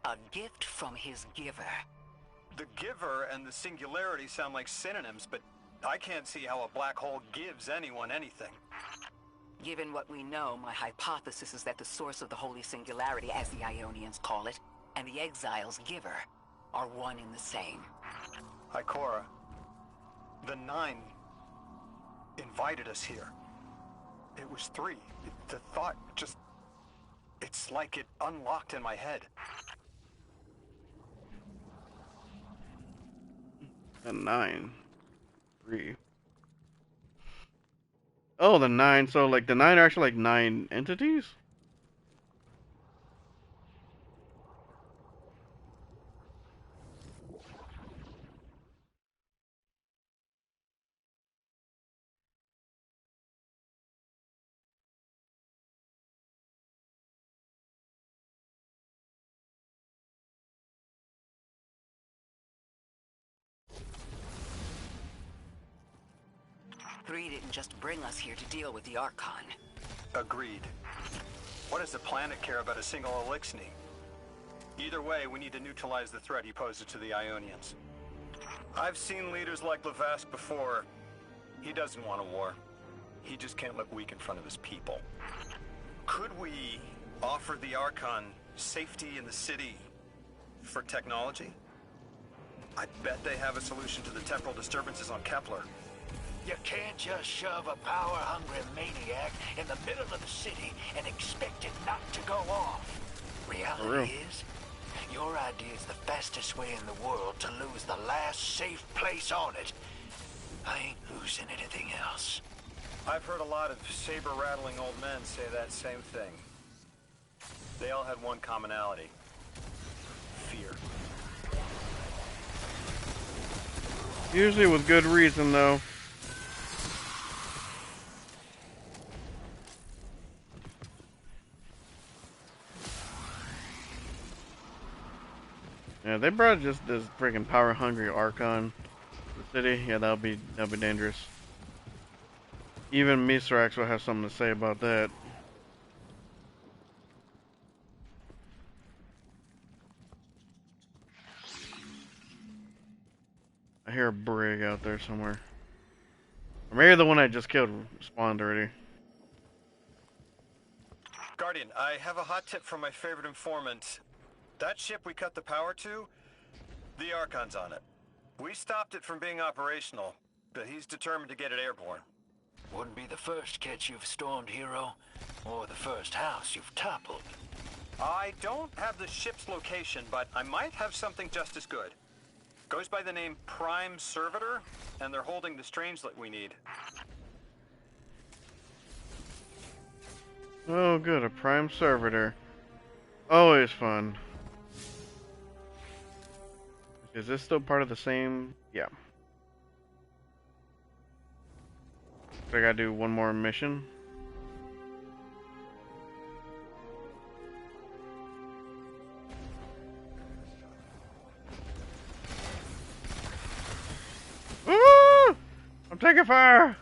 A gift from his giver. The giver and the singularity sound like synonyms, but I can't see how a black hole gives anyone anything. Given what we know, my hypothesis is that the source of the Holy Singularity, as the Ionians call it, and the Exile's giver are one and the same. Ikora, the Nine invited us here. It was 3. The thought just... it's like it unlocked in my head. A 9. 3. Oh, the 9. So, like, the 9 are actually, like, 9 entities? Three didn't just bring us here to deal with the Archon. Agreed. What does the planet care about a single Elixni? Either way, we need to neutralize the threat he poses to the Ionians. I've seen leaders like Lavask before. He doesn't want a war. He just can't look weak in front of his people. Could we offer the Archon safety in the city for technology? I bet they have a solution to the temporal disturbances on Kepler. You can't just shove a power-hungry maniac in the middle of the city and expect it not to go off. Reality is, your idea is the fastest way in the world to lose the last safe place on it. I ain't losing anything else. I've heard a lot of saber-rattling old men say that same thing. They all had one commonality. Fear. Usually with good reason, though. Yeah, they brought just this freaking power-hungry Archon to the city. Yeah, that'll be dangerous. Even Mithrax will have something to say about that. I I hear a brig out there somewhere. Or maybe the one I just killed spawned already. Guardian, I have a hot tip from my favorite informant. That ship we cut the power to, the Archon's on it. We stopped it from being operational, but he's determined to get it airborne. Wouldn't be the first catch you've stormed, hero, or the first house you've toppled. I don't have the ship's location, but I might have something just as good. Goes by the name Prime Servitor, and they're holding the Strangelet we need. Oh, good, a Prime Servitor. Always fun. Is this still part of the same? Yeah. So I gotta do one more mission. Woo! I'm taking fire!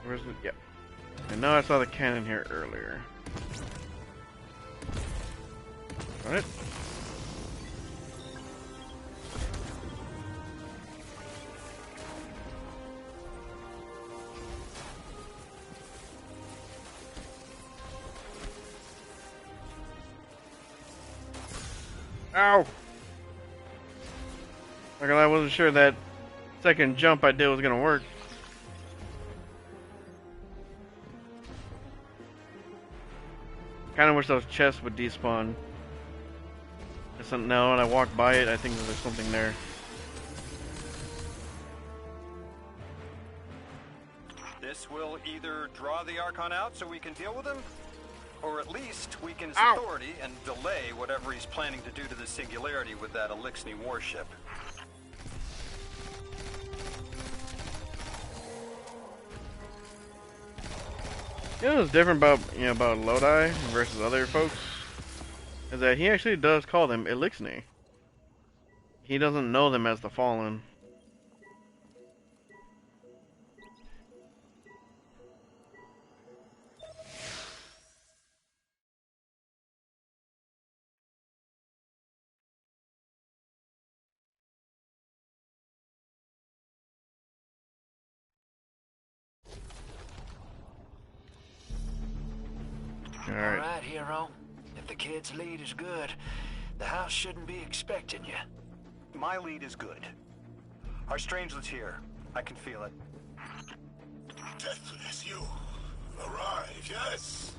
Where's the... Yep. I know I saw the cannon here earlier. Alright. Ow! I wasn't sure that second jump I did was gonna work. Kind of wish those chests would despawn. No, when I walk by it, I think there's something there. This will either draw the Archon out so we can deal with him, or at least weaken his Ow. authority and delay whatever he's planning to do to the Singularity with that Elixni warship. You know what's different about about Lodi versus other folks is that he actually does call them Elixni. He doesn't know them as the Fallen. All right, hero. If the kid's lead is good, the house shouldn't be expecting you. My lead is good. Our Strangelet's here. I can feel it. Deathless, you arrived, yes,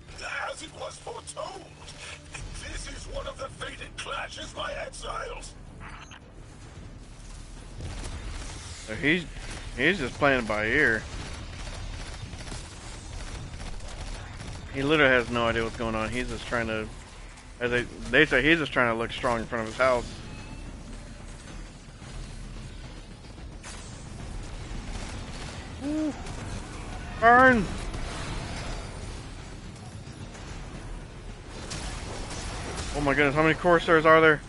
as it was foretold. This is one of the fated clashes, my exiles. So he's just playing it by ear. He literally has no idea what's going on. He's just trying to, as they say, he's just trying to look strong in front of his house. Ooh. Burn! Oh my goodness, how many Corsairs are there?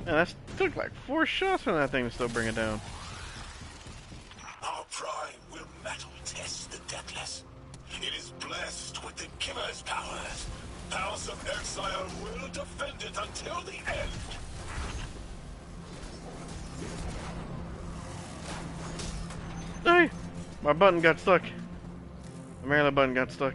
Man, that took like 4 shots from that thing to still bring it down. Our prime will metal test the Deathless. It is blessed with the Giver's powers. House of Exile will defend it until the end. Hey! My button got stuck. The melee button got stuck.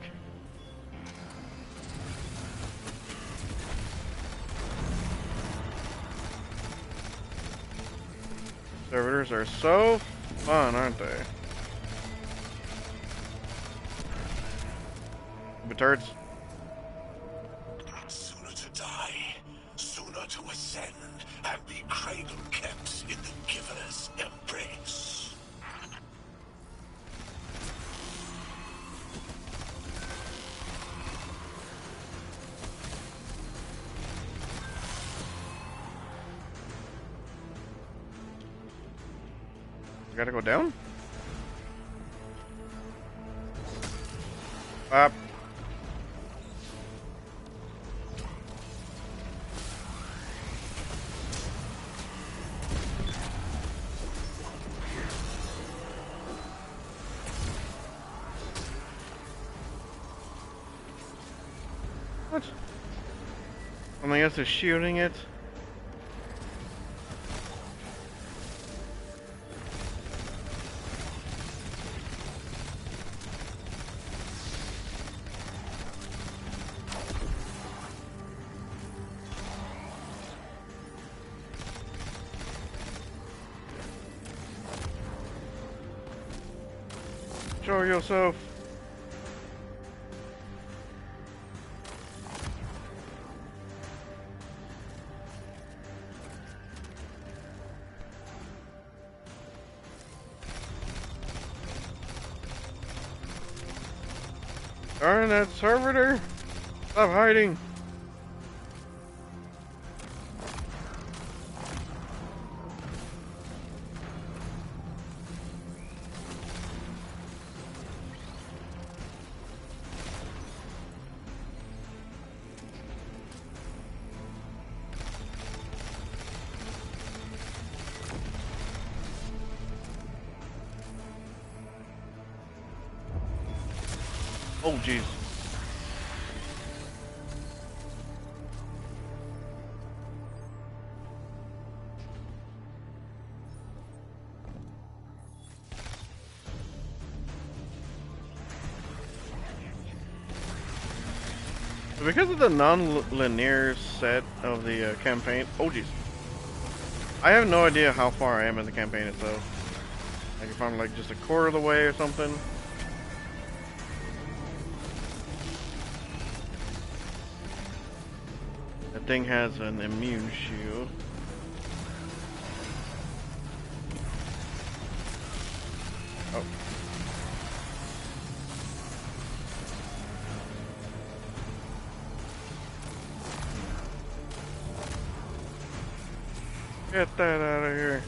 Servitors are so fun, aren't they? The turrets. Sooner to die, sooner to ascend, and be cradle kept in the Giver's embrace. I gotta go down? Up. What? Something else is shooting it? Show yourself. Darn that servitor! Stop hiding! Oh, jeez. Because of the non-linear set of the campaign, oh jeez, I have no idea how far I am in the campaign itself. Like if I'm like just a quarter of the way or something. That thing has an immune shield. Oh. Get that out of here.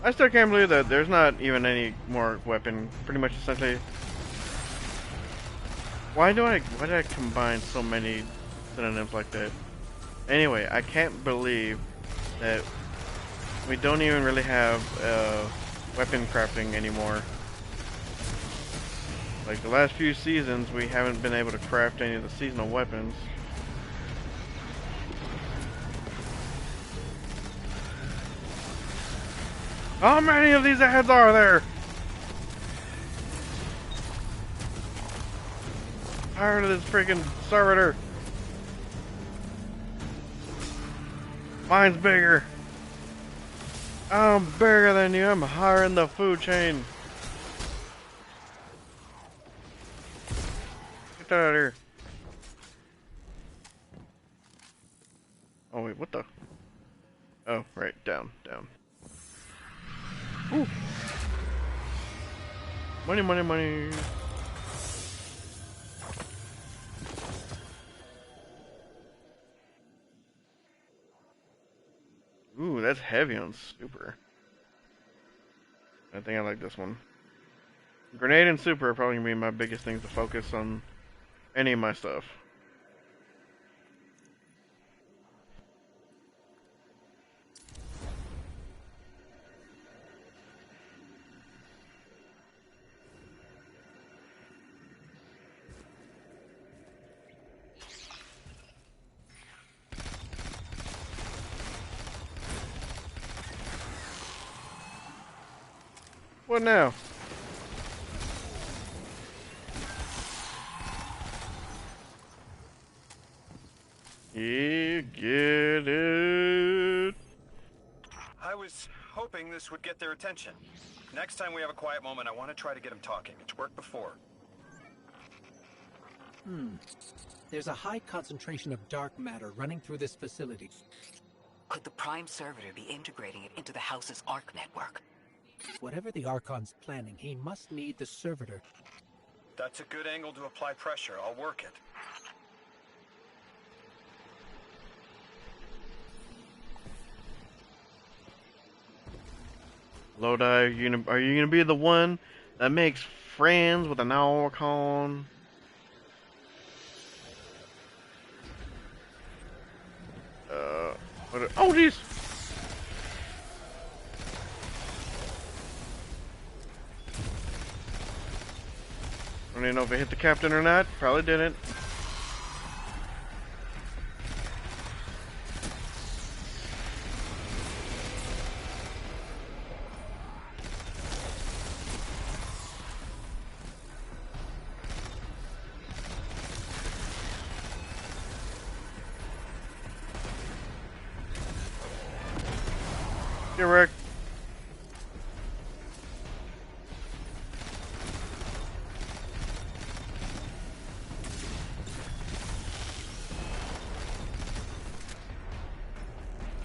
I still can't believe that there's not even any more weapon. Pretty much essentially. Why did I combine so many synonyms like that? Anyway, I can't believe that we don't even really have weapon crafting anymore. Like the last few seasons, we haven't been able to craft any of the seasonal weapons. How many of these ads are there? Tired of this freaking servitor. Mine's bigger. I'm bigger than you. I'm higher in the food chain. Get that out of here. Oh wait, what the? Oh, right, down. Ooh. Money. Ooh, that's heavy on super. I think I like this one. Grenade and super are probably gonna be my biggest things to focus on any of my stuff. What now? You get it. I was hoping this would get their attention. Next time we have a quiet moment, I want to try to get them talking. It's worked before. There's a high concentration of dark matter running through this facility. Could the Prime Servitor be integrating it into the House's Arc network? Whatever the Archon's planning, he must need the Servitor. That's a good angle to apply pressure. I'll work it. Lodi, are you gonna be the one that makes friends with an Archon? Oh jeez! don't even know if it hit the captain or not. Probably didn't. Get wrecked.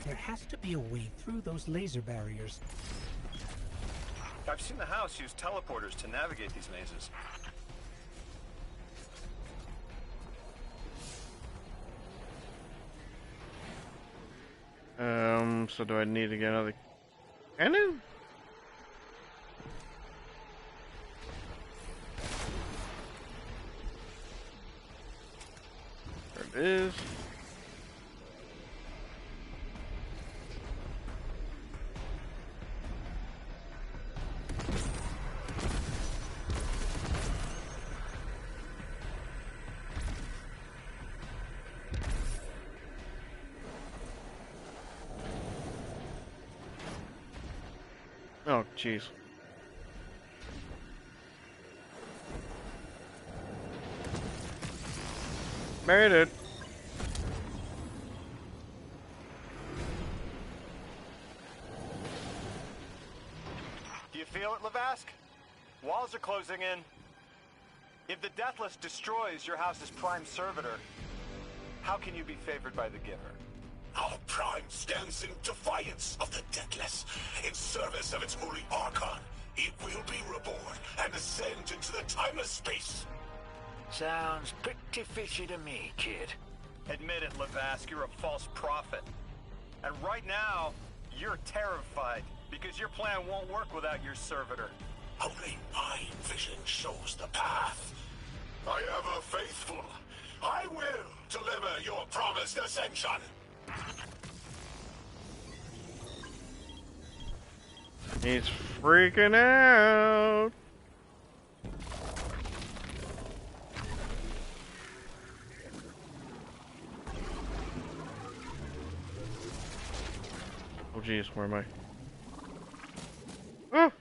There has to be a way through those laser barriers. I've seen the house use teleporters to navigate these mazes. So do I need to get another cannon? There it is. Oh, jeez. Made it. Do you feel it, Lavask? Walls are closing in. If the Deathless destroys your house's prime servitor, how can you be favored by the Giver? Our Prime stands in defiance of the Deathless. In service of its holy Archon, it will be reborn and ascend into the timeless space. Sounds pretty fishy to me, kid. Admit it, Lavask, you're a false prophet. And right now, you're terrified because your plan won't work without your servitor. Only my vision shows the path. I am faithful. I will deliver your promised ascension. He's freaking out. Oh jeez, where am I? Oh!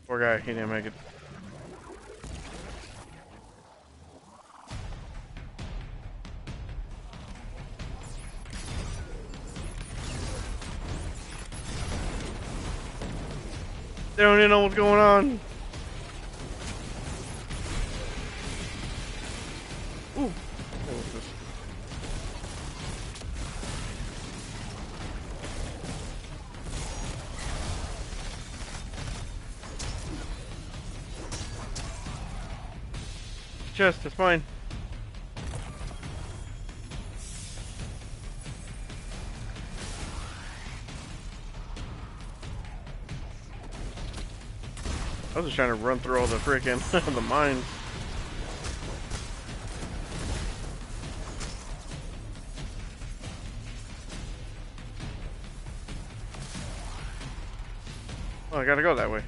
Poor guy, he didn't make it. They don't even know what's going on. Ooh, what was this? Chest, it's mine. I was just trying to run through all the freaking the mines. Oh, I gotta go that way.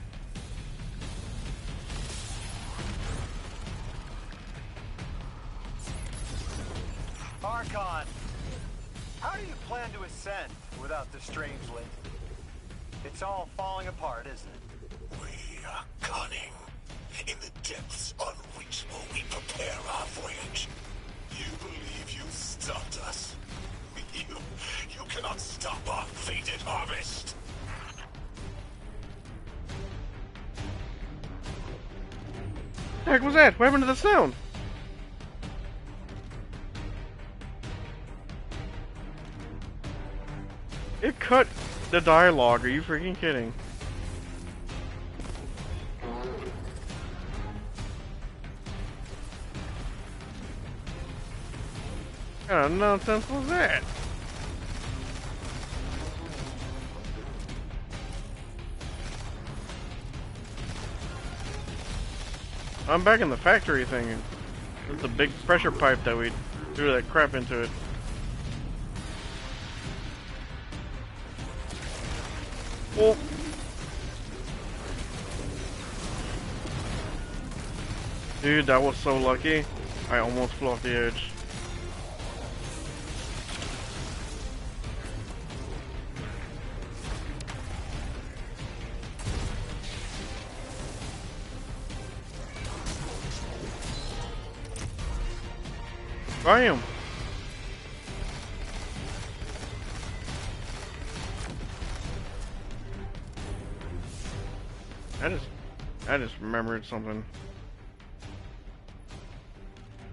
Archon, how do you plan to ascend without the Strangeling? It's all falling apart, isn't it? We are cunning. In the depths unreachable, we prepare our voyage. You believe you stopped us? You cannot stop our fated harvest. What the heck was that? What happened to the sound? It cut the dialogue. Are you freaking kidding? What kind of nonsense was that? I'm back in the factory thing. It's a big pressure pipe that we threw that crap into it. Oh. Dude, that was so lucky. I almost flew off the edge. Try him. I just remembered something.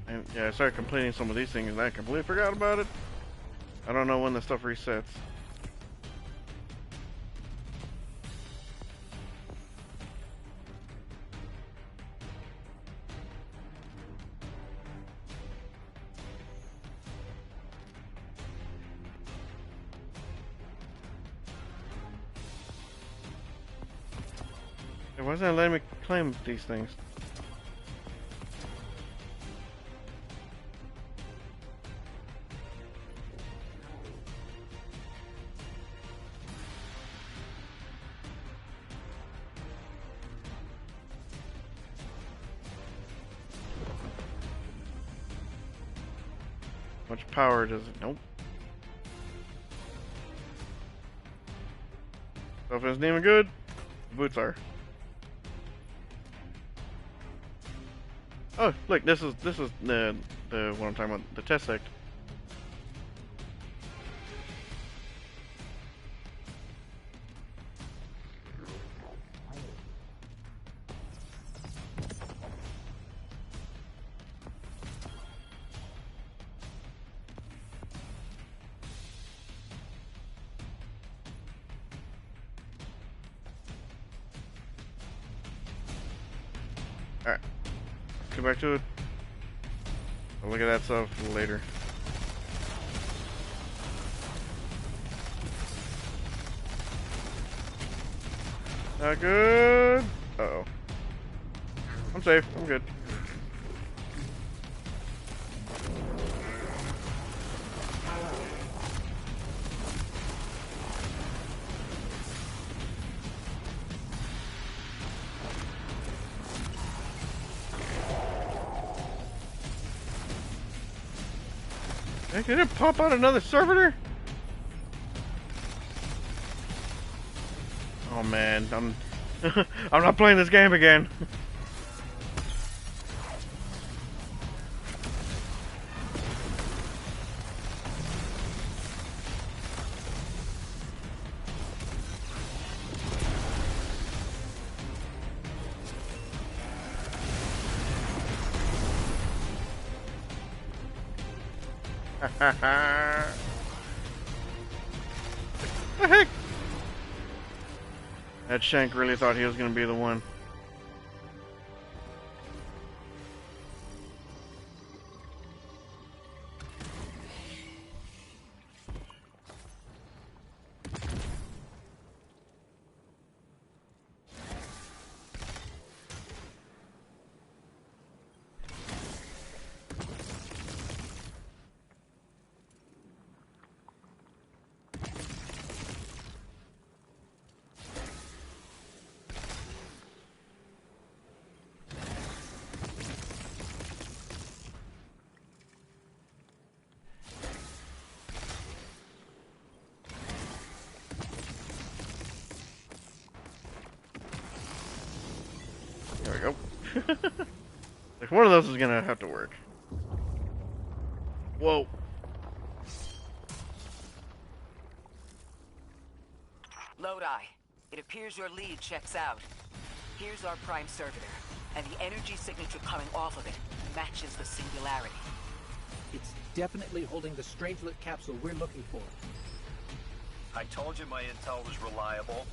And yeah, I started completing some of these things and I completely forgot about it. I don't know when the stuff resets. Why isn't it letting me claim these things? How much power does it? Nope. Stuff isn't even good. The boots are. Oh, look, this is the what I'm talking about, the test sect. Alright. Go back to it. I'll look at that stuff later. Not good. Uh-oh. I'm safe. I'm good. Hey, did it pop out another servitor? Oh man, I'm I'm not playing this game again. The heck? That Shank really thought he was gonna be the one. There we go. Like one of those is gonna have to work. Whoa. Lodi, it appears your lead checks out. Here's our prime servitor, and the energy signature coming off of it matches the singularity. It's definitely holding the Strangelet capsule we're looking for. I told you my intel was reliable.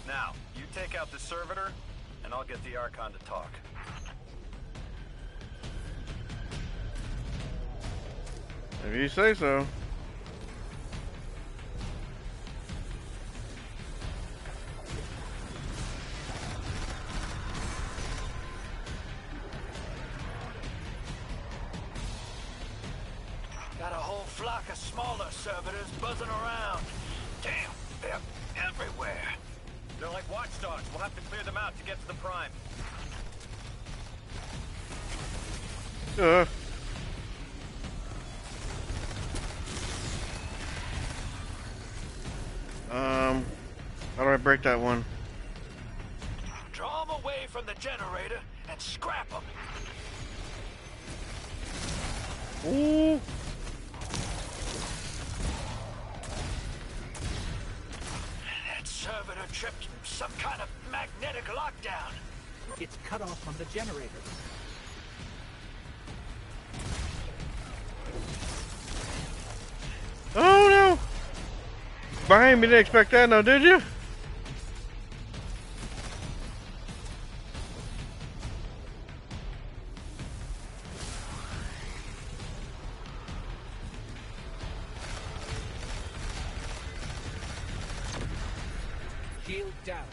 Now, you take out the servitor, and I'll get the Archon to talk. If you say so. Got a whole flock of smaller servitors buzzing around. Damn, they're everywhere. They're like watchdogs. We'll have to clear them out to get to the Prime. How do I break that one? Draw them away from the generator and scrap them. Ooh. That servitor tripped some kind of magnetic lockdown. It's cut off from the generator. Oh no! Behind me, didn't expect that now, did you? Shield down.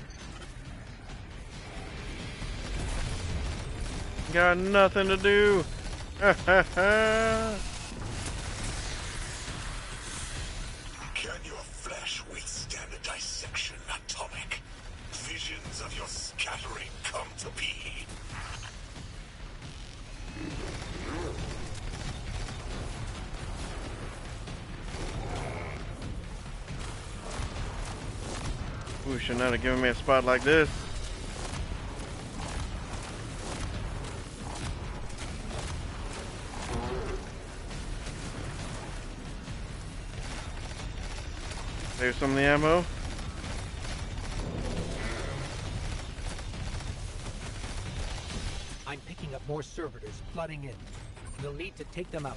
Got nothing to do. Can your flesh withstand a dissection, Atomic? Visions of your scattering come to be. Ooh, should not have given me a spot like this. There's some of the ammo. I'm picking up more servitors flooding in. We'll need to take them out.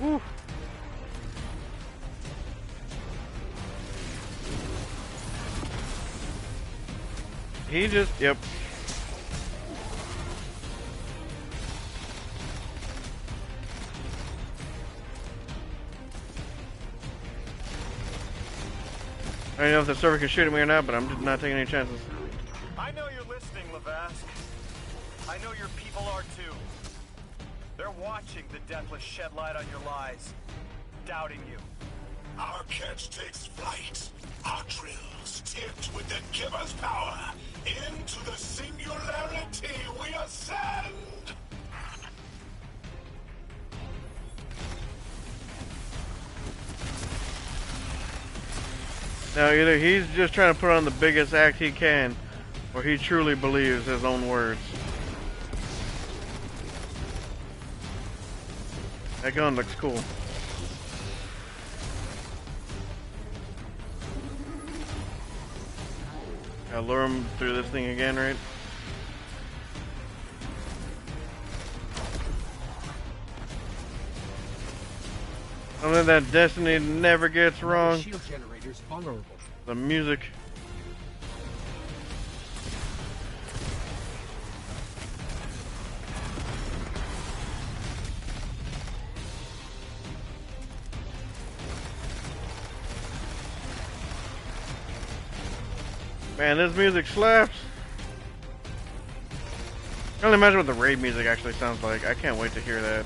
Woo. He just, yep. I don't know if the server can shoot at me or not, but I'm just not taking any chances. I know you're listening, Lavask. I know your people are too. They're watching the Deathless shed light on your lies, doubting you. Our catch takes flight. Our drills tipped with the giver's power. Into the singularity we ascend! Now, either he's just trying to put on the biggest act he can, or he truly believes his own words. That gun looks cool. I'll lure him through this thing again, right? Something that Destiny never gets wrong. The shield generator's vulnerable. The music. Man, this music slaps. I can only imagine what the raid music actually sounds like. I can't wait to hear that.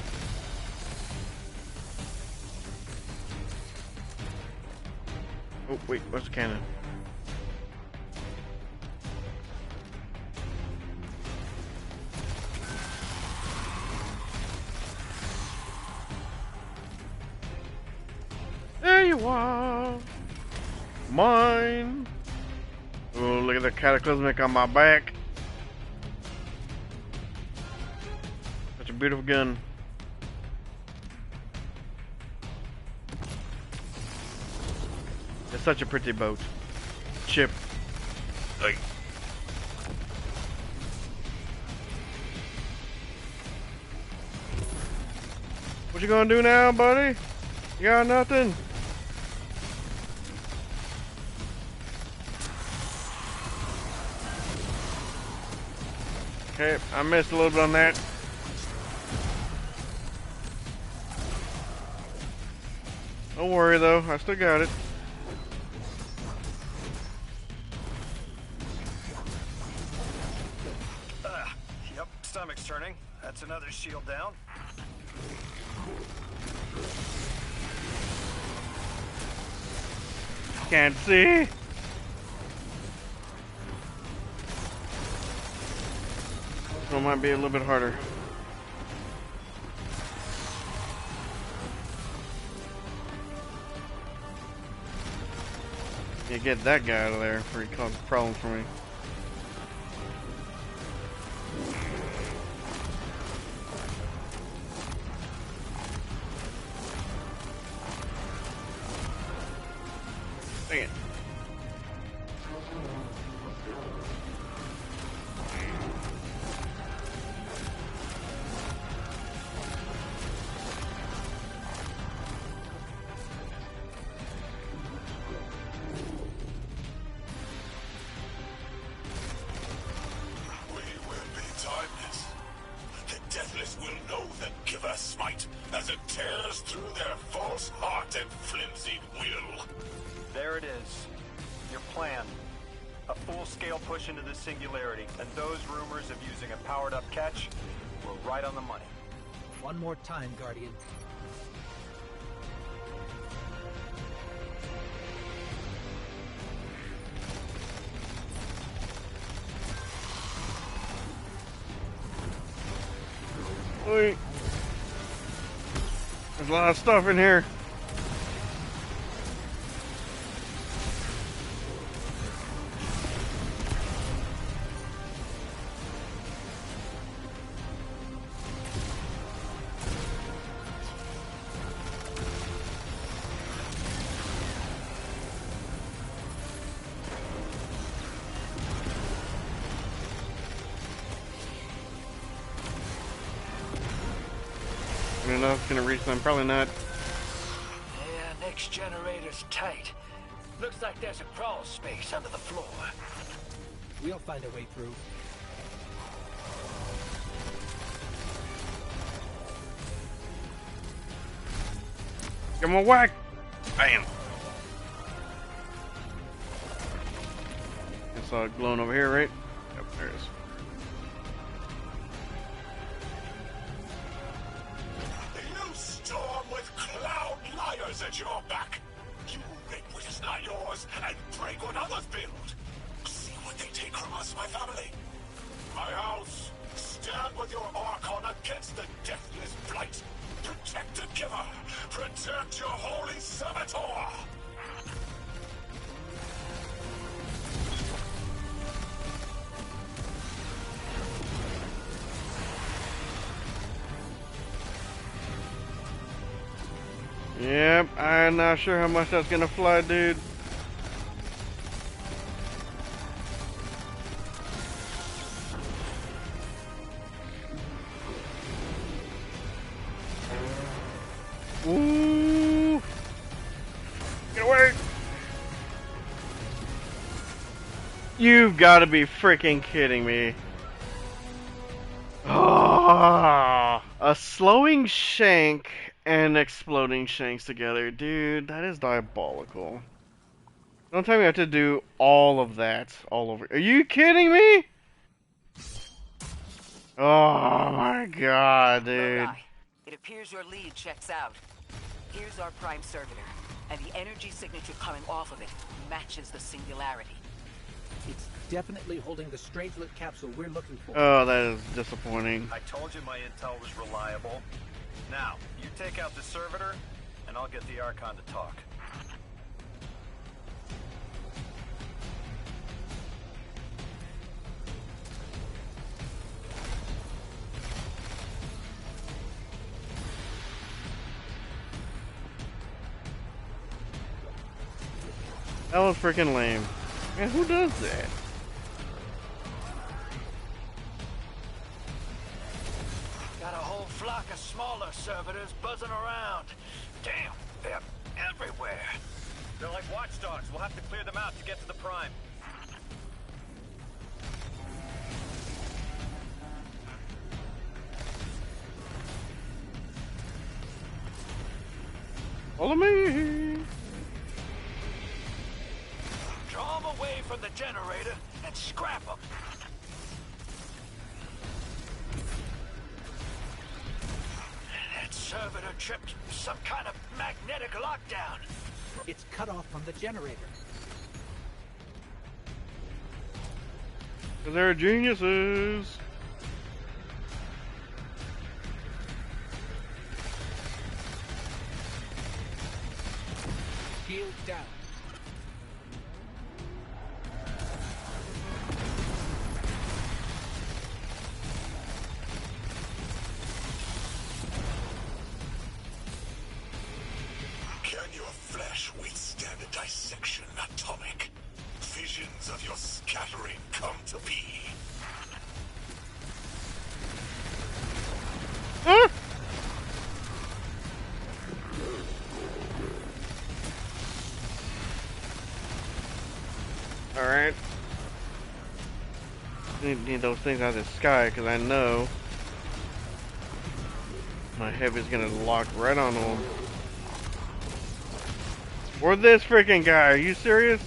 Oh, wait, what's the cannon? There you are. Mine. Oh, look at the cataclysmic on my back. Such a beautiful gun. It's such a pretty boat. Ship. Like. What you gonna do now, buddy? You got nothing? Okay, I missed a little bit on that. Don't worry though, I still got it. Yep, stomach's turning. That's another shield down. Can't see. So it might be a little bit harder. Yeah, get that guy out of there before he causes problems for me. Dang it. Singularity, and those rumors of using a powered-up catch were right on the money. One more time, Guardian. Wait. There's a lot of stuff in here. I don't know if it's gonna reach them. Probably not. Yeah, next generator's tight. Looks like there's a crawl space under the floor. We'll find a way through. Give him a whack! Bam! I saw it glowing over here, right? Yep, there it is. You storm with cloud liars at your back. You rape what is not yours and break what others build. See what they take from us, my family. My house. Stand with your Archon against the deathless blight. Protect the giver. Protect your holy servitor. Yep, I'm not sure how much that's gonna fly, dude. Ooh! Get away! You've got to be freaking kidding me. Oh, a slowing shank and exploding shanks together. Dude, that is diabolical. Don't tell me I have to do all of that all over. Are you kidding me? Oh my god, dude. It appears your lead checks out. Here's our prime servitor, and the energy signature coming off of it matches the singularity. It's definitely holding the Strangelet capsule we're looking for. Oh, that is disappointing. I told you my intel was reliable. Now, you take out the servitor, and I'll get the Archon to talk. That was freaking lame. Man, who does that? Got a whole flock of smaller servitors buzzing around. Damn, they're everywhere. They're like watchdogs. We'll have to clear them out to get to the Prime. Follow me. Draw them away from the generator and scrap them. That servitor tripped some kind of magnetic lockdown. It's cut off from the generator. 'Cause they're geniuses. Shield down. Can your flesh withstand a dissection, Atomic? Visions of your scattering come to be. Huh? Alright. Need those things out of the sky, because I know my heavy's gonna lock right onto them. Or this freaking guy, are you serious?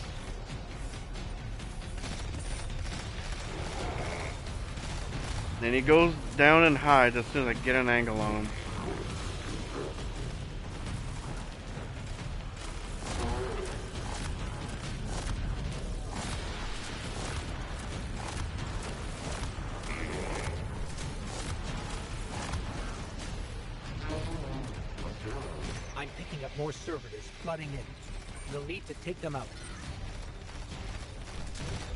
And he goes down and hides as soon as I get an angle on him. I'm picking up more servitors flooding in. We'll need to take them out.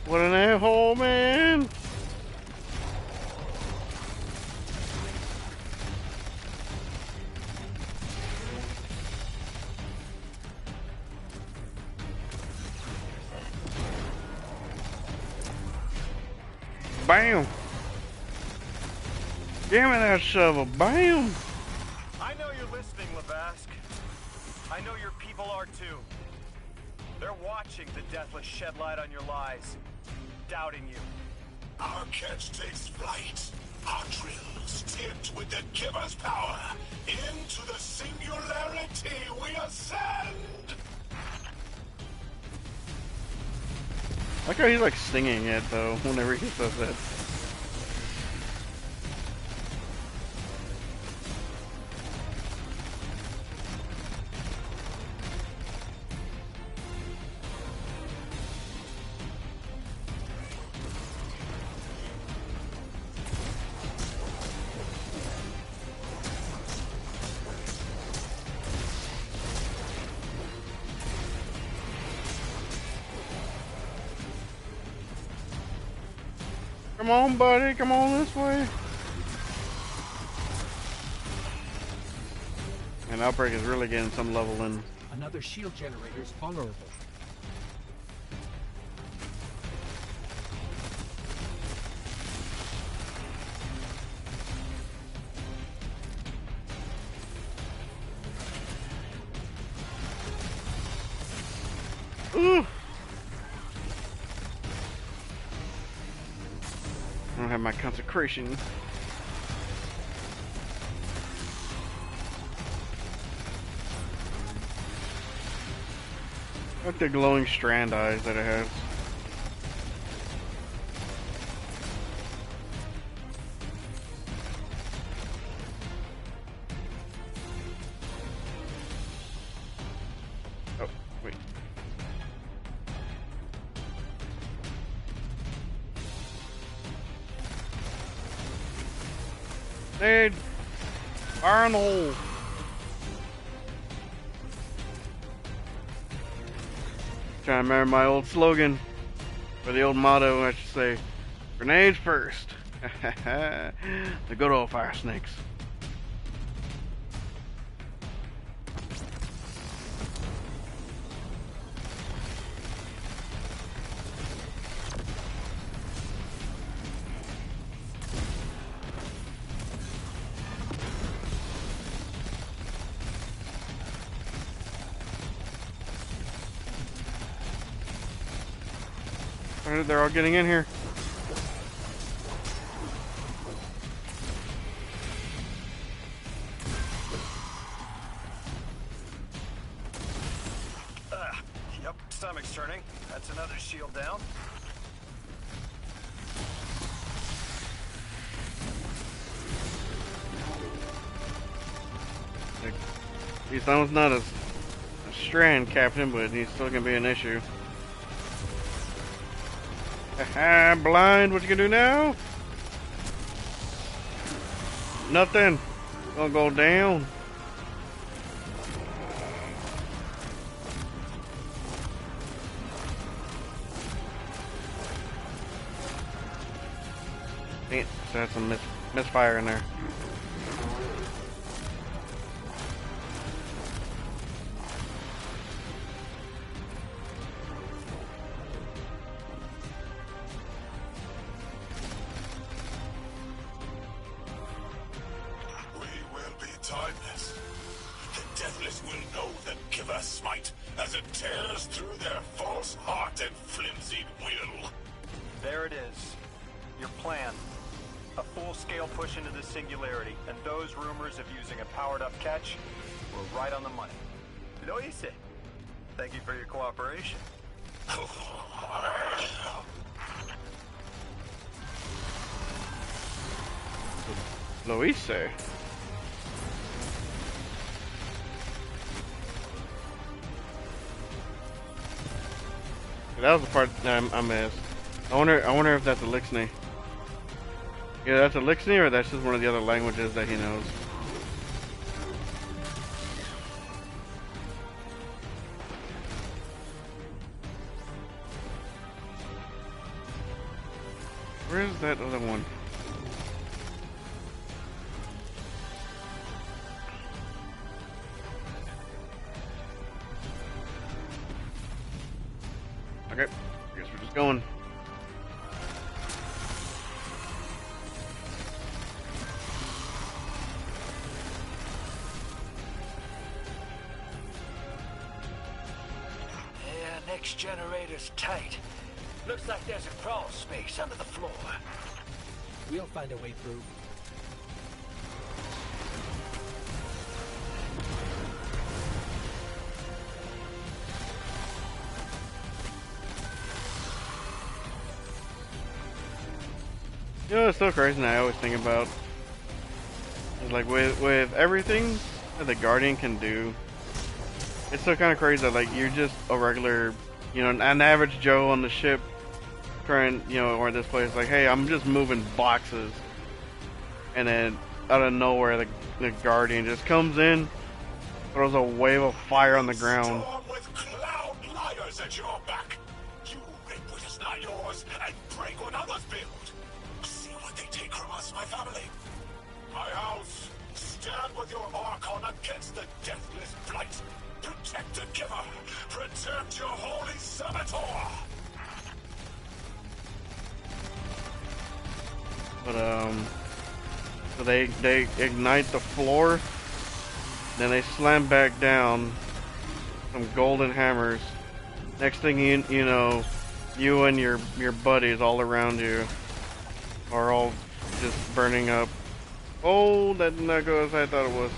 What an a-hole, man! Bam! Give me that shovel, bam! I know you're listening, Lavask. I know your people are too. They're watching the Deathless shed light on your lies, doubting you. Our catch takes flight. Our drills tipped with the Giver's power. Into the singularity we ascend! I like how he's like singing it though, whenever he says that. Come on, buddy, come on this way. And Outbreak is really getting some level in. Another shield generator is vulnerable. Ooh. I don't have my consecration. Like the glowing strand eyes that it has. Oh, wait. Dude, fire in the hole. Trying to remember my old slogan, or the old motto, I should say. Grenades first. The good old fire snakes. They're all getting in here. Yep, stomach's turning. That's another shield down. At least that one's not a strand captain, but he's still gonna be an issue. Haha, blind. What you gonna do now? Nothing. Gonna go down. Dang it. So that's some misfire in there. Timeless. The Deathless will know the Giver's smite as it tears through their false heart and flimsy will. There it is. Your plan. A full-scale push into the Singularity, and those rumors of using a powered-up catch were right on the money. Lo hice. Thank you for your cooperation. Lo hice. That was the part that I missed. I wonder if that's Eliksni. Yeah, that's Eliksni, or that's just one of the other languages that he knows. Where's that other one? Okay, I guess we're just going. Yeah, next generator's tight. Looks like there's a crawl space under the floor. We'll find a way through. You know, it's so crazy, and I always think about is like with everything that the Guardian can do. It's so kind of crazy that like you're just a regular, you know, an average Joe on the ship, trying, you know, or this place like, hey, I'm just moving boxes, and then out of nowhere the Guardian just comes in, throws a wave of fire on the ground. Storm with cloud liars at your back. You rip what is not yours and break what others build. See what they take from us, my family. My house, stand with your Archon against the Deathless Blight. Protect the Giver. Protect your holy Saboteur. But so they ignite the floor, then they slam back down some golden hammers. Next thing you know, you and your buddies all around you are all just burning up. Oh, that did not go as I thought it was.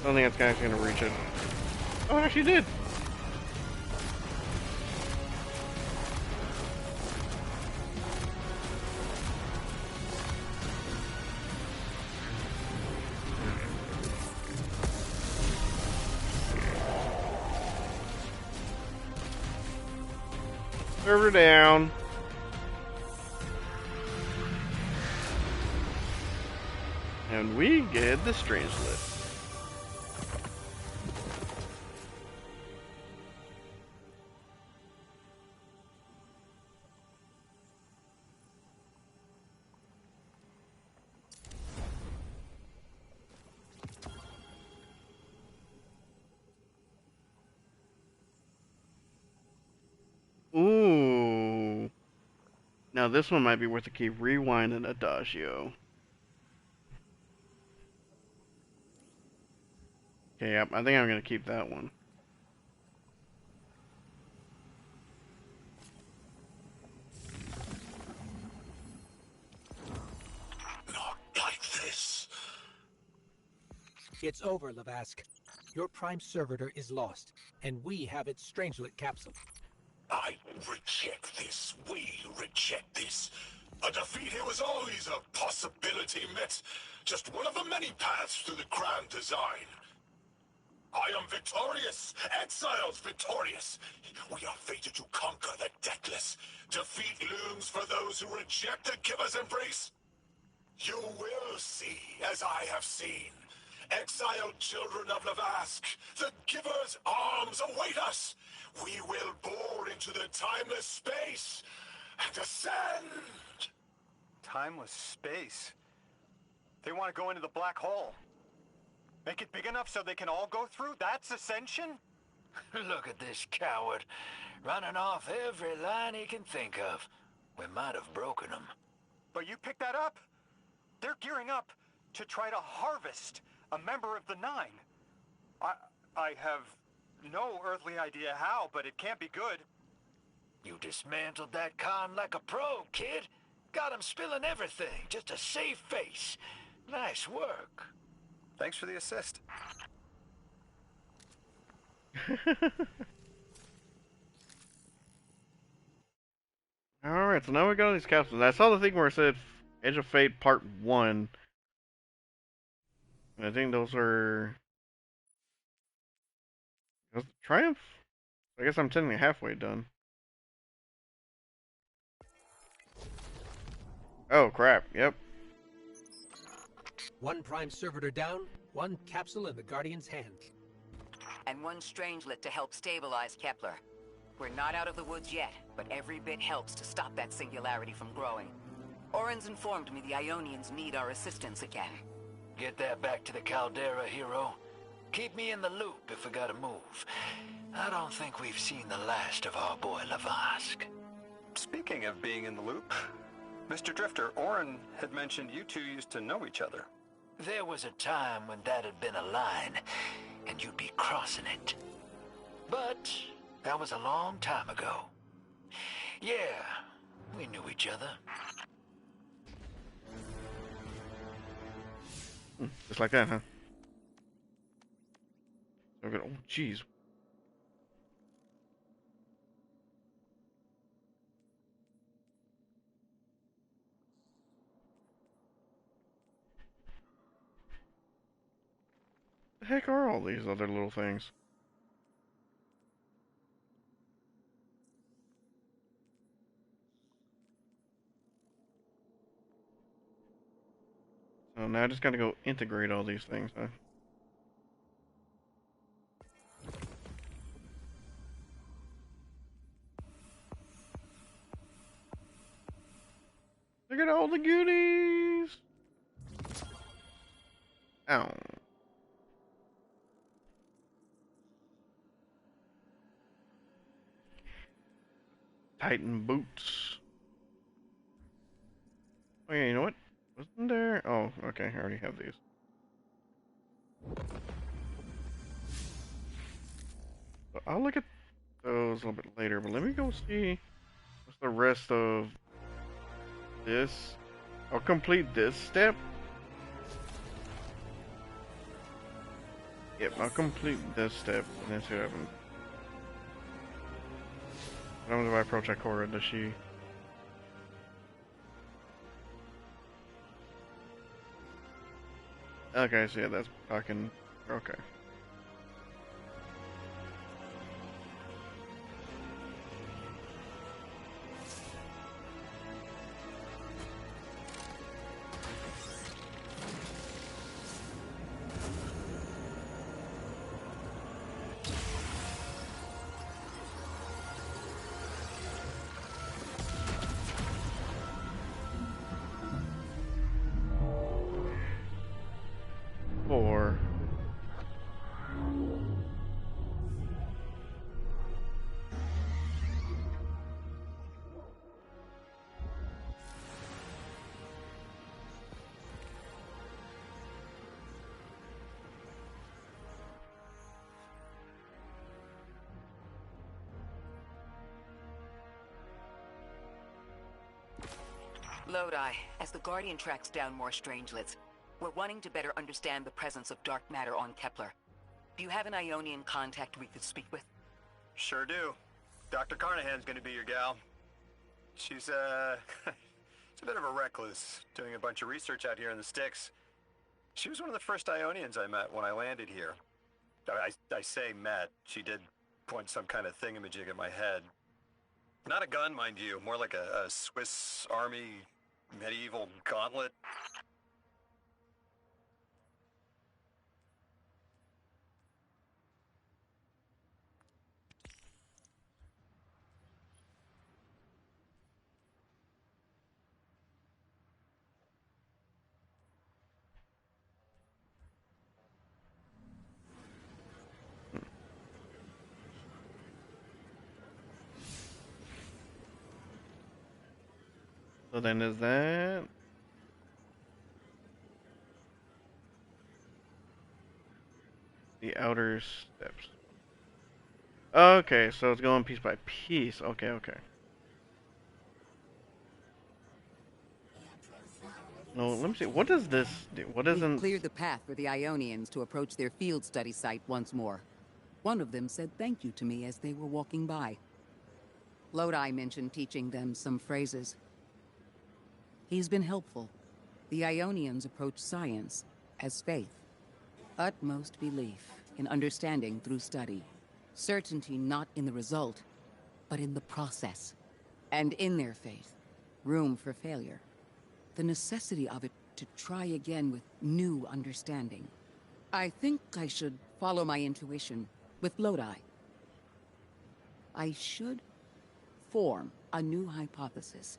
I don't think it's actually gonna reach it. Oh, it actually did. Server down. And we get the strange list. Ooh. Now this one might be worth a keep. Rewind and Adagio. Okay, yep, I think I'm gonna keep that one. Not like this. It's over, Lavask. Your Prime Servitor is lost, and we have its Strangelet capsule. I reject this. We reject this. A defeat here was always a possibility, Met. Just one of the many paths to the grand design. I am victorious! Exiles victorious! We are fated to conquer the deathless. Defeat looms for those who reject the Giver's embrace. You will see, as I have seen. Exiled children of Lavask, the Giver's arms await us. We will bore into the timeless space and ascend. Timeless space? They want to go into the black hole. Make it big enough so they can all go through? That's ascension? Look at this coward, running off every line he can think of. We might have broken him. But you picked that up. They're gearing up to try to harvest a member of the Nine. I have no earthly idea how, but it can't be good. You dismantled that con like a pro, kid. Got him spilling everything, just to save face. Nice work. Thanks for the assist. Alright, so now we got all these capsules. I saw the thing where it said Edge of Fate Part 1. And I think those are... Was it Triumph? I guess I'm technically halfway done. Oh, crap. Yep. One prime servitor down, one capsule in the Guardian's hand. And one strangelet to help stabilize Kepler. We're not out of the woods yet, but every bit helps to stop that singularity from growing. Orin's informed me the Ionians need our assistance again. Get that back to the Caldera, hero. Keep me in the loop if we gotta move. I don't think we've seen the last of our boy Lavask. Speaking of being in the loop, Mr. Drifter, Orin had mentioned you two used to know each other. There was a time when that had been a line, and you'd be crossing it. But that was a long time ago. Yeah, we knew each other. Just like that, huh? Oh, jeez. The heck are all these other little things? So now I just gotta go integrate all these things, huh? Look at all the goodies! Ow. Titan boots. Oh yeah, you know what? Wasn't there? Oh, okay, I already have these. But I'll look at those a little bit later, but let me go see what's the rest of this. I'll complete this step. Yep, I'll complete this step and then see what happens. What happens if I approach Ikora? Does she... Okay, so yeah, that's fucking... Okay. Lodi, as the Guardian tracks down more strangelets, we're wanting to better understand the presence of dark matter on Kepler. Do you have an Ionian contact we could speak with? Sure do. Dr. Carnahan's gonna be your gal. She's She's a bit of a recluse, doing a bunch of research out here in the sticks. She was one of the first Ionians I met when I landed here. I say met. She did point some kind of thingamajig at my head. Not a gun, mind you, more like a Swiss Army medieval gauntlet. So then is that... the outer steps. Okay, so it's going piece by piece. Okay, okay. No, let me see. What does this do? What doesn't... We've cleared the path for the Ionians to approach their field study site once more. One of them said thank you to me as they were walking by. Lodi mentioned teaching them some phrases. He's been helpful. The Ionians approach science as faith. Utmost belief in understanding through study. Certainty not in the result, but in the process. And in their faith, room for failure. The necessity of it to try again with new understanding. I think I should follow my intuition with Lodi. I should form a new hypothesis.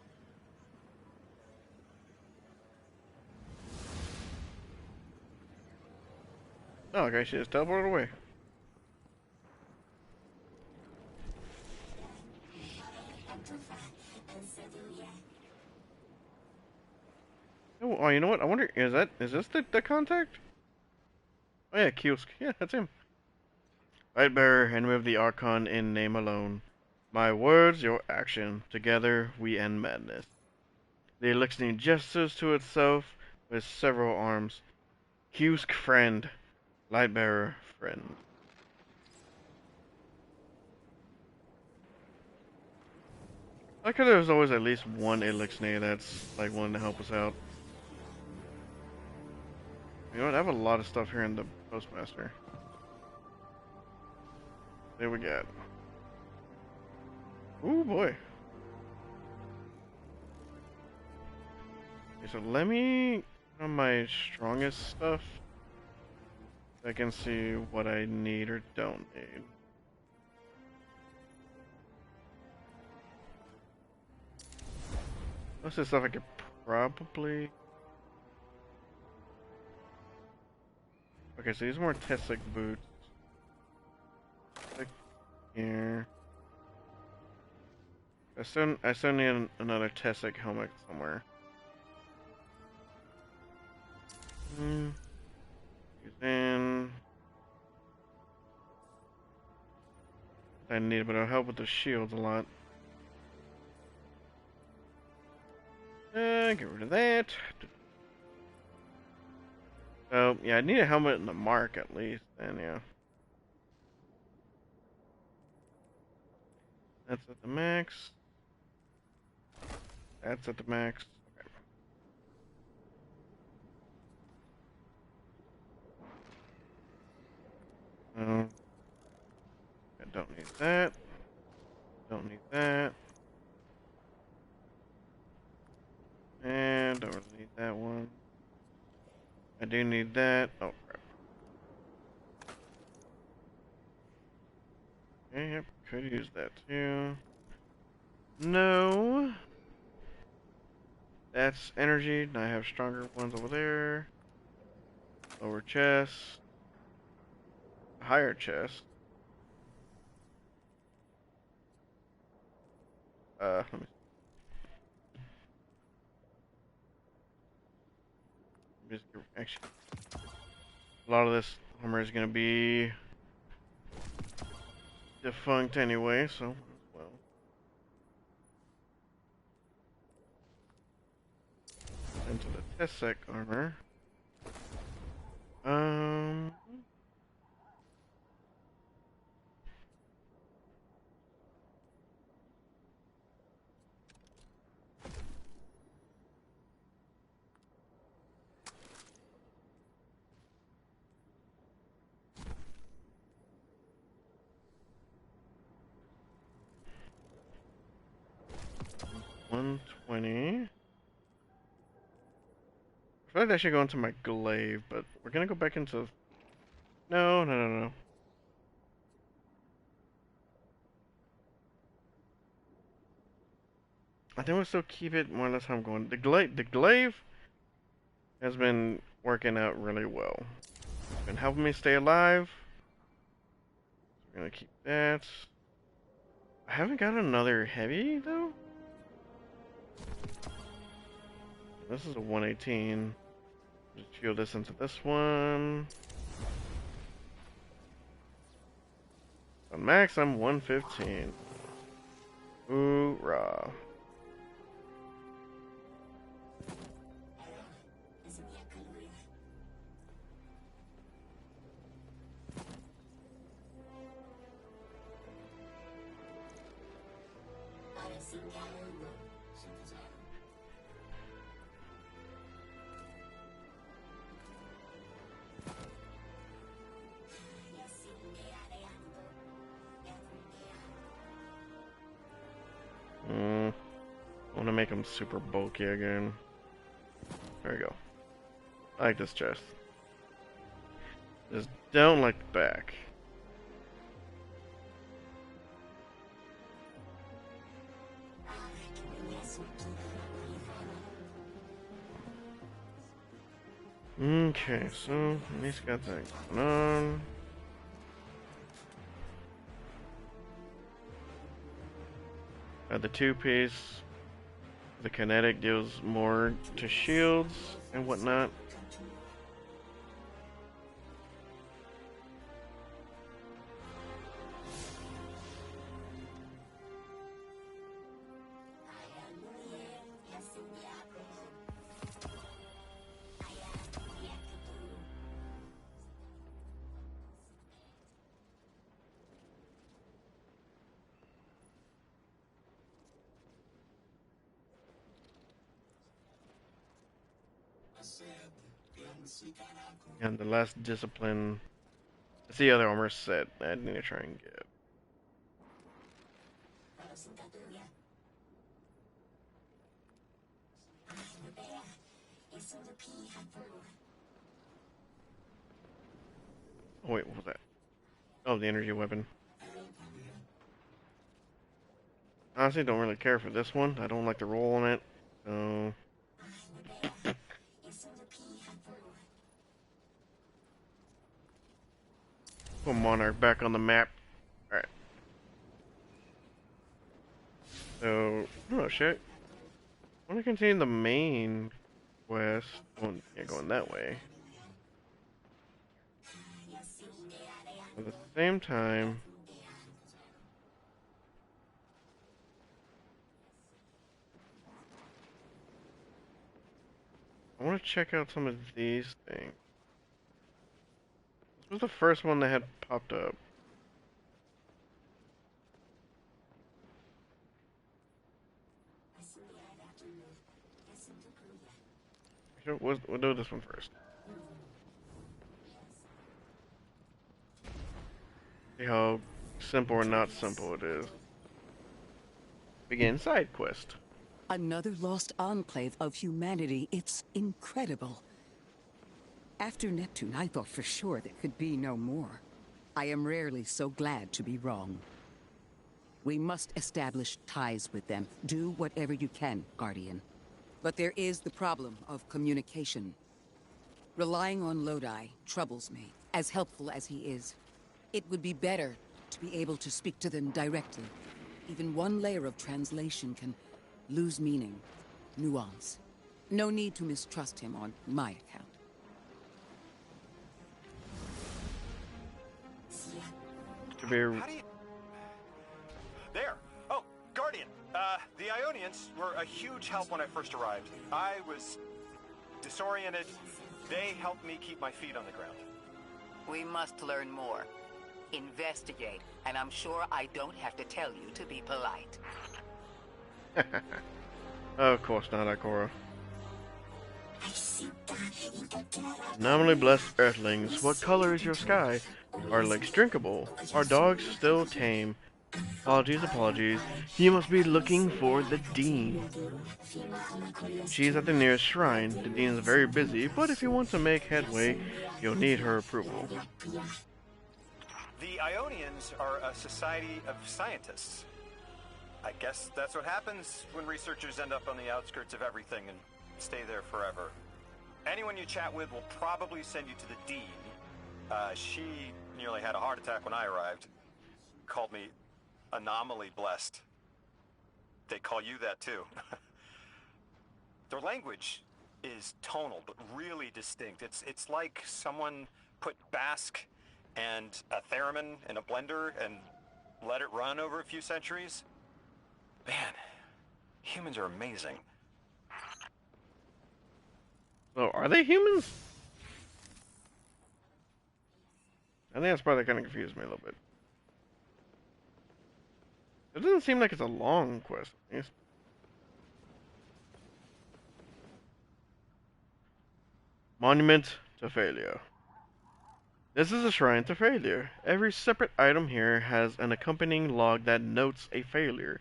Oh, okay, she just teleported away. Oh, you know what? I wonder, is this the contact? Oh yeah, Kiosk. Yeah, that's him. Lightbearer, enemy of the Archon in name alone. My words, your action. Together, we end madness. The Eliksni gestures to itself with several arms. Kiosk friend. Lightbearer, friend. I like how there's always at least one Eliksni that's like willing to help us out. You know what? I have a lot of stuff here in the Postmaster. There we got. Ooh boy. Okay, so let me put on my strongest stuff. I can see what I need or don't need. Most of the stuff I could probably... Okay, so these are more Tesic boots. Like here. I still need another Tesic helmet somewhere. Then I need, but it'll help with the shields a lot. Get rid of that. So yeah, I need a helmet and a mark at least. Then yeah, that's at the max. That's at the max. I don't need that. Don't need that. And don't really need that one. I do need that. Oh crap. Okay, yep, could use that too. No. That's energy. Now I have stronger ones over there. Lower chest. Higher chest. Let me just actually, a lot of this armor is gonna be defunct anyway, so well. Into the Tesic armor. I thought I should go into my glaive, but we're gonna go back into... No. I think we'll still keep it more or less how I'm going. The glaive has been working out really well. It's been helping me stay alive. We're gonna keep that. I haven't got another heavy though. This is a 118. Just shield this into this one. On max, I'm 115. Hoorah. I want to make them super bulky again. There we go. I like this chest. Just don't like the back. Okay, so at least got that going on. The two-piece, the kinetic deals more to shields and whatnot. And the last discipline, it's the other armor set I need to try and get. Oh wait, what was that? Oh, the energy weapon. Honestly, don't really care for this one. I don't like the roll on it, so... Put Monarch back on the map. Alright. So, oh shit. I want to continue the main quest. Yeah, going that way. At the same time, I want to check out some of these things. This was the first one that had popped up. Sure, we'll do this one first. See how simple or not simple it is. Begin side quest. Another lost enclave of humanity. It's incredible. After Neptune, I thought for sure there could be no more. I am rarely so glad to be wrong. We must establish ties with them. Do whatever you can, Guardian. But there is the problem of communication. Relying on Lodi troubles me, as helpful as he is. It would be better to be able to speak to them directly. Even one layer of translation can lose meaning, nuance. No need to mistrust him on my account. There! Oh, Guardian! The Ionians were a huge help when I first arrived. I was disoriented. They helped me keep my feet on the ground. We must learn more. Investigate, and I'm sure I don't have to tell you to be polite. Of course not, Ikora. Nominally blessed Earthlings, what color is your sky? Are lakes drinkable? Are dogs still tame? Apologies. You must be looking for the Dean. She's at the nearest shrine. The Dean is very busy, but if you want to make headway, you'll need her approval. The Ionians are a society of scientists. I guess that's what happens when researchers end up on the outskirts of everything and stay there forever. Anyone you chat with will probably send you to the Dean. She nearly had a heart attack when I arrived. Called me anomaly blessed. They call you that too. Their language is tonal, but really distinct. It's like someone put Basque and a theremin in a blender and let it run over a few centuries. Man, humans are amazing. So, are they humans? I think that's probably kind of confused me a little bit. It doesn't seem like it's a long quest. Monument to Failure. This is a shrine to failure. Every separate item here has an accompanying log that notes a failure.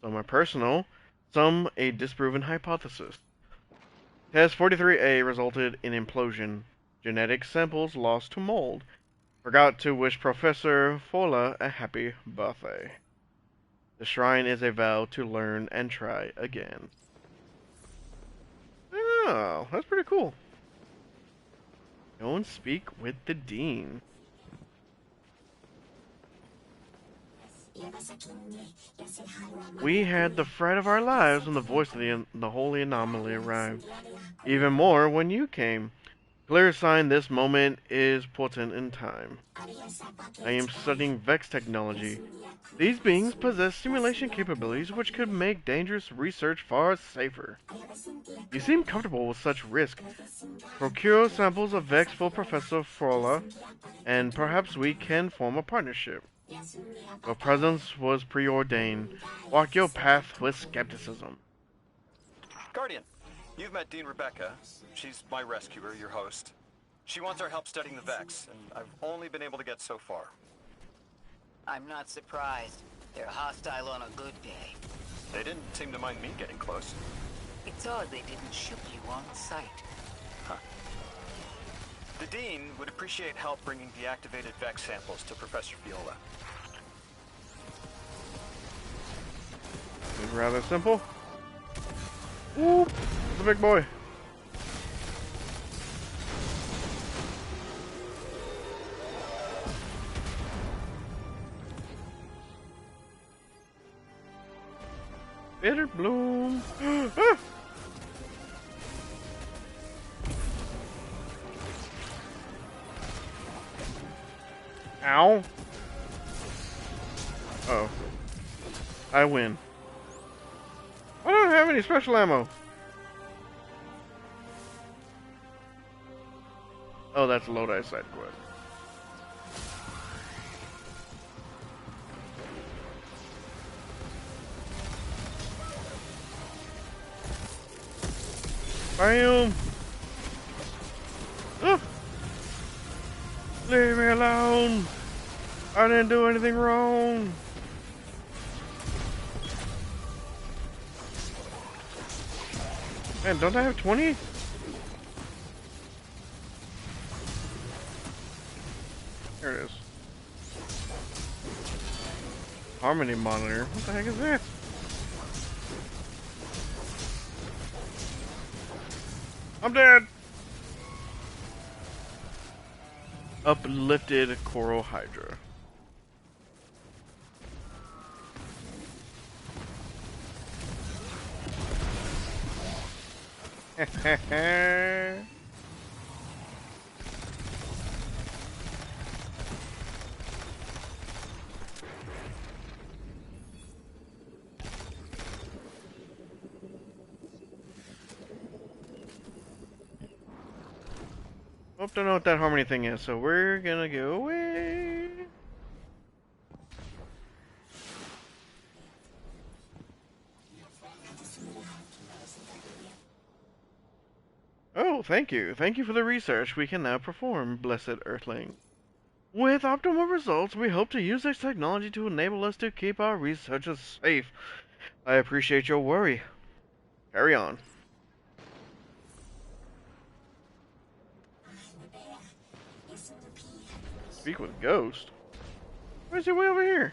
Some are personal, some a disproven hypothesis. Test 43A resulted in implosion. Genetic samples lost to mold. Forgot to wish Professor Fola a happy birthday. The shrine is a vow to learn and try again. Oh, that's pretty cool. Go and speak with the Dean. We had the fright of our lives when the voice of the Holy Anomaly arrived. Even more when you came. Clear sign this moment is potent in time. I am studying Vex technology. These beings possess simulation capabilities which could make dangerous research far safer. You seem comfortable with such risk. Procure samples of Vex for Professor Frola, and perhaps we can form a partnership. Your presence was preordained. Walk your path with skepticism. Guardian, you've met Dean Rebecca. She's my rescuer, your host. She wants our help studying the Vex, and I've only been able to get so far. I'm not surprised. They're hostile on a good day. They didn't seem to mind me getting close. It's odd they didn't shoot you on sight. Huh. The Dean would appreciate help bringing deactivated Vex samples to Professor Viola. It's rather simple. Ooh, the big boy. Bitter bloom. Ow. Oh. I win. I don't have any special ammo. Oh, that's Lodi side quest. Bam! Ah! Leave me alone! I didn't do anything wrong! Man, don't I have 20? There it is. Harmony monitor. What the heck is this? I'm dead! Uplifted Coral Hydra. Hope to know what that harmony thing is, so we're gonna go away. Oh, thank you. Thank you for the research we can now perform, blessed Earthling. With optimal results, we hope to use this technology to enable us to keep our researchers safe. I appreciate your worry. Carry on. Speak with Ghost? Where's he way over here?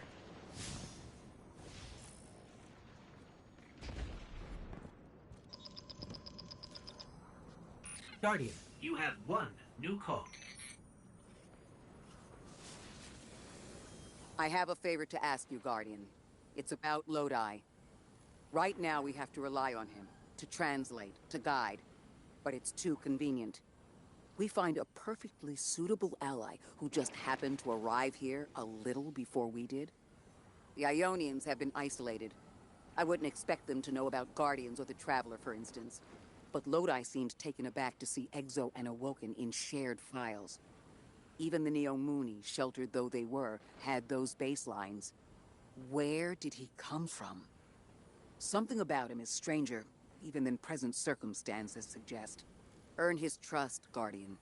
Guardian, you have one new call. I have a favor to ask you, Guardian. It's about Lodi. Right now we have to rely on him, to translate, to guide. But it's too convenient. We find a perfectly suitable ally who just happened to arrive here a little before we did. The Ionians have been isolated. I wouldn't expect them to know about Guardians or the Traveler, for instance. But Lodi seemed taken aback to see Exo and Awoken in shared files. Even the Neomuni, sheltered though they were, had those baselines. Where did he come from? Something about him is stranger, even than present circumstances suggest. Earn his trust, Guardian.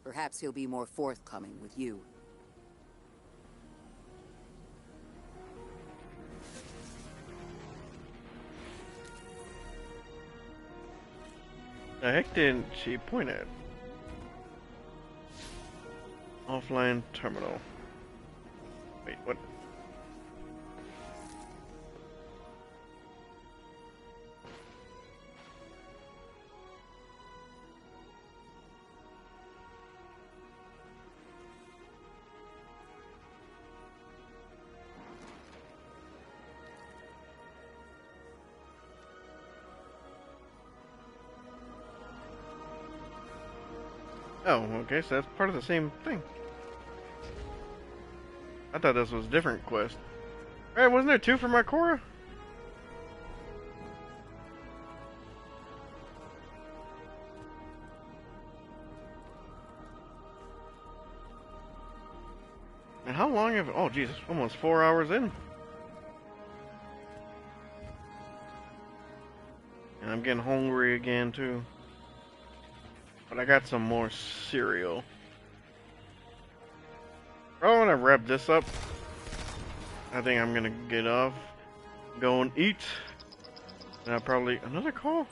Perhaps he'll be more forthcoming with you. The heck did she point at? Offline terminal. Wait, what? Oh, okay, so that's part of the same thing. I thought this was a different quest. Alright, wasn't there two for Mycora? And how long have... Oh, Jesus, almost 4 hours in. And I'm getting hungry again, too. But I got some more cereal. I want to wrap this up. I think I'm gonna get off, go and eat. And I'll probably... Another call?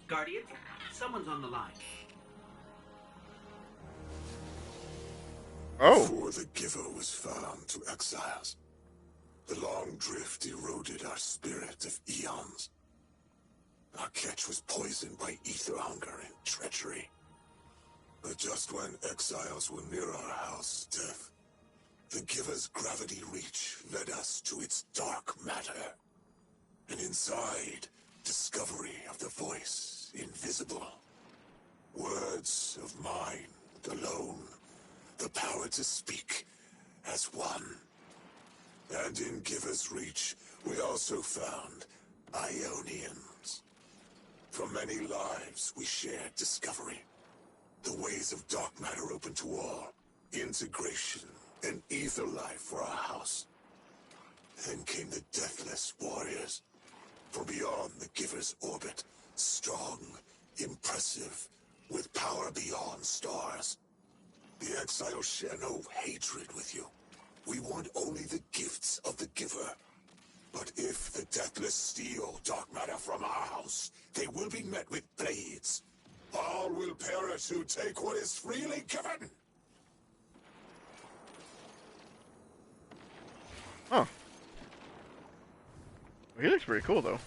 Guardian, someone's on the line. Oh. Before the Giver was found to exiles, the long drift eroded our spirit of eons. Our catch was poisoned by ether hunger and treachery. But just when exiles were near our house, death, the Giver's gravity reach led us to its dark matter. And inside, discovery of the voice invisible. Words of mind alone. The power to speak as one. And in Giver's reach, we also found Ionians. For many lives, we shared discovery. The ways of dark matter open to all. Integration and ether life for our house. Then came the Deathless Warriors. From beyond the Giver's orbit. Strong, impressive, with power beyond stars. The exiles share no hatred with you. We want only the gifts of the Giver. But if the Deathless steal dark matter from our house, they will be met with blades. All will perish who take what is freely given. Huh. He looks pretty cool, though.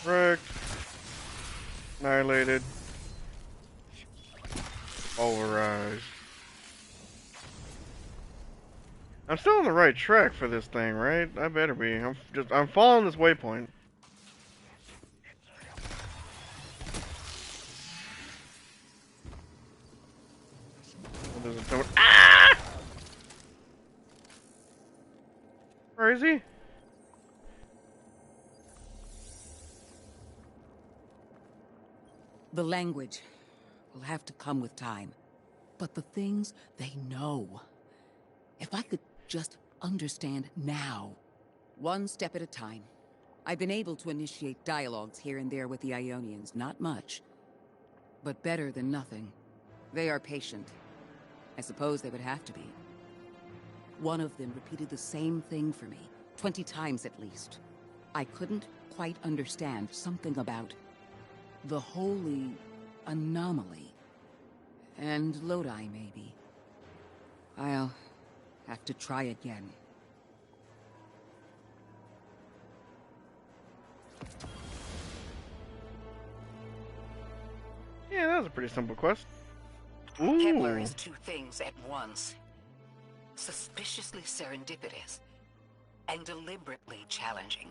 Wrecked. Annihilated. Pulverized. I'm still on the right track for this thing, right? I better be. I'm following this waypoint. Ah! Where is he? The language will have to come with time. but the things they know. If I could just understand now, one step at a time. I've been able to initiate dialogues here and there with the Ionians, not much, but better than nothing. They are patient. I suppose they would have to be. One of them repeated the same thing for me, 20 times at least. I couldn't quite understand something about the holy anomaly. And Lodi, maybe. I'll have to try again. Yeah, that was a pretty simple quest. Ooh. Kepler is two things at once. Suspiciously serendipitous and deliberately challenging.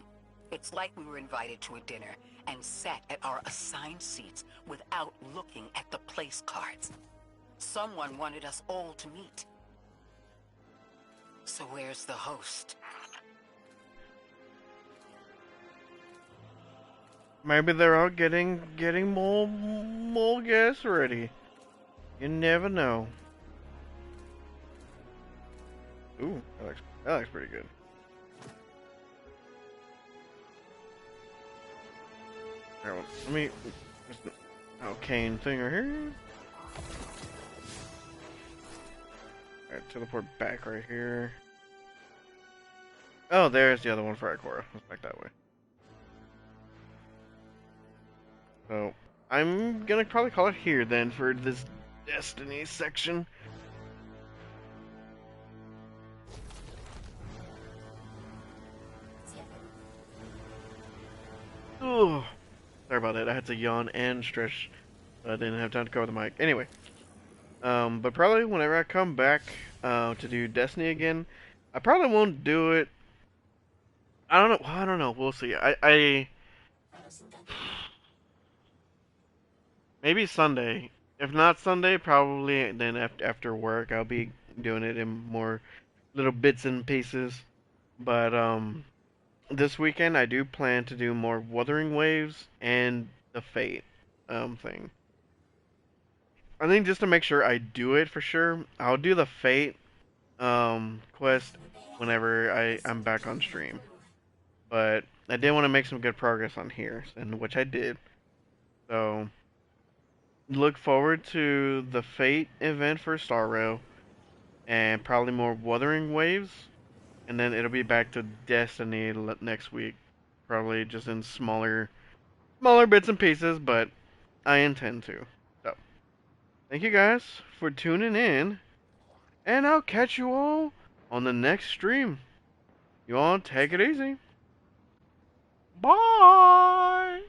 It's like we were invited to a dinner and sat at our assigned seats without looking at the place cards. Someone wanted us all to meet. So where's the host? Maybe they're all getting more guests ready. You never know. Ooh, that looks pretty good. Alright, well, let me. There's the arcane thing right here. Alright, teleport back right here. Oh, there's the other one for Ikora. Let's back that way. So, I'm gonna probably call it here then for this Destiny section. Oh, sorry about that. I had to yawn and stretch. I didn't have time to cover the mic. Anyway, but probably whenever I come back to do Destiny again, I probably won't do it. I don't know. I don't know. We'll see. I maybe Sunday. If not Sunday, probably then after work I'll be doing it in more little bits and pieces. But this weekend I do plan to do more Wuthering Waves and the Fate thing. I think just to make sure I do it for sure, I'll do the Fate quest whenever I'm back on stream. But I did want to make some good progress on here, and which I did. So look forward to the Fate event for Star Rail, and probably more Wuthering Waves, and then it'll be back to Destiny next week, probably just in smaller bits and pieces, but I intend to. So, thank you guys for tuning in, and I'll catch you all on the next stream. You all take it easy. Bye!